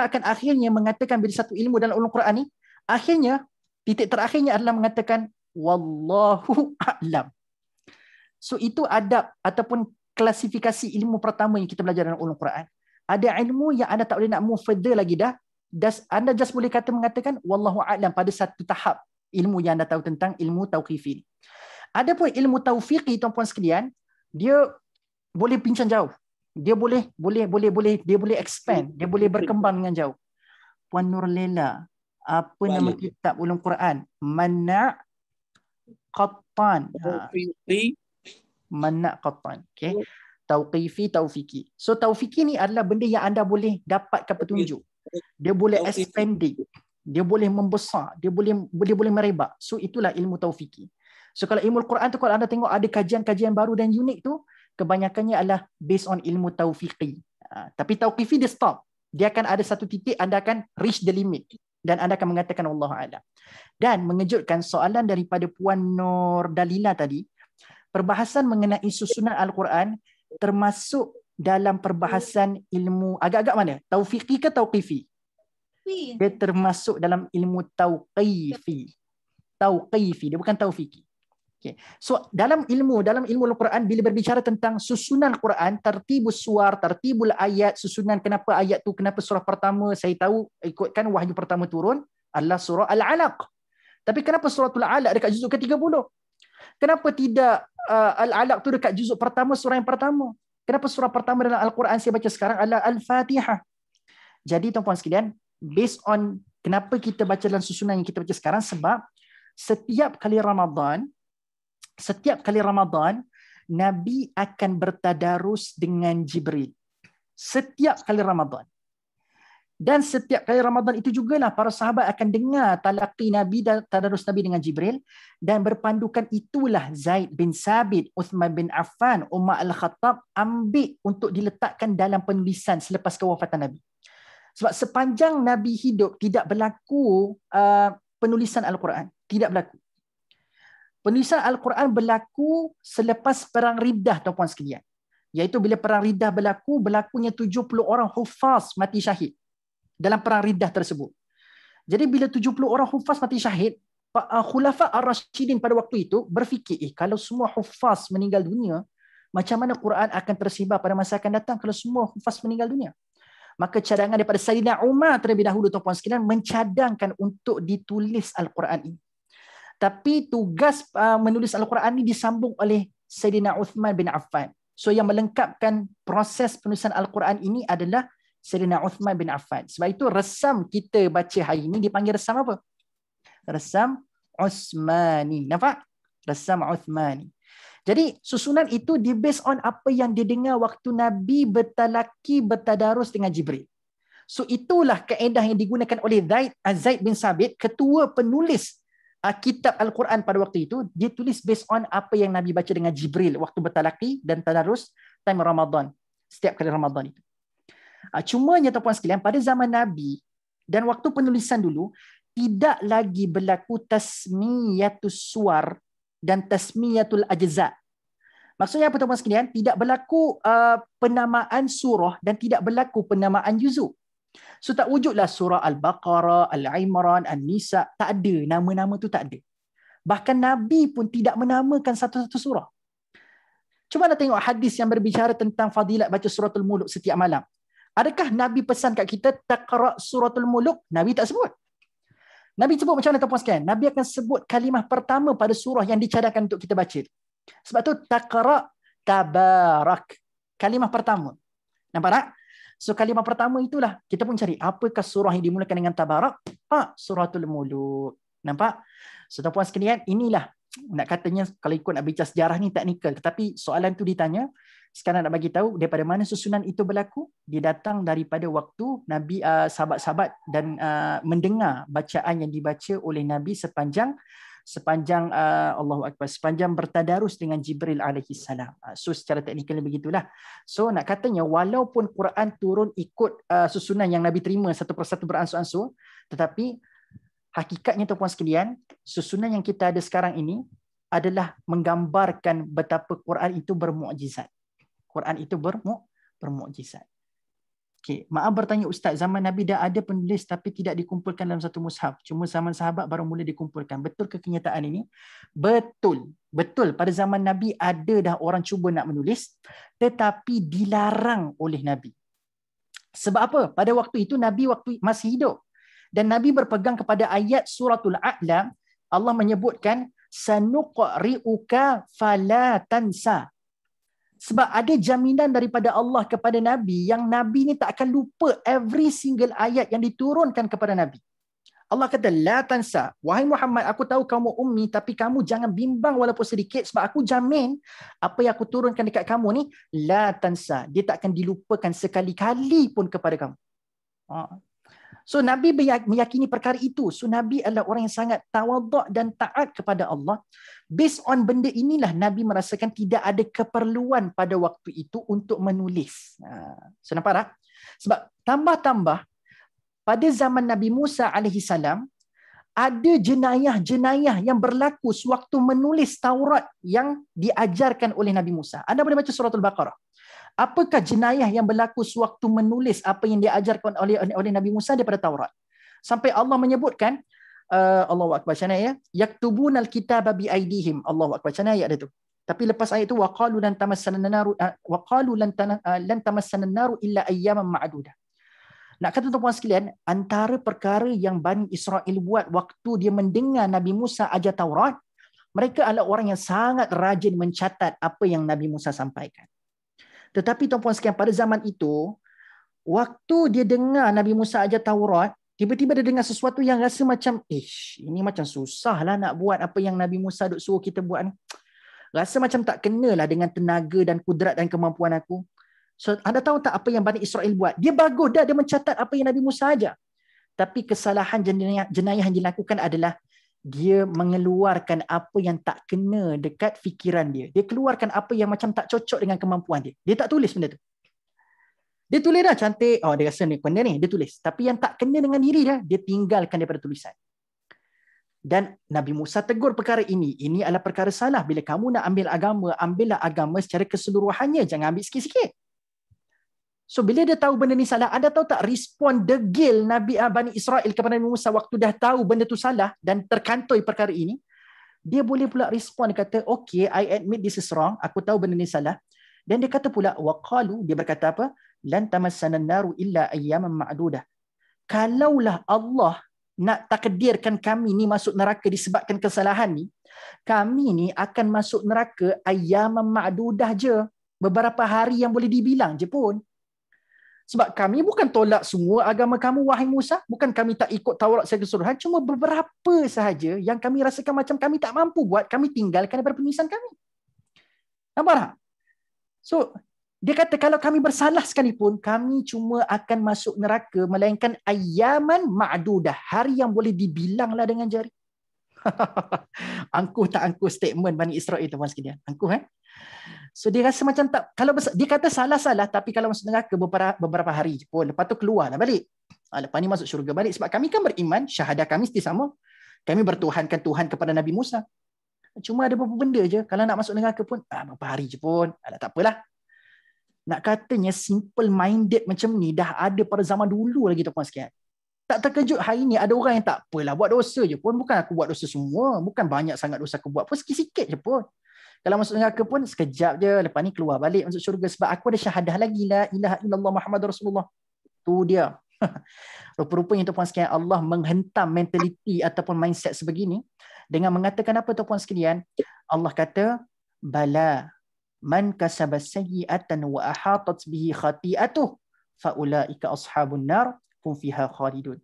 akan akhirnya mengatakan bila satu ilmu dalam ulum Quran ni, akhirnya titik terakhirnya adalah mengatakan wallahu a'lam. So itu adab ataupun klasifikasi ilmu pertama yang kita belajar dalam ulum Quran. Ada ilmu yang anda tak boleh nak move further lagi dah. Anda just boleh mengatakan wallahu a'lam pada satu tahap ilmu yang anda tahu tentang ilmu tauqifi. Adapun ilmu taufiqi tuan-puan sekalian, dia boleh pincang jauh. Dia boleh expand, dia boleh berkembang dengan jauh. Puan Nurlela, apa nama kitab ulum Quran? Mana' Qattan. Mana' Qattan. Okay. Tauqifi, taufiki. So taufiki ni adalah benda yang anda boleh dapatkan petunjuk. Dia boleh expanding. Dia boleh membesar. Dia boleh merebak. So itulah ilmu taufiki. So kalau ilmu Quran tu, kalau anda tengok ada kajian-kajian baru dan unik tu, kebanyakannya adalah based on ilmu taufiqi. Tapi tauqifi dia stop. Dia akan ada satu titik anda akan reach the limit dan anda akan mengatakan Allah a'lam. Dan mengejutkan soalan daripada Puan Nur Dalila tadi, perbahasan mengenai susunan Al-Quran termasuk dalam perbahasan ilmu agak-agak mana? Taufiqi ke tauqifi? Dia termasuk dalam ilmu tauqifi. Tauqifi, dia bukan taufiqi. Okay. So dalam ilmu Al-Quran, bila berbicara tentang susunan Quran, tertibus suar, tertibul ayat, susunan kenapa ayat tu, kenapa surah pertama, saya tahu ikutkan wahyu pertama turun adalah surah Al-Alaq. Tapi kenapa suratul Alaq dekat juzuk ke-30? Kenapa tidak Al-Alaq tu dekat juzuk pertama, surah yang pertama? Kenapa surah pertama dalam Al-Quran saya baca sekarang adalah Al-Fatihah? Jadi tuan-puan sekalian, based on kenapa kita baca dalam susunan yang kita baca sekarang, sebab setiap kali Ramadan Nabi akan bertadarus dengan Jibril. Setiap kali Ramadan. Dan setiap kali Ramadan itu jugalah para sahabat akan dengar talaqi Nabi dan tadarus Nabi dengan Jibril. Dan berpandukan itulah Zaid bin Sabit, Uthman bin Affan, Umar Al-Khattab ambil untuk diletakkan dalam penulisan selepas kewafatan Nabi. Sebab sepanjang Nabi hidup tidak berlaku penulisan Al-Quran. Tidak berlaku. Penulisan Al-Quran berlaku selepas Perang Riddah, tuan-puan sekalian. Iaitu bila Perang Riddah berlakunya 70 orang hufaz mati syahid dalam Perang Riddah tersebut. Jadi bila 70 orang hufaz mati syahid, Khulafa Ar-Rashidin pada waktu itu berfikir, kalau semua hufaz meninggal dunia, macam mana Quran akan tersebar pada masa akan datang kalau semua hufaz meninggal dunia? Maka cadangan daripada Sayyidina Umar terlebih dahulu, tuan-puan sekalian, mencadangkan untuk ditulis Al-Quran ini. Tapi tugas menulis Al-Quran ini disambung oleh Sayyidina Uthman bin Affan. So yang melengkapkan proses penulisan Al-Quran ini adalah Sayyidina Uthman bin Affan. Sebab itu resam kita baca hari ini dipanggil resam apa? Resam Uthmani. Nampak? Resam Uthmani. Jadi susunan itu di based on apa yang didengar waktu Nabi bertadarus dengan Jibril. So itulah kaedah yang digunakan oleh Zaid bin Sabit, ketua penulis kitab Al-Quran pada waktu itu. Dia tulis based on apa yang Nabi baca dengan Jibril waktu bertalaqi dan tadarus time Ramadan, setiap kali Ramadan itu. Cumanya tuan-puan sekalian, pada zaman Nabi dan waktu penulisan dulu tidak lagi berlaku tasmiyatus suwar dan tasmiyatul ajza. Maksudnya apa tuan-puan sekalian? Tidak berlaku penamaan surah dan tidak berlaku penamaan juzuk. So tak wujudlah surah Al-Baqarah, Al-Imran, An-Nisa. Tak ada, nama-nama tu tak ada. Bahkan Nabi pun tidak menamakan satu-satu surah. Cuba anda tengok hadis yang berbicara tentang fadilat baca suratul Muluk setiap malam. Adakah Nabi pesan kat kita taqra' suratul Muluk? Nabi tak sebut. Nabi sebut macam mana tuan-puan sekalian? Nabi akan sebut kalimah pertama pada surah yang dicadangkan untuk kita baca. Sebab tu taqra' tabarak. Kalimah pertama. Nampak tak? So kalimah pertama itulah kita pun cari apakah surah yang dimulakan dengan tabarak? Suratul Muluk. Nampak? So tuan-puan sekalian, inilah nak katanya kalau ikut nak bicara sejarah ni teknikal, tetapi soalan tu ditanya, sekarang nak bagi tahu daripada mana susunan itu berlaku. Dia datang daripada waktu Nabi, sahabat-sahabat dan mendengar bacaan yang dibaca oleh Nabi sepanjang Allahu Akbar, sepanjang bertadarus dengan Jibril alaihi salam. So secara teknikal begitulah. So nak katanya walaupun Quran turun ikut susunan yang Nabi terima satu persatu beransur-ansur, tetapi hakikatnya tuan-puan sekalian, susunan yang kita ada sekarang ini adalah menggambarkan betapa Quran itu bermukjizat. Quran itu bermukjizat. Okay. Maaf bertanya Ustaz, zaman Nabi dah ada penulis tapi tidak dikumpulkan dalam satu mushaf. Cuma zaman sahabat baru mula dikumpulkan. Betul ke kenyataan ini? Betul. Betul. Pada zaman Nabi ada dah orang cuba nak menulis tetapi dilarang oleh Nabi. Sebab apa? Pada waktu itu Nabi masih hidup. Dan Nabi berpegang kepada ayat suratul A'la. Allah menyebutkan sanuqri'uka fala tansa. Sebab ada jaminan daripada Allah kepada Nabi yang Nabi ni tak akan lupa every single ayat yang diturunkan kepada Nabi. Allah kata, la tansa. Wahai Muhammad, aku tahu kamu ummi, tapi kamu jangan bimbang walaupun sedikit sebab aku jamin apa yang aku turunkan dekat kamu ni, la tansa. Dia tak akan dilupakan sekali-kali pun kepada kamu. So Nabi meyakini perkara itu. So Nabi adalah orang yang sangat tawaduk dan taat kepada Allah. Based on benda inilah Nabi merasakan tidak ada keperluan pada waktu itu untuk menulis. So nampak tak? Sebab tambah-tambah pada zaman Nabi Musa AS ada jenayah-jenayah yang berlaku sewaktu menulis Taurat yang diajarkan oleh Nabi Musa. Anda boleh baca surah Al-Baqarah. Apakah jenayah yang berlaku sewaktu menulis apa yang diajarkan oleh Nabi Musa daripada Taurat? Sampai Allah menyebutkan, Allahu Akbar, macam mana ya? Yaktubunal kitaba bi aidihim. Allahu Akbar, macam mana ayat itu? Tapi lepas ayat itu, waqalu lan tamassana an-naru illa ayyaman ma'dudah. Nak kata tuan-tuan sekalian, antara perkara yang Bani Israel buat waktu dia mendengar Nabi Musa ajar Taurat, mereka adalah orang yang sangat rajin mencatat apa yang Nabi Musa sampaikan. Tetapi tuan-puan sekalian, pada zaman itu, waktu dia dengar Nabi Musa ajar Taurat, tiba-tiba dia dengar sesuatu yang rasa macam, ini macam susah lah nak buat apa yang Nabi Musa duk suruh kita buat ni. Rasa macam tak kenalah dengan tenaga dan kudrat dan kemampuan aku. So, anda tahu tak apa yang Bani Israel buat? Dia bagus dah, dia mencatat apa yang Nabi Musa ajar. Tapi kesalahan jenayah yang dilakukan adalah dia mengeluarkan apa yang tak kena dekat fikiran dia. Dia keluarkan apa yang macam tak cocok dengan kemampuan dia. Dia tak tulis benda tu. Dia tulis dah cantik. Oh, dia rasa ni benda ni. Dia tulis. Tapi yang tak kena dengan diri dia tinggalkan daripada tulisan. Dan Nabi Musa tegur perkara ini. Ini adalah perkara salah. Bila kamu nak ambil agama, ambillah agama secara keseluruhannya. Jangan ambil sikit-sikit. So bila dia tahu benda ni salah, anda tahu tak respon degil Bani Israel kepada Nabi Musa waktu dah tahu benda tu salah dan terkantoi perkara ini, dia boleh pula respon, dia kata, okay, I admit this is wrong, aku tahu benda ni salah. Dan dia kata pula, waqalu, dia berkata apa? Lan tamassana an-naru illa ayyaman ma'dudah. Kalaulah Allah nak takdirkan kami ni masuk neraka disebabkan kesalahan ni, kami ni akan masuk neraka ayyaman ma'dudah je. Beberapa hari yang boleh dibilang je pun. Sebab kami bukan tolak semua agama kamu, wahai Musa. Bukan kami tak ikut Taurat secara keseluruhan. Cuma beberapa sahaja yang kami rasakan macam kami tak mampu buat, kami tinggalkan daripada penulisan kami. Nampak tak? So, dia kata kalau kami bersalah sekalipun, kami cuma akan masuk neraka melainkan ayyaman ma'dudah. Hari yang boleh dibilanglah dengan jari. Angkuh tak angkuh statement Bani Israel, teman sekalian. Angkuh, So dia rasa macam tak, kalau dia kata salah-salah, tapi kalau masuk neraka beberapa hari je pun, lepas tu keluarlah balik. Lepas ni masuk syurga balik. Sebab kami kan beriman, syahadah kami mesti sama. Kami bertuhankan Tuhan kepada Nabi Musa. Cuma ada beberapa benda je, kalau nak masuk neraka pun, beberapa hari je pun, tak apalah. Nak katanya simple minded macam ni dah ada pada zaman dulu lagi, tuan-tuan sekalian. Tak terkejut hari ni ada orang yang tak apalah, buat dosa je pun. Bukan aku buat dosa semua, bukan banyak sangat dosa aku buat pun, sikit-sikit je pun. Kalau masuk neraka pun sekejap je, lepas ni keluar balik masuk syurga sebab aku ada syahadah lagi, la ilaha illallah Muhammadur Rasulullah. Tu dia. Rupa-rupanya tuan-puan sekalian, Allah menghentam mentaliti ataupun mindset sebegini dengan mengatakan apa, tuan-puan sekalian? Allah kata, bala man kasaba sayyi'atan wa ahatat bihi khati'atuh fa ulaika ashabun nar hum fiha khalidun.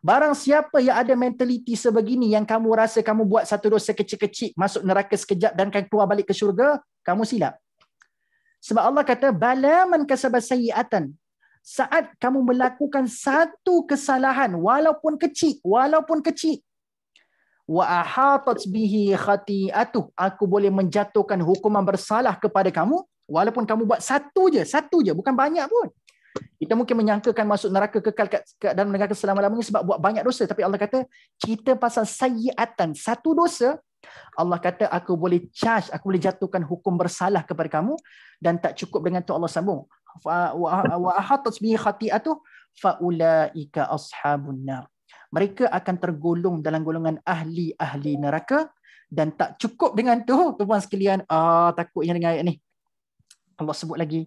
Barang siapa yang ada mentaliti sebegini, yang kamu rasa kamu buat satu dosa kecil-kecil, masuk neraka sekejap dan akan keluar balik ke syurga, kamu silap. Sebab Allah kata, bala man kasaba sayyi'atan. Saat kamu melakukan satu kesalahan, walaupun kecil, wa ahatat bihi khati'atuh, aku boleh menjatuhkan hukuman bersalah kepada kamu, walaupun kamu buat satu je, bukan banyak pun. Kita mungkin menyangkakan masuk neraka kekal dalam neraka selama-lamanya sebab buat banyak dosa. Tapi Allah kata, cerita pasal sayyi'atan, satu dosa, Allah kata aku boleh charge, aku boleh jatuhkan hukum bersalah kepada kamu, dan tak cukup dengan tu Allah sambung. Wa ahatat bihi khati'atuh fa ulaika ashabun nar. Mereka akan tergolong dalam golongan ahli neraka, dan tak cukup dengan tu tuan sekalian, takutnya dengan ayat ni. Allah sebut lagi,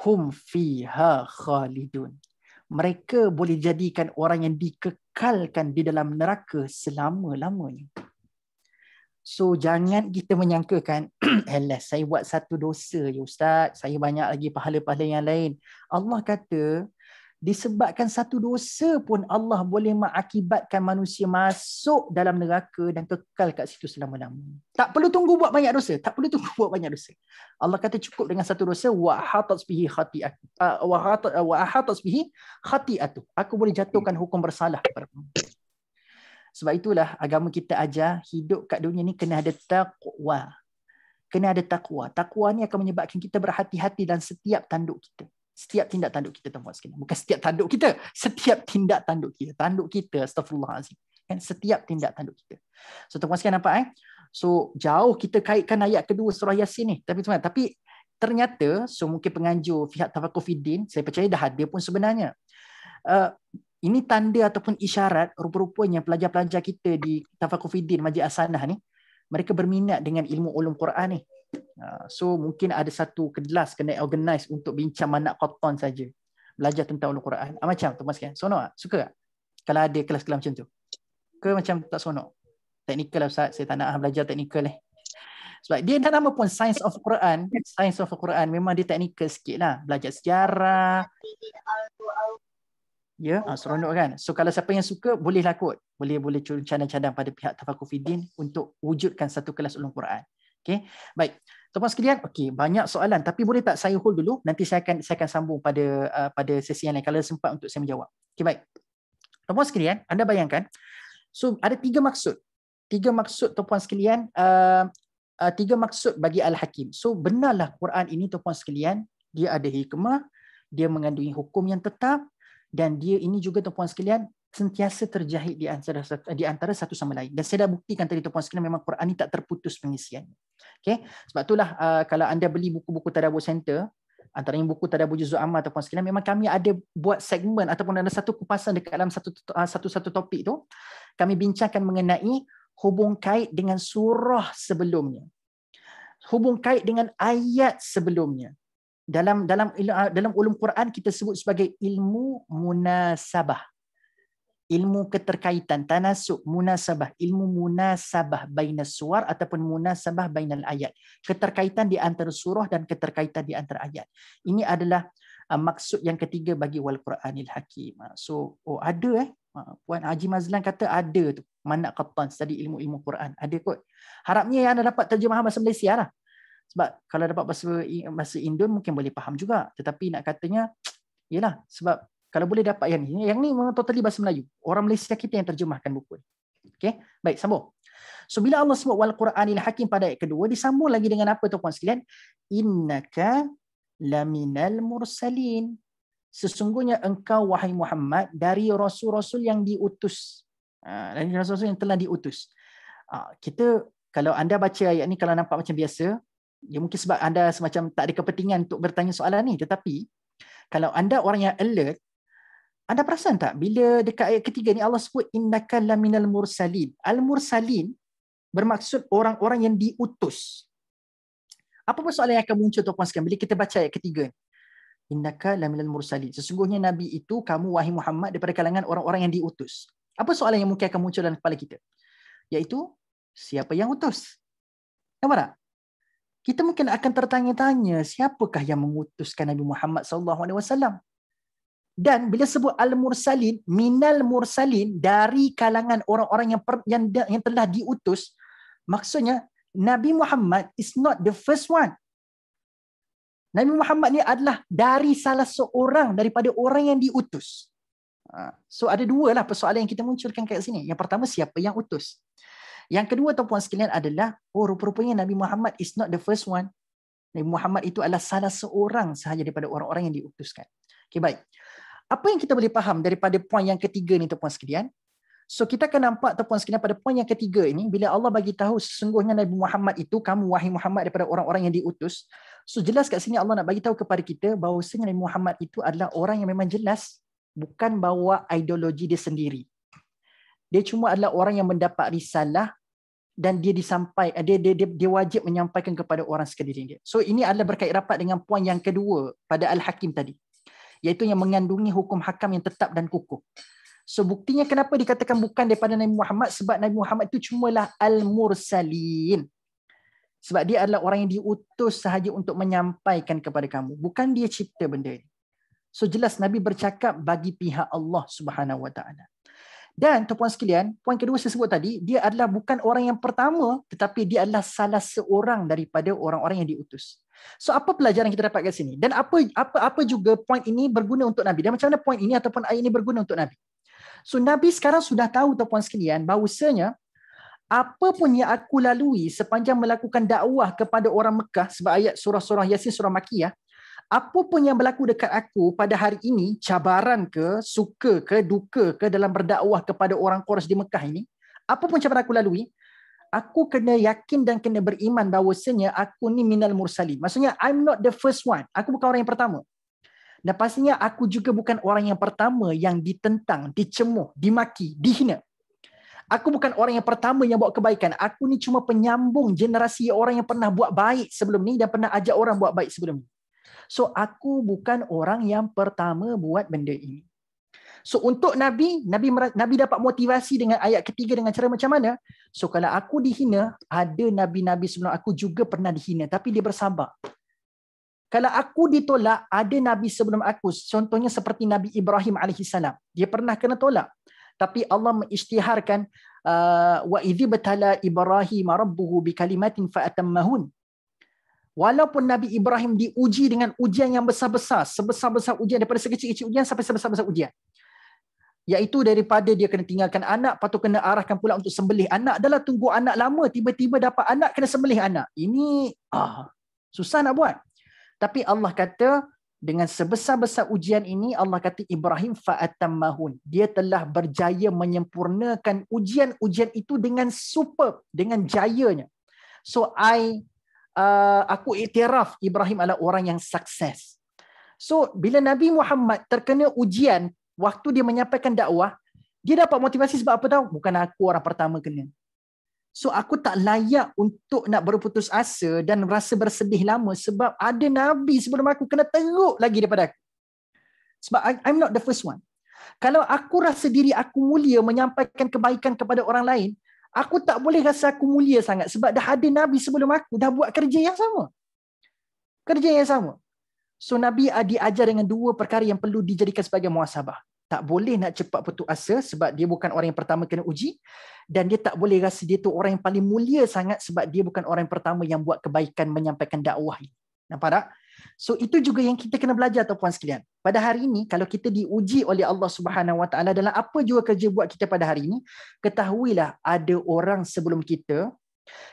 hum fiha khalidun. Mereka boleh jadikan orang yang dikekalkan di dalam neraka selama-lamanya. So jangan kita menyangkakan, alah saya buat satu dosa je Ustaz, saya banyak lagi pahala-pahala yang lain. Allah kata disebabkan satu dosa pun Allah boleh mengakibatkan manusia masuk dalam neraka dan kekal kat situ selama-lamanya. Tak perlu tunggu buat banyak dosa, tak perlu tunggu buat banyak dosa. Allah kata cukup dengan satu dosa, wa ahatat bihi khati'atuh. Wa ahatat bihi khati'atuh. Aku boleh jatuhkan hukum bersalah kepada kamu. Sebab itulah agama kita ajar hidup kat dunia ni kena ada taqwa. Kena ada taqwa. Taqwa ni akan menyebabkan kita berhati-hati dalam setiap tanduk kita. Setiap tindak tanduk kita, tuan-tuan sekalian. Bukan setiap tanduk kita, setiap tindak tanduk kita. Tanduk kita, astagfirullahalazim. Kan, setiap tindak tanduk kita. So tuan-tuan sekalian nampak So jauh kita kaitkan ayat kedua surah Yasin ni. Tapi ternyata, so mungkin penganjur pihak Tafaqquh Fiddin, saya percaya dah ada pun sebenarnya. Ini tanda ataupun isyarat rupa-rupanya pelajar-pelajar kita di Tafaqquh Fiddin Masjid As-Sanah ni, mereka berminat dengan ilmu ulum Quran ni. So mungkin ada satu kelas kena organize untuk bincang manak qattan saja, belajar tentang ulum Quran. Macam tu mas kan, seronok tak? Suka tak kalau ada kelas-kelas macam tu? Ke macam tak seronok? Teknikal lah Ustaz, saya tak nak belajar teknikal sebab dia dah nama pun Science of Quran. Science of Quran memang dia teknikal sikit lah, belajar sejarah. Ya, seronok kan? So kalau siapa yang suka bolehlah kot, boleh cadang-cadang pada pihak Tafaqquh Fiddin untuk wujudkan satu kelas ulum Quran. Okey, baik. Tuan-tuan sekalian, okey, banyak soalan tapi boleh tak saya hold dulu, nanti saya akan sambung pada sesi yang lain kalau sempat untuk saya menjawab. Okey, baik. Tuan-tuan sekalian, anda bayangkan, so ada tiga maksud tuan-tuan sekalian, tiga maksud bagi Al-Hakim. So benarlah Quran ini tuan-tuan sekalian, dia ada hikmah, dia mengandungi hukum yang tetap, dan dia ini juga tuan-tuan sekalian sentiasa terjahit di antara satu sama lain. Dan saya dah buktikan tadi tuan-tuan sekalian, memang Quran ini tak terputus pengisiannya. Okay? Sebab itulah kalau anda beli buku-buku Tadabbur Center, antaranya buku Tadabbur Juzul Amma tuan-tuan sekalian, memang kami ada buat segmen ataupun ada satu kupasan dekat dalam satu topik tu, kami bincangkan mengenai hubung kait dengan surah sebelumnya, hubung kait dengan ayat sebelumnya. Dalam ulum Quran kita sebut sebagai ilmu munasabah, ilmu keterkaitan, tanasuk, munasabah, ilmu munasabah bainas suwar ataupun munasabah bainal ayat, keterkaitan di antara surah dan keterkaitan di antara ayat. Ini adalah maksud yang ketiga bagi wal Quranil Hakim. So ada Puan Haji Mazlan kata ada tu manak qattan tadi ilmu Quran, ada kot. Harapnya yang anda dapat terjemahan bahasa Malaysia lah. Sebab kalau dapat bahasa Indon mungkin boleh faham juga. Tetapi nak katanya, yelah, sebab kalau boleh dapat yang ni memang totally bahasa Melayu. Orang Malaysia kita yang terjemahkan buku ni. Okay, baik, sambung. So bila Allah sebut wal Quranil Hakim pada ayat kedua, disambung lagi dengan apa tuan-puan sekalian? Innaka laminal mursalin. Sesungguhnya engkau wahai Muhammad dari rasul-rasul yang diutus. Dari rasul-rasul yang telah diutus. Kita, kalau anda baca ayat ni, kalau nampak macam biasa, ya mungkin sebab anda semacam tak ada kepentingan untuk bertanya soalan ni. Tetapi kalau anda orang yang alert, anda perasan tak bila dekat ayat ketiga ni Allah sebut innaka laminal mursalin. Al-mursalin bermaksud orang-orang yang diutus. Apa persoalan yang akan muncul tuan-puan sekalian bila kita baca ayat ketiga ni? Innaka laminal mursalin. Sesungguhnya Nabi itu kamu wahai Muhammad daripada kalangan orang-orang yang diutus. Apa soalan yang mungkin akan muncul dalam kepala kita? Iaitu siapa yang utus? Nampak tak? Kita mungkin akan tertanya-tanya siapakah yang mengutuskan Nabi Muhammad SAW. Dan bila sebut al-mursalin, minal mursalin, dari kalangan orang-orang yang telah diutus, maksudnya Nabi Muhammad is not the first one. Nabi Muhammad ni adalah dari salah seorang daripada orang yang diutus. So ada dua lah persoalan yang kita munculkan kat sini. Yang pertama, siapa yang utus? Yang kedua tuan-puan sekalian adalah, rupa-rupanya Nabi Muhammad is not the first one. Nabi Muhammad itu adalah salah seorang sahaja daripada orang-orang yang diutuskan. Okay, baik. Apa yang kita boleh faham daripada poin yang ketiga ni tuan-puan sekalian? So kita akan nampak tuan sekalian pada poin yang ketiga ini, bila Allah bagi tahu sesungguhnya Nabi Muhammad itu, kamu wahai Muhammad daripada orang-orang yang diutus. So jelas kat sini Allah nak bagi tahu kepada kita bahawasanya Nabi Muhammad itu adalah orang yang memang jelas bukan bawa ideologi dia sendiri. Dia cuma adalah orang yang mendapat risalah dan dia wajib menyampaikan kepada orang sekeliling dia. So ini adalah berkait rapat dengan poin yang kedua pada Al-Hakim tadi, iaitu yang mengandungi hukum hakam yang tetap dan kukuh. So buktinya kenapa dikatakan bukan daripada Nabi Muhammad, sebab Nabi Muhammad itu cumalah al-mursalin. Sebab dia adalah orang yang diutus sahaja untuk menyampaikan kepada kamu. Bukan dia cipta benda ini. So jelas Nabi bercakap bagi pihak Allah Subhanahu Wa Taala. Dan tuan-puan sekalian, poin kedua saya sebut tadi, dia adalah bukan orang yang pertama, tetapi dia adalah salah seorang daripada orang-orang yang diutus. So apa pelajaran kita dapat kat sini? Dan apa juga poin ini berguna untuk Nabi? Dan macam mana poin ini ataupun ayat ini berguna untuk Nabi? So Nabi sekarang sudah tahu tuan-puan sekalian bahawasanya apa pun yang aku lalui sepanjang melakukan dakwah kepada orang Mekah, sebab ayat surah Yasin surah Makiyah, apa pun yang berlaku dekat aku pada hari ini, cabaran ke, suka ke, duka ke dalam berdakwah kepada orang Quraisy di Mekah ini, apa pun cabaran aku lalui, aku kena yakin dan kena beriman bahawasanya aku ni minal mursalin. Maksudnya I'm not the first one. Aku bukan orang yang pertama. Dan pastinya aku juga bukan orang yang pertama yang ditentang, dicemuh, dimaki, dihina. Aku bukan orang yang pertama yang buat kebaikan. Aku ni cuma penyambung generasi orang yang pernah buat baik sebelum ni dan pernah ajak orang buat baik sebelum ni. So aku bukan orang yang pertama buat benda ini. So untuk Nabi dapat motivasi dengan ayat ketiga dengan cara macam mana? So kalau aku dihina, ada Nabi-Nabi sebelum aku juga pernah dihina. Tapi dia bersabar. Kalau aku ditolak, ada Nabi sebelum aku. Contohnya seperti Nabi Ibrahim AS. Dia pernah kena tolak. Tapi Allah mengisytiharkan wa idzi batala Ibrahim rabbuhu bikalimatin fa'atammahun. Walaupun Nabi Ibrahim diuji dengan ujian yang besar-besar, sebesar-besar ujian, daripada sekecil-kecil ujian sampai sebesar-besar ujian. Iaitu daripada dia kena tinggalkan anak, lepas tu kena arahkan pula untuk sembelih anak. Dah lah tunggu anak lama, tiba-tiba dapat anak, kena sembelih anak. Ini susah nak buat. Tapi Allah kata, dengan sebesar-besar ujian ini, Allah kata Ibrahim fa'atammahun. Dia telah berjaya menyempurnakan ujian-ujian itu dengan superb, dengan jayanya. So aku iktiraf Ibrahim adalah orang yang sukses. So bila Nabi Muhammad terkena ujian waktu dia menyampaikan dakwah, dia dapat motivasi sebab apa tahu? Bukan aku orang pertama kena. So aku tak layak untuk nak berputus asa dan rasa bersedih lama sebab ada Nabi sebelum aku kena teruk lagi daripada aku. Sebab I'm not the first one. Kalau aku rasa diri aku mulia menyampaikan kebaikan kepada orang lain, aku tak boleh rasa aku mulia sangat sebab dah ada Nabi sebelum aku dah buat kerja yang sama. Kerja yang sama. So Nabi diajar dengan dua perkara yang perlu dijadikan sebagai muhasabah. Tak boleh nak cepat putus asa sebab dia bukan orang yang pertama kena uji, dan dia tak boleh rasa dia tu orang yang paling mulia sangat sebab dia bukan orang yang pertama yang buat kebaikan menyampaikan dakwah ini. Nampak tak? So itu juga yang kita kena belajar tuan-puan sekalian. Pada hari ini kalau kita diuji oleh Allah Subhanahu Wa Taala dalam apa juga kerja buat kita pada hari ini, ketahuilah ada orang sebelum kita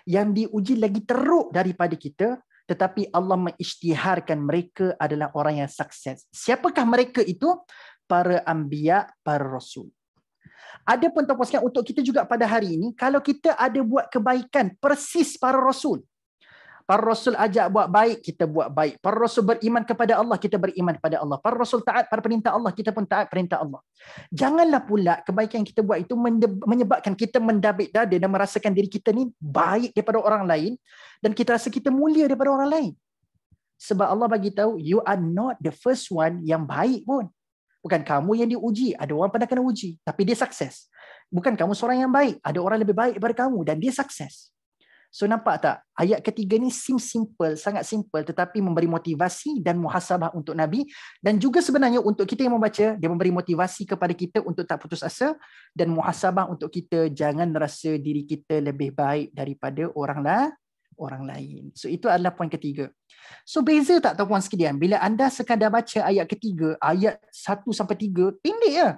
yang diuji lagi teruk daripada kita, tetapi Allah mengisytiharkan mereka adalah orang yang sukses. Siapakah mereka itu? Para anbiya, para rasul. Ada pun tuan-puan sekalian untuk kita juga pada hari ini, kalau kita ada buat kebaikan persis para rasul. Para rasul ajak buat baik, kita buat baik. Para rasul beriman kepada Allah, kita beriman kepada Allah. Para rasul taat pada perintah Allah, kita pun taat perintah Allah. Janganlah pula kebaikan yang kita buat itu menyebabkan kita mendabik dada dan merasakan diri kita ni baik daripada orang lain dan kita rasa kita mulia daripada orang lain. Sebab Allah bagi tahu, you are not the first one yang baik pun. Bukan kamu yang diuji, ada orang pernah kena uji, tapi dia sukses. Bukan kamu seorang yang baik, ada orang lebih baik daripada kamu dan dia sukses. So nampak tak? Ayat ketiga ni simple, sangat simple, tetapi memberi motivasi dan muhasabah untuk Nabi, dan juga sebenarnya untuk kita yang membaca, dia memberi motivasi kepada kita untuk tak putus asa, dan muhasabah untuk kita jangan rasa diri kita lebih baik daripada orang lain. So itu adalah poin ketiga. So beza tak tuan-puan sekalian? Bila anda sekadar baca ayat ketiga, ayat 1 sampai 3, pendek je.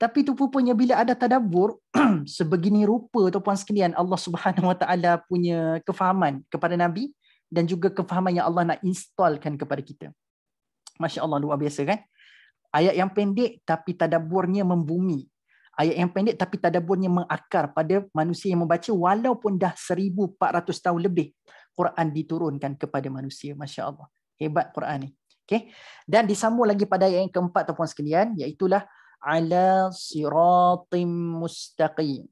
Tapi tu rupanya bila ada tadabbur, sebegini rupa tuan-puan sekalian Allah Subhanahu Wa Taala punya kefahaman kepada Nabi dan juga kefahaman yang Allah nak installkan kepada kita. Masya Allah, luar biasa kan? Ayat yang pendek tapi tadabburnya membumi. Ayat yang pendek tapi tadabburnya mengakar pada manusia yang membaca walaupun dah 1400 tahun lebih Quran diturunkan kepada manusia. Masya Allah. Hebat Quran ni. Okay. Dan disambung lagi pada ayat yang keempat tuan-puan sekalian, iaitulah ala siratim mustaqim.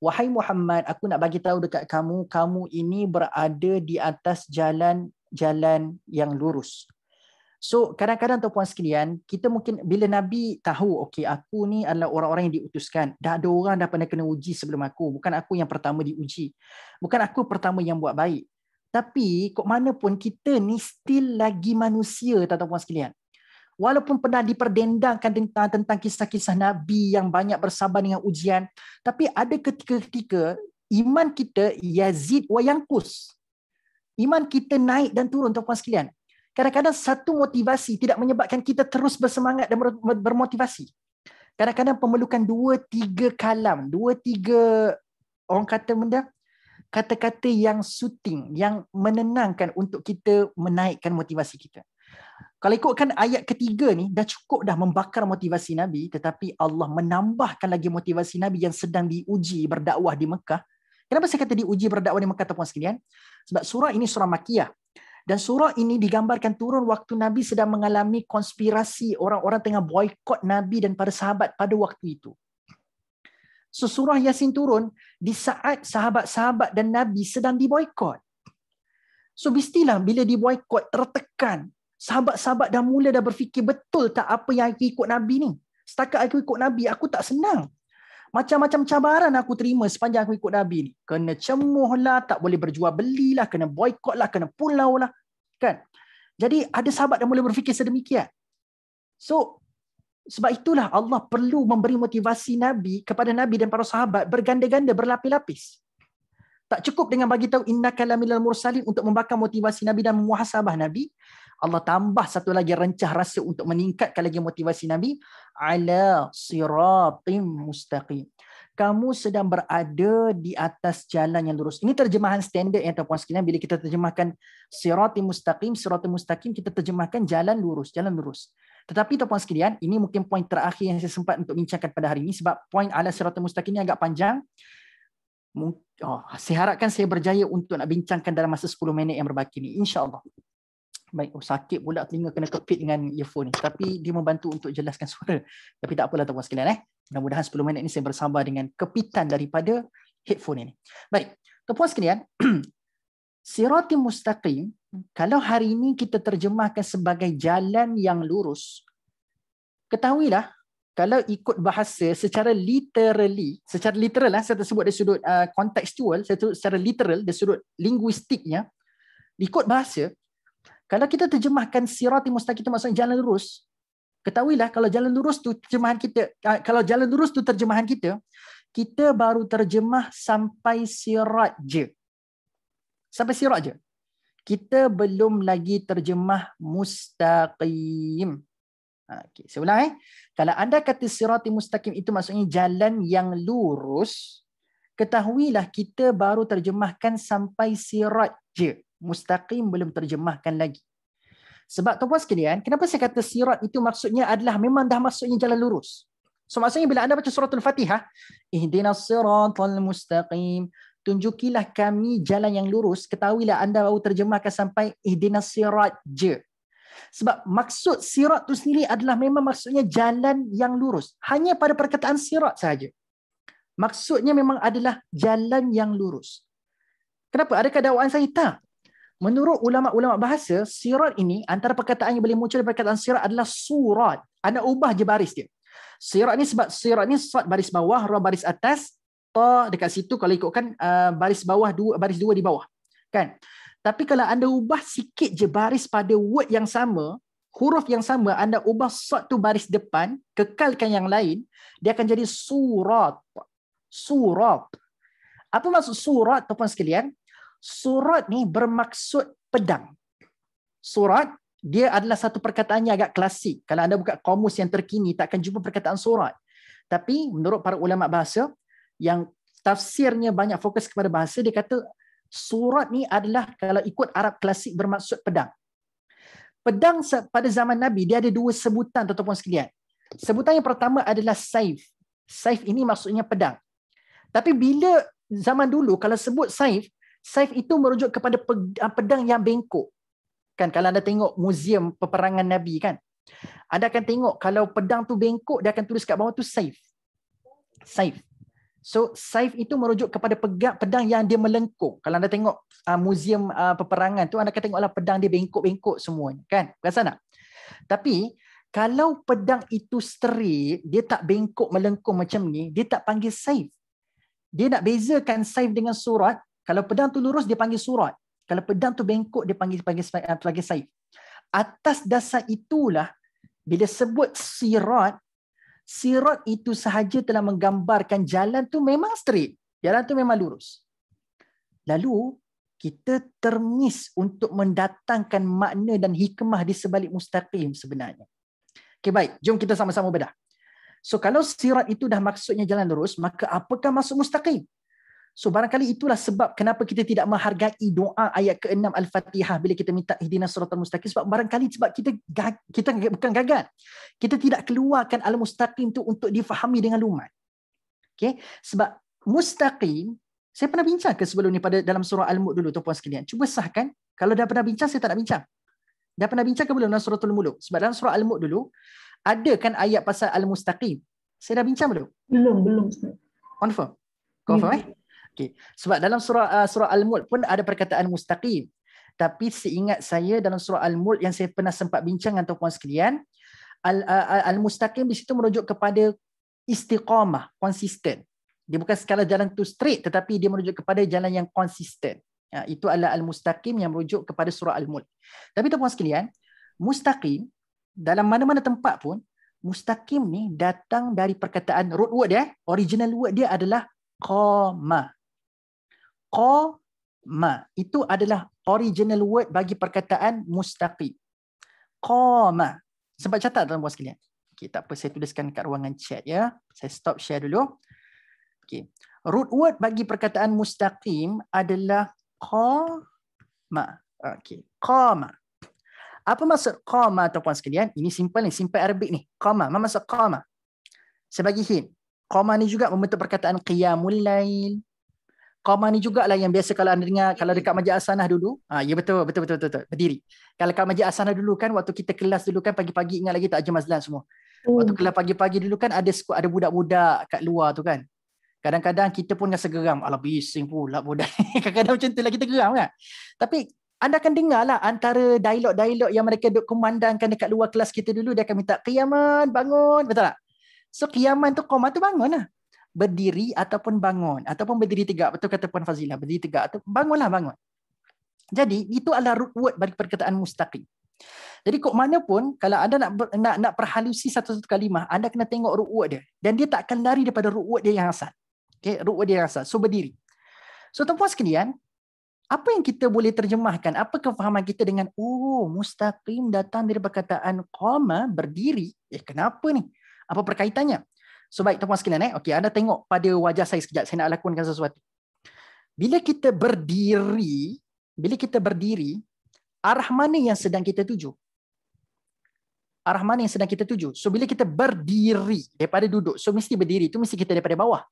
Wahai Muhammad, aku nak bagi tahu dekat kamu, kamu ini berada di atas jalan yang lurus. So kadang-kadang tuan-puan sekalian, kita mungkin bila Nabi tahu, okey aku ni adalah orang-orang yang diutuskan. Dah ada orang dah pernah kena uji sebelum aku. Bukan aku yang pertama diuji. Bukan aku pertama yang buat baik. Tapi kok mana pun kita ni still lagi manusia tuan-puan sekalian. Walaupun pernah diperdendangkan tentang kisah-kisah Nabi yang banyak bersabar dengan ujian, tapi ada ketika-ketika iman kita yazid wa yanqus. Iman kita naik dan turun tuan-puan sekalian. Kadang-kadang satu motivasi tidak menyebabkan kita terus bersemangat dan bermotivasi. Kadang-kadang memerlukan 2-3 kalam, 2-3 orang kata benda, kata-kata yang soothing, yang menenangkan untuk kita menaikkan motivasi kita. Kalau ikutkan ayat ketiga ni, dah cukup dah membakar motivasi Nabi, tetapi Allah menambahkan lagi motivasi Nabi yang sedang diuji berdakwah di Mekah. Kenapa saya kata diuji berdakwah di Mekah tuan-puan sekalian? Sebab surah ini surah Makiyah. Dan surah ini digambarkan turun waktu Nabi sedang mengalami konspirasi, orang-orang tengah boikot Nabi dan para sahabat pada waktu itu. So surah Yasin turun di saat sahabat-sahabat dan Nabi sedang diboikot. So mestilah bila diboikot, tertekan, sahabat-sahabat dah mula dah berfikir, betul tak apa yang aku ikut Nabi ni? Setakat aku ikut Nabi, aku tak senang. Macam-macam cabaran aku terima sepanjang aku ikut Nabi ni. Kena cemuh lah, tak boleh berjual belilah, kena boikot lah, kena pulau lah. Kan? Jadi ada sahabat yang mula berfikir sedemikian. So, sebab itulah Allah perlu memberi motivasi Nabi kepada Nabi dan para sahabat berganda-ganda, berlapis-lapis. Tak cukup dengan bagi tahu innaka laminal mursalin untuk membakar motivasi Nabi dan memuhasabah Nabi. Allah tambah satu lagi rencah rasa untuk meningkatkan lagi motivasi Nabi. Ala siratim mustaqim. Kamu sedang berada di atas jalan yang lurus. Ini terjemahan standard yang tuan-puan sekalian. Bila kita terjemahkan siratim mustaqim, kita terjemahkan jalan lurus, jalan lurus. Tetapi tuan-puan sekalian, ini mungkin poin terakhir yang saya sempat untuk bincangkan pada hari ini, sebab poin ala siratim mustaqim ini agak panjang. Saya harapkan saya berjaya untuk nak bincangkan dalam masa 10 minit yang berbaki ini, insya-Allah. Baik, sakit pula telinga kena kepit dengan earphone ni. Tapi dia membantu untuk jelaskan suara. Tapi tak apalah tuan-puan sekalian. Mudah-mudahan 10 minit ni saya bersabar dengan kepitan daripada headphone ini. Baik, tuan-puan sekalian. Siratim mustaqim, kalau hari ini kita terjemahkan sebagai jalan yang lurus, ketahuilah, kalau ikut bahasa secara literal lah, saya tersebut dari sudut kontekstual, secara literal, dari sudut linguistiknya, ikut bahasa, kalau kita terjemahkan siratim mustaqim itu maksudnya jalan lurus, ketahuilah kalau jalan lurus tu terjemahan kita, kita baru terjemah sampai sirat je. Sampai sirat je. Kita belum lagi terjemah mustaqim. Okay, saya ulang. Kalau anda kata siratim mustaqim itu maksudnya jalan yang lurus, ketahuilah kita baru terjemahkan sampai sirat je. Mustaqim belum terjemahkan lagi. Sebab tuan-puan sekalian, kenapa saya kata sirat itu maksudnya adalah memang dah maksudnya jalan lurus. So maksudnya bila anda baca suratul Fatihah, ihdinas siratal mustaqim, tunjukilah kami jalan yang lurus, ketahuilah anda baru terjemahkan sampai ihdinas sirat je. Sebab maksud sirat itu sendiri adalah memang maksudnya jalan yang lurus. Hanya pada perkataan sirat sahaja. Maksudnya memang adalah jalan yang lurus. Kenapa? Adakah dakwaan saya? Tak. Menurut ulama-ulama bahasa, sirat ini antara perkataan yang boleh muncul dari perkataan sirat adalah surat. Anda ubah je baris dia. Sirat ni sebab sirat ni sad baris bawah, ra baris atas, ta dekat situ kalau ikutkan baris bawah baris dua di bawah. Kan? Tapi kalau anda ubah sikit je baris pada word yang sama, huruf yang sama, anda ubah sad tu baris depan, kekalkan yang lain, dia akan jadi surat. Surat. Apa maksud surat, tuan-puan sekalian? Surat ni bermaksud pedang. Surat, dia adalah satu perkataan yang agak klasik. Kalau anda buka kamus yang terkini, tak akan jumpa perkataan surat. Tapi menurut para ulama bahasa, yang tafsirnya banyak fokus kepada bahasa, dia kata surat ni adalah kalau ikut Arab klasik bermaksud pedang. Pedang pada zaman Nabi, dia ada dua sebutan tuan-tuan sekalian. Sebutan yang pertama adalah saif. Saif ini maksudnya pedang. Tapi bila zaman dulu kalau sebut saif itu merujuk kepada pedang yang bengkok. Kan kalau anda tengok muzium peperangan Nabi kan, anda akan tengok kalau pedang tu bengkok, dia akan tulis kat bawah tu saif. Saif. So saif itu merujuk kepada pedang yang dia melengkung. Kalau anda tengok muzium peperangan tu, anda akan tengoklah pedang dia bengkok-bengkok semuanya kan. Perasan tak? Tapi kalau pedang itu straight, dia tak bengkok melengkung macam ni, dia tak panggil saif. Dia nak bezakan saif dengan surat. Kalau pedang tu lurus dia panggil surat. Kalau pedang tu bengkok dia panggil saif. Atas dasar itulah bila sebut sirat itu sahaja telah menggambarkan jalan tu memang straight. Jalan tu memang lurus. Lalu kita termis untuk mendatangkan makna dan hikmah di sebalik mustaqim sebenarnya. Okey, baik, jom kita sama-sama bedah. So kalau sirat itu dah maksudnya jalan lurus, maka apakah maksud mustaqim? So barangkali itulah sebab kenapa kita tidak menghargai doa ayat ke-6 Al-Fatihah bila kita minta ihdinas siratal mustaqim, sebab barangkali sebab kita bukan gagal. Kita tidak keluarkan al-mustaqim tu untuk difahami dengan lumat. Okey, sebab mustaqim saya pernah bincang ke sebelum ni pada dalam surah Al-Mulk dulu tuan-puan sekalian. Cuba sahkan, kalau dah pernah bincang saya tak nak bincang. Dah pernah bincang ke belum dalam suratul Mulk? Sebab dalam surah Al-Mulk dulu ada kan ayat pasal al-mustaqim. Saya dah bincang belum? Belum. Confirm? Okay. Sebab dalam surah Al-Mulk pun ada perkataan mustaqim. Tapi seingat saya dalam surah Al-Mulk yang saya pernah sempat bincang dengan tuan-puan sekalian, al-mustaqim di situ merujuk kepada istiqamah, konsisten. Dia bukan sekadar jalan tu straight, tetapi dia merujuk kepada jalan yang konsisten. Itu adalah al-mustaqim yang merujuk kepada surah Al-Mulk. Tapi tuan-puan sekalian, mustaqim dalam mana-mana tempat pun, mustaqim ni datang dari perkataan root word dia, original word dia adalah qama. Qama itu adalah original word bagi perkataan mustaqim. Qama. Sempat catat tuan-puan sekalian? Okey, tak apa, saya tuliskan kat ruangan chat ya. Saya stop share dulu. Okey. Root word bagi perkataan mustaqim adalah qama. Okey, qama. Apa maksud qama tuan-puan sekalian? Ini simple ni, simple Arabic ni. Qama, apa maksud qama? Saya bagi hint. Qama ni juga membentuk perkataan qiyamul lail. Qama ni jugalah yang biasa kalau anda dengar kalau dekat Masjid As-Sanah dulu. Ya betul. Berdiri. Kalau kat Masjid As-Sanah dulu kan waktu kita kelas dulu kan pagi-pagi, ingat lagi tak Haji Mazlan semua. Waktu kelas pagi-pagi dulu kan ada budak-budak kat luar tu kan. Kadang-kadang kita pun rasa geram. Alah bising pula budak. Kadang-kadang macam tu lah kita geram kan. Tapi anda akan dengar lah antara dialog-dialog yang mereka duk kumandangkan dekat luar kelas kita dulu. Dia akan minta qiyaman, bangun. Betul tak? So qiyaman tu, qamah tu bangun lah. Berdiri ataupun bangun. Ataupun berdiri tegak. Betul kata Puan Fazilah. Berdiri tegak atau bangunlah, bangun. Jadi itu adalah root word bagi perkataan mustaqim. Jadi kok mana pun kalau anda nak perhalusi satu-satu kalimah, anda kena tengok root word dia. Dan dia tak akan lari daripada root word dia yang asal. Okay, root word dia yang asal. So berdiri. So tuan-puan sekalian, apa yang kita boleh terjemahkan? Apa kefahaman kita dengan mustaqim datang dari perkataan qama, berdiri? Kenapa ni? Apa perkaitannya? So baik tuan-puan sekalian, okey, anda tengok pada wajah saya sekejap, saya nak lakonkan sesuatu. Bila kita berdiri, arah mana yang sedang kita tuju? Arah mana yang sedang kita tuju? So bila kita berdiri daripada duduk, so mesti berdiri itu mesti kita daripada bawah.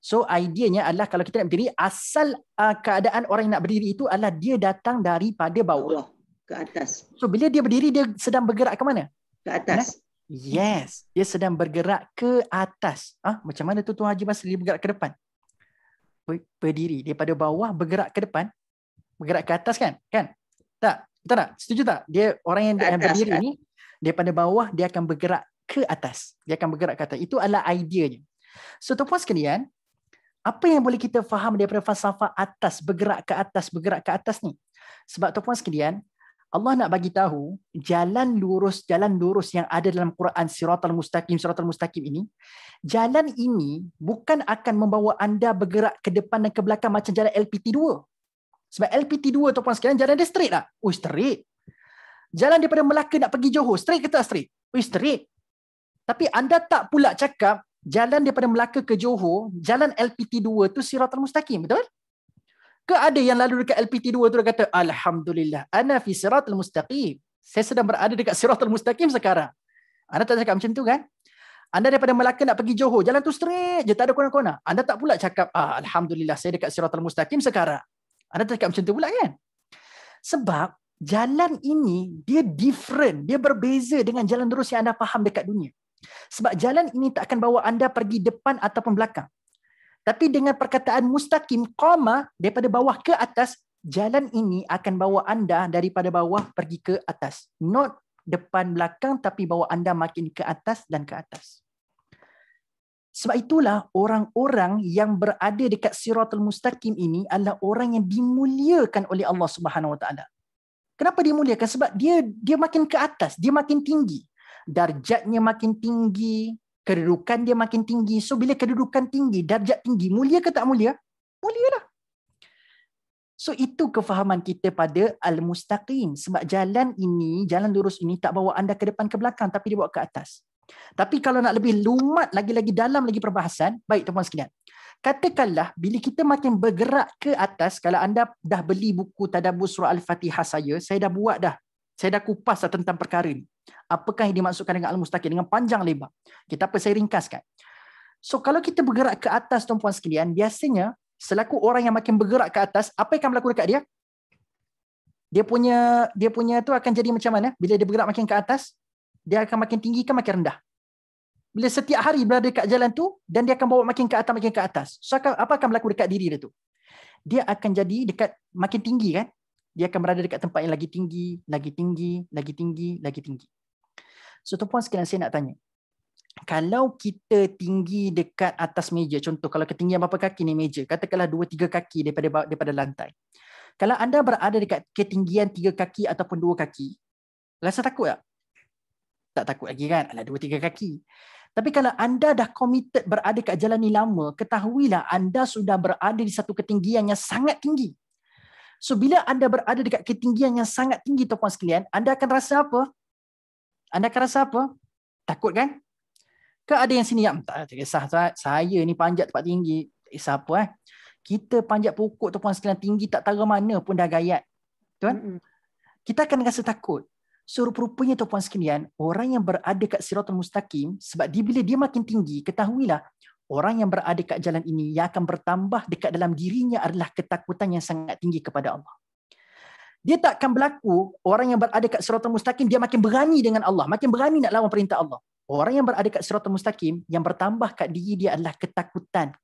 So ideanya adalah kalau kita nak berdiri, asal keadaan orang yang nak berdiri itu adalah dia datang daripada bawah ke atas. So bila dia berdiri, dia sedang bergerak ke mana? Ke atas. Yes, dia sedang bergerak ke atas. Macam mana tu Tuan Haji Basri dia bergerak ke depan? Berdiri daripada bawah bergerak ke depan, bergerak ke atas kan? Tak? Betul tak? Setuju tak? Dia orang yang berdiri ni daripada bawah dia akan bergerak ke atas. Dia akan bergerak ke atas. Itu adalah ideanya. So tuan-puan sekalian, apa yang boleh kita faham daripada falsafah bergerak ke atas ni? Sebab tuan-puan sekalian, Allah nak bagi tahu jalan lurus yang ada dalam Quran Siratal Mustaqim ini, jalan ini bukan akan membawa anda bergerak ke depan dan ke belakang macam jalan LPT2. Sebab LPT2 tuan-puan sekalian jalan dia straight tak? Straight. Jalan daripada Melaka nak pergi Johor, straight ke tak straight? Straight. Tapi anda tak pula cakap jalan daripada Melaka ke Johor, jalan LPT2 tu Siratal Mustaqim, betul? Ke ada yang lalu dekat LPT2 tu dia kata, Alhamdulillah, ana fi Siratal Mustaqim. Saya sedang berada dekat Siratal Mustaqim sekarang. Anda tak cakap macam tu kan? Anda daripada Melaka nak pergi Johor, jalan tu straight je, tak ada kona-kona. Anda tak pula cakap, alhamdulillah saya dekat Siratal Mustaqim sekarang. Anda tak cakap macam tu pula kan? Sebab jalan ini dia different, dia berbeza dengan jalan lurus yang anda faham dekat dunia. Sebab jalan ini tak akan bawa anda pergi depan ataupun belakang. Tapi dengan perkataan mustaqim, qama, daripada bawah ke atas, jalan ini akan bawa anda daripada bawah pergi ke atas. Not depan belakang, tapi bawa anda makin ke atas dan ke atas. Sebab itulah orang-orang yang berada dekat Siratul Mustaqim ini adalah orang yang dimuliakan oleh Allah Subhanahu Wa Taala. Kenapa dimuliakan? Sebab dia makin ke atas, dia makin tinggi. Darjatnya makin tinggi, kedudukan dia makin tinggi. So bila kedudukan tinggi, darjat tinggi, mulia ke tak mulia? Mulialah. So itu kefahaman kita pada Al-Mustaqim. Sebab jalan ini, jalan lurus ini tak bawa anda ke depan ke belakang, tapi dia bawa ke atas. Tapi kalau nak lebih lumat, lagi-lagi dalam lagi perbahasan, baik tuan-tuan sekalian. Katakanlah bila kita makin bergerak ke atas, kalau anda dah beli buku Tadabbur Surah Al-Fatihah saya dah buat dah. Saya dah kupas dah tentang perkara ni. Apakah yang dimaksudkan dengan Al-Mustaqim dengan panjang lebar. Saya ringkaskan. So kalau kita bergerak ke atas tuan-tuan sekalian, biasanya selaku orang yang makin bergerak ke atas, apa yang akan berlaku dekat dia? Dia punya tu akan jadi macam mana? Bila dia bergerak makin ke atas, dia akan makin tinggi ke makin rendah. Bila setiap hari berada dekat jalan tu, dan dia akan bawa makin ke atas. So apa akan berlaku dekat diri dia tu? Dia akan jadi dekat makin tinggi kan? Dia akan berada dekat tempat yang lagi tinggi, lagi tinggi, lagi tinggi, lagi tinggi. So tuan-puan sekalian, saya nak tanya. Kalau kita tinggi dekat atas meja, contoh kalau ketinggian berapa kaki ni meja, katakanlah 2-3 kaki daripada lantai. Kalau anda berada dekat ketinggian 3 kaki ataupun 2 kaki, rasa takut tak? Tak takut lagi kan? Alah 2-3 kaki. Tapi kalau anda dah committed berada kat jalan ni lama, ketahuilah anda sudah berada di satu ketinggian yang sangat tinggi. So bila anda berada dekat ketinggian yang sangat tinggi tuan-puan sekalian, anda akan rasa apa? Anda akan rasa apa? Takut kan? Ke ada yang sini yang tak kisah, saya ni panjat tempat tinggi, tak kisah apa Kita panjat pokok tuan-puan sekalian tinggi tak tahu mana pun dah gayat. Tuan? Kita akan rasa takut. So rupa-rupanya tuan-puan sekalian, orang yang berada kat Siratul Mustaqim, sebab bila dia makin tinggi, ketahuilah orang yang berada kat jalan ini yang akan bertambah dekat dalam dirinya adalah ketakutan yang sangat tinggi kepada Allah. Dia tak akan berlaku orang yang berada kat Siratul Mustaqim dia makin berani dengan Allah, makin berani nak lawan perintah Allah. Orang yang berada kat Siratul Mustaqim yang bertambah kat diri dia adalah ketakutan,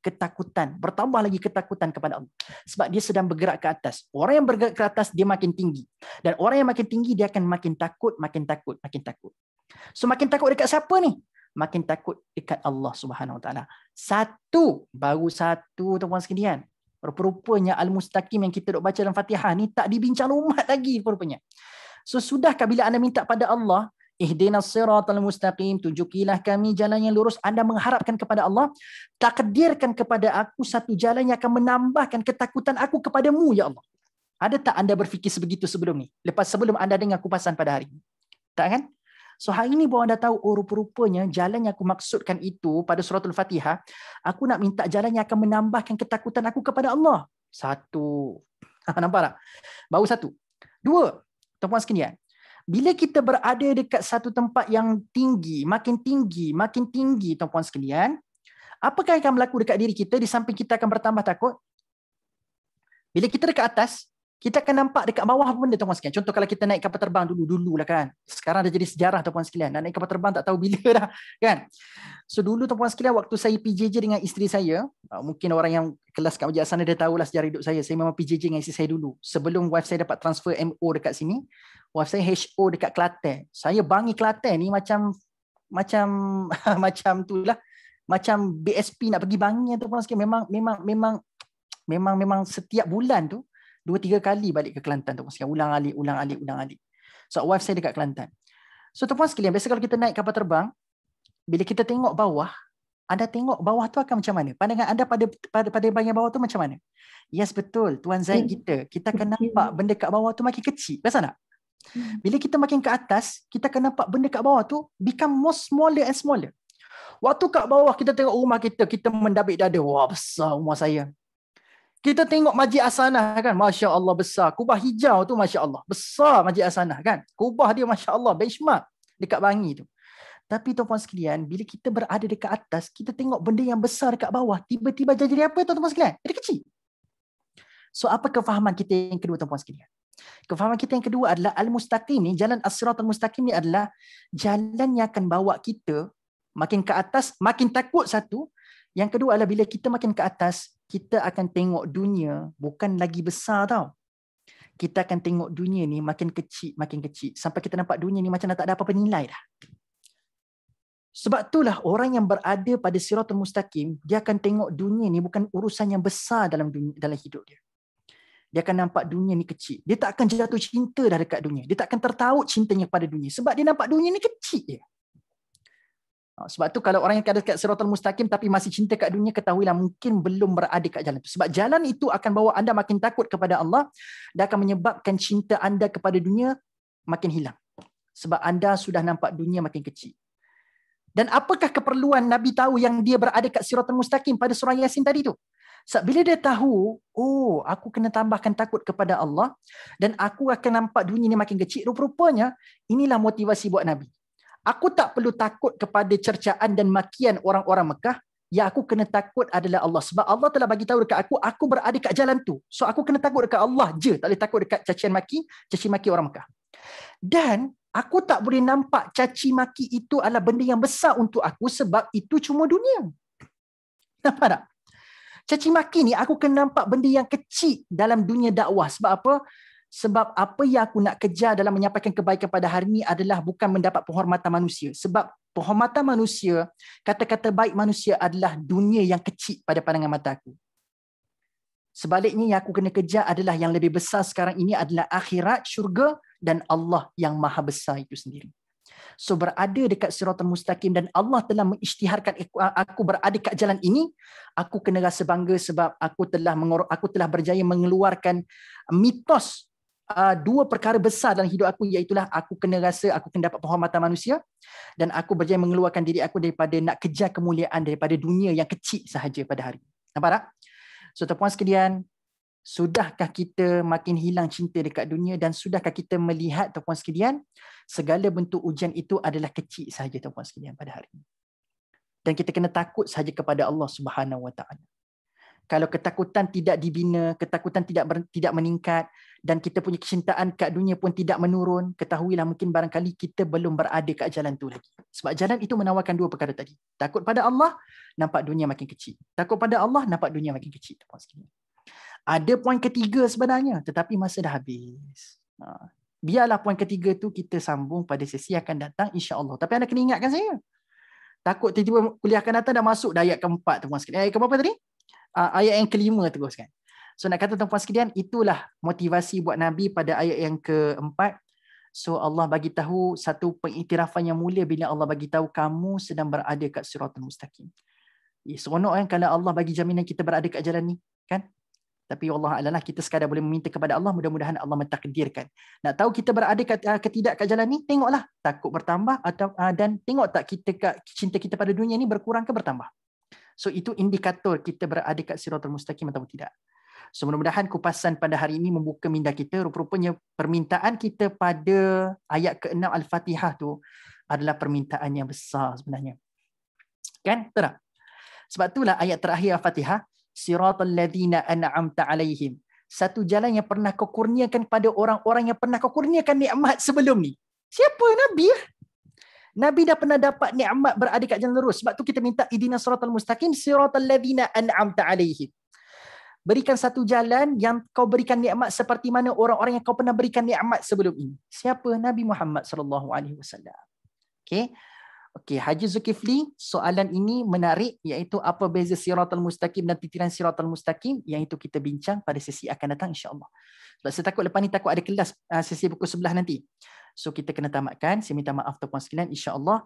bertambah lagi ketakutan kepada Allah. Sebab dia sedang bergerak ke atas. Orang yang bergerak ke atas dia makin tinggi. Dan orang yang makin tinggi dia akan makin takut. So makin takut dekat siapa ni? Makin takut dekat Allah Subhanahu Wa Taala. Baru satu tuan-tuan sekalian. Rupa-rupanya Al-Mustaqim yang kita duk baca dalam Fatihah ni tak dibincang umat lagi rupanya. So sudahkah bila anda minta pada Allah, ihdinas siratal mustaqim, tunjukilah kami jalan yang lurus, anda mengharapkan kepada Allah, takdirkan kepada aku satu jalan yang akan menambahkan ketakutan aku kepadamu ya Allah. Ada tak anda berfikir sebegitu sebelum ni? Sebelum anda dengar kupasan pada hari ini? Tak kan? So hari ini baru anda tahu, rupa-rupanya jalan yang aku maksudkan itu pada suratul Fatihah, aku nak minta jalan yang akan menambahkan ketakutan aku kepada Allah. Satu. Nampak tak? Baru satu. Dua. Tuan-puan sekalian, bila kita berada dekat satu tempat yang tinggi, makin tinggi tuan-puan sekalian, apakah yang akan berlaku dekat diri kita di samping kita akan bertambah takut? Bila kita dekat atas, kita akan nampak dekat bawah apa benda tuan-puan sekalian. Contoh kalau kita naik kapal terbang dulu lah kan. Sekarang dah jadi sejarah tuan-puan sekalian. Nak naik kapal terbang tak tahu bila dah kan. So dulu tuan-puan sekalian waktu saya PJJ dengan isteri saya, mungkin orang yang kelas kat Majlis Asana dia tahulah sejarah hidup saya. Saya memang PJJ dengan isteri saya dulu. Sebelum wife saya dapat transfer MO dekat sini, wife saya HO dekat Kelantan. Saya bangi Kelantan ni macam tu lah. Macam BSP nak pergi bangi tuan-puan sekalian. Memang setiap bulan tu 2-3 kali balik ke Kelantan tuan-puan sekalian. Ulang alik. So wife saya dekat Kelantan. So tuan-puan sekalian, biasa kalau kita naik kapal terbang, bila kita tengok bawah, anda tengok bawah tu akan macam mana? Pandangan anda pada bahagian bawah tu macam mana? Yes, betul. Tuan Zaid kita akan nampak benda kat bawah tu makin kecil. Biasa tak? Bila kita makin ke atas, kita akan nampak benda kat bawah tu become more smaller and smaller. Waktu kat bawah kita tengok rumah kita mendabik dada. Wah, besar rumah saya. Kita tengok Masjid Hasanah kan, Masya Allah besar. Kubah hijau tu Masya Allah, besar Masjid Hasanah kan. Kubah dia Masya Allah, benchmark dekat Bangi tu. Tapi tuan-tuan sekalian, bila kita berada dekat atas, kita tengok benda yang besar dekat bawah, tiba-tiba jadi apa tuan-tuan sekalian? Jadi kecil. So apa kefahaman kita yang kedua tuan-tuan sekalian? Kefahaman kita yang kedua adalah al-mustaqim ni, jalan as-siratal mustaqim ni adalah jalan yang akan bawa kita makin ke atas, makin takut satu. Yang kedua adalah bila kita makin ke atas, kita akan tengok dunia bukan lagi besar tau. Kita akan tengok dunia ni makin kecil. Sampai kita nampak dunia ni macam dah tak ada apa-apa nilai dah. Sebab itulah orang yang berada pada siratul mustaqim, dia akan tengok dunia ni bukan urusan yang besar dalam hidup dia. Dia akan nampak dunia ni kecil. Dia tak akan jatuh cinta dah dekat dunia. Dia tak akan tertaut cintanya kepada dunia. Sebab dia nampak dunia ni kecil je. Sebab tu kalau orang yang ada dekat siratul mustaqim tapi masih cinta kat dunia, ketahuilah mungkin belum berada kat jalan tu. Sebab jalan itu akan bawa anda makin takut kepada Allah dan akan menyebabkan cinta anda kepada dunia makin hilang. Sebab anda sudah nampak dunia makin kecil. Dan apakah keperluan Nabi tahu yang dia berada kat siratul mustaqim pada surah Yasin tadi tu? Sebab bila dia tahu, oh, aku kena tambahkan takut kepada Allah dan aku akan nampak dunia ni makin kecil, rupanya inilah motivasi buat Nabi. Aku tak perlu takut kepada cercaan dan makian orang-orang Mekah. Yang aku kena takut adalah Allah. Sebab Allah telah bagi tahu dekat aku berada kat jalan tu. So aku kena takut dekat Allah je. Tak boleh takut dekat caci maki orang Mekah. Dan aku tak boleh nampak caci maki itu adalah benda yang besar untuk aku sebab itu cuma dunia. Nampak tak? Caci maki ni aku kena nampak benda yang kecil dalam dunia dakwah. Sebab apa? Sebab apa yang aku nak kejar dalam menyampaikan kebaikan pada hari ini adalah bukan mendapat penghormatan manusia. Sebab penghormatan manusia, kata-kata baik manusia adalah dunia yang kecil pada pandangan mata aku. Sebaliknya yang aku kena kejar adalah yang lebih besar sekarang ini adalah akhirat, syurga dan Allah yang maha besar itu sendiri. So berada dekat siratul mustaqim dan Allah telah mengisytiharkan aku berada kat jalan ini, aku kena rasa bangga sebab aku telah berjaya mengeluarkan mitos dua perkara besar dalam hidup aku, iaitulah aku kena rasa aku kena dapat penghormatan manusia dan aku berjaya mengeluarkan diri aku daripada nak kejar kemuliaan daripada dunia yang kecil sahaja pada hari. Nampak tak? So tuan-puan sekalian, sudahkah kita makin hilang cinta dekat dunia dan sudahkah kita melihat tuan-puan sekalian segala bentuk ujian itu adalah kecil sahaja tuan-puan sekalian pada hari ini. Dan kita kena takut sahaja kepada Allah Subhanahu Wa Taala. Kalau ketakutan tidak dibina, ketakutan tidak meningkat dan kita punya kecintaan kat dunia pun tidak menurun, ketahuilah mungkin barangkali kita belum berada kat jalan tu lagi. Sebab jalan itu menawarkan dua perkara tadi. Takut pada Allah, nampak dunia makin kecil. Takut pada Allah, nampak dunia makin kecil. Ada poin ketiga sebenarnya, tetapi masa dah habis. Biarlah poin ketiga tu kita sambung pada sesi akan datang insya-Allah. Tapi anda kena ingatkan saya. Takut tiba-tiba kuliah akan datang dah masuk dah ayat keempat tuan-tuan sekalian. Ayat keberapa tadi? Ayat yang kelima teruskan. So nak kata tuan-tuan sekalian, itulah motivasi buat Nabi pada ayat yang keempat. So Allah bagi tahu satu pengiktirafan yang mulia bila Allah bagi tahu kamu sedang berada kat siratul mustaqim. Seronok kan kalau Allah bagi jaminan kita berada kat jalan ni, kan? Tapi Allah adalah kita sekadar boleh meminta kepada Allah, mudah-mudahan Allah mentakdirkan. Nak tahu kita berada ketidak kat jalan ni, tengoklah takut bertambah atau dan tengok tak cinta kita pada dunia ni berkurang ke bertambah. So itu indikator kita berada kat siratul mustaqim atau tidak. So mudah-mudahan kupasan pada hari ini membuka minda kita. Rupa-rupanya permintaan kita pada ayat ke-6 Al-Fatihah tu adalah permintaan yang besar sebenarnya. Kan? Betul tak? Sebab itulah ayat terakhir Al-Fatihah, siratal ladzina an'amta alaihim. Satu jalan yang pernah kau kurniakan pada orang-orang yang pernah kau kurniakan nikmat sebelum ni. Siapa? Nabi lah. Nabi dah pernah dapat nikmat berada kat jalan lurus. Sebab tu kita minta ihdinas siratal mustaqim siratal ladzina an'amta alaihim. Berikan satu jalan yang kau berikan nikmat seperti mana orang-orang yang kau pernah berikan nikmat sebelum ini. Siapa? Nabi Muhammad sallallahu alaihi wasallam. Okey, Haji Zulkifli, soalan ini menarik, iaitu apa beza siratal mustaqim dan titiran siratal mustaqim, yang itu kita bincang pada sesi akan datang insya-Allah. Sebab saya takut lepas ni ada kelas sesi pukul 11 nanti. So kita kena tamatkan. Saya minta maaf tuan-puan sekalian. InsyaAllah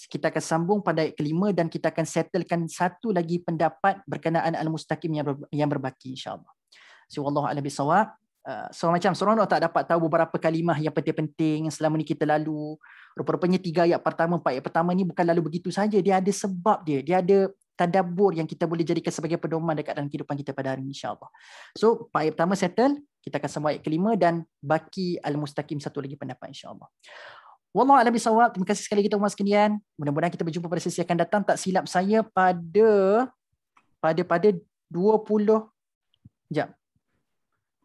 kita akan sambung pada ayat kelima dan kita akan settlekan satu lagi pendapat berkenaan al-mustaqim yang berbaki insya-Allah. So wallahu a'lam bisawab. So macam seronok tak dapat tahu beberapa kalimah yang penting-penting yang selama ni kita lalu. Rupa-rupanya 3 ayat pertama, 4 ayat pertama ni bukan lalu begitu saja. Dia ada sebab dia. Dia ada tadabbur yang kita boleh jadikan sebagai pedoman dekat dalam kehidupan kita pada hari ini insya-Allah. So ayat pertama settle, kita akan sambung ayat kelima dan baki al-mustaqim satu lagi pendapat insya-Allah. Wallahu a'lam bishawab. Terima kasih sekali lagi tuan-tuan sekalian. Mudah-mudahan kita berjumpa pada sesi akan datang. Tak silap saya pada 20 jap.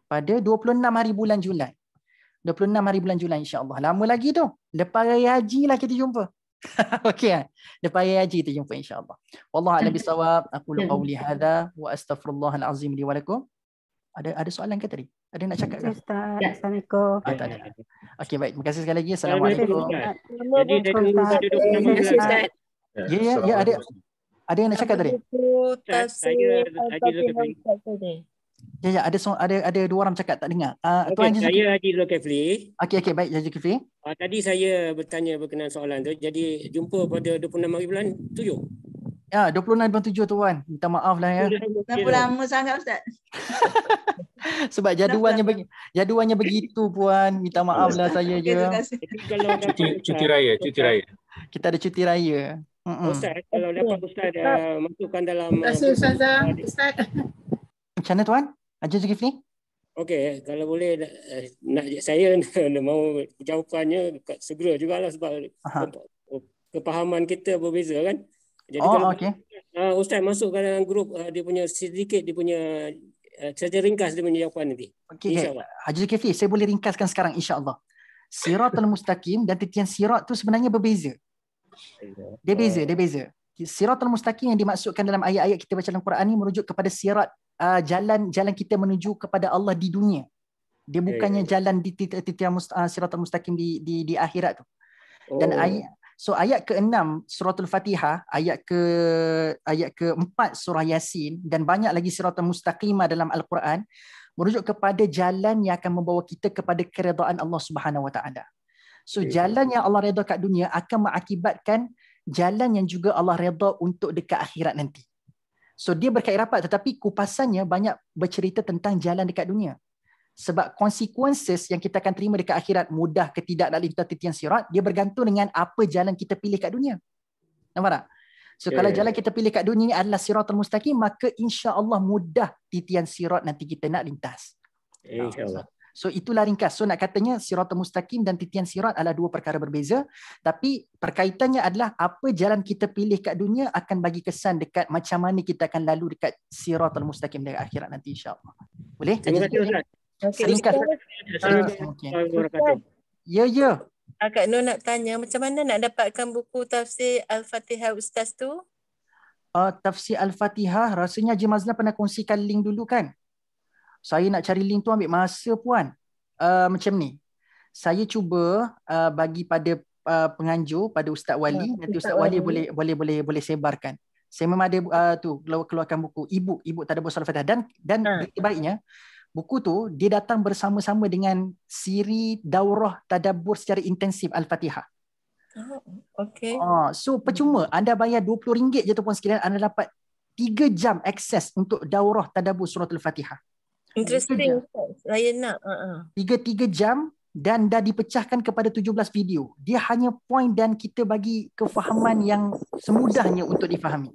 Pada 26 hari bulan Julai. 26 hari bulan Julai insya-Allah. Lama lagi tu. Lepas raya haji lah kita jumpa. Okey kan? Lepas raya haji kita jumpa insya-Allah. Wallahu a'lam bishawab. Aqulu qawli hadza wa astaghfirullahal azim li wa lakum. Ada soalan ke tadi? Ada nak cakap ke? Ustaz. Assalamualaikum. Tak ada. Okey, baik. Terima kasih sekali lagi. Assalamualaikum. Jadi dari pada 26 bulan. Ya, ada yang nak cakap tadi? Saya Haji Zulkifli. Ya, ada dua orang cakap tak dengar. Okey, saya Haji Zulkifli. Okey, baik Haji Zulkifli. Tadi saya bertanya berkenaan soalan tu. Jadi jumpa pada 26 hari bulan 7. Ya, 26.7 tuan. Minta maaf lah ya. Kenapa lama sangat Ustaz? Sebab jadualnya begitu puan. Minta maaf lah saya je. Terima kasih. Jadi kalau Cuti raya. Kita ada cuti raya. Ustaz, kalau dapat Ustaz masukkan dalam Terima kasih Ustazah. Ustaz. Macam mana tuan? Haji Zulkifli? okey, kalau boleh saya mau jawapannya segera jugalah sebab kepahaman kita berbeza kan. Jadi kalau okey. Ustaz masukkan dalam grup dia punya sedikit dia punya saja ringkas dia punya jawapan nanti. Okey. InsyaAllah. Haji Zulkifli, saya boleh ringkaskan sekarang insya-Allah. Siratal mustaqim dan titian sirat tu sebenarnya berbeza. Dia beza. Siratal mustaqim yang dimaksudkan dalam ayat-ayat kita baca dalam Quran ni merujuk kepada sirat, jalan kita menuju kepada Allah di dunia. Dia bukannya jalan di titian siratal mustaqim di akhirat tu. Dan ayat ke-6 suratul Fatihah, ayat ke-4 surah Yasin dan banyak lagi siratal mustaqimah dalam Al-Quran merujuk kepada jalan yang akan membawa kita kepada keredaan Allah Subhanahu Wa Taala. So jalan yang Allah redha kat dunia akan mengakibatkan jalan yang juga Allah redha untuk dekat akhirat nanti. So dia berkait rapat tetapi kupasannya banyak bercerita tentang jalan dekat dunia. Sebab consequences yang kita akan terima dekat akhirat mudah ke tidak dalam titian sirat, dia bergantung dengan apa jalan kita pilih kat dunia. Nampak tak? So kalau jalan kita pilih kat dunia ni adalah siratal mustaqim, maka insya-Allah mudah titian sirat nanti kita nak lintas. InsyaAllah. So itulah ringkas. So nak katanya siratal mustaqim dan titian sirat adalah dua perkara berbeza, tapi perkaitannya adalah apa jalan kita pilih kat dunia akan bagi kesan dekat macam mana kita akan lalu dekat siratal mustaqim dekat akhirat nanti insya-Allah. Boleh? Terima kasih Ustaz. Ringkas. Ya. Kak Nur nak tanya macam mana nak dapatkan buku tafsir Al-Fatihah Ustaz tu? Tafsir Al-Fatihah rasanya Haji Mazlan pernah kongsikan link dulu kan? Saya nak cari link tu ambil masa puan. Macam ni. Saya cuba bagi pada penganjur, pada Ustaz Wali. Nanti Ustaz Wali boleh sebarkan. Saya memang ada keluarkan buku e-book Tadabbur Surah Al-Fatihah dan baiknya buku tu dia datang bersama-sama dengan siri daurah tadabbur secara intensif Al-Fatihah. Okey. So percuma anda bayar RM20 je tuan sekalian, anda dapat 3 jam akses untuk daurah tadabbur surah Al-Fatihah. Interesting. Saya nak. 3 jam dan dah dipecahkan kepada 17 video. Dia hanya point dan kita bagi kefahaman yang semudahnya untuk difahami.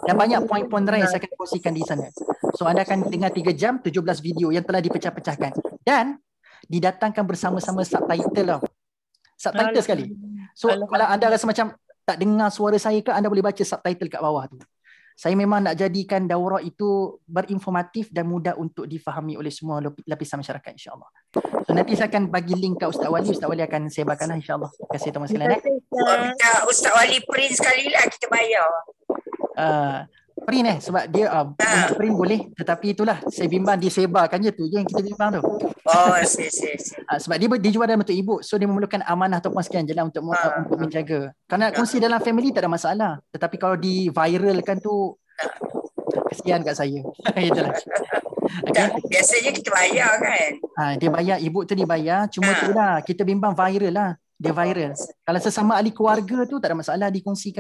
Dan banyak poin-poin lain saya akan kongsikan di sana. So anda akan dengar 3 jam 17 video yang telah dipecah-pecahkan. Dan didatangkan bersama-sama subtitle lah. Subtitle sekali. So kalau anda rasa macam tak dengar suara saya ke, anda boleh baca subtitle kat bawah tu. Saya memang nak jadikan daurah itu berinformatif dan mudah untuk difahami oleh semua lapisan masyarakat insya-Allah. So nanti saya akan bagi link kat Ustaz Wali akan sebarkanlah insya-Allah. Terima kasih teman sekalian. Minta Ustaz Wali print sekali lah kita bayar. Print sebab dia nak print boleh, tetapi itulah saya bimbang disebarkan je tu je yang kita bimbang tu. Sebab dia jual dalam bentuk e-book, so dia memerlukan amanah ataupun sekian je lah untuk menjaga. Kalau nak kongsi dalam family tak ada masalah, tetapi kalau di viralkan tu kesian kat saya. Itulah. Okay. Biasanya kita bayar kan. Dia bayar, e-book tu dibayar, cuma itulah kita bimbang viral lah. Dia viral. Kalau sesama ahli keluarga tu tak ada masalah dikongsikan.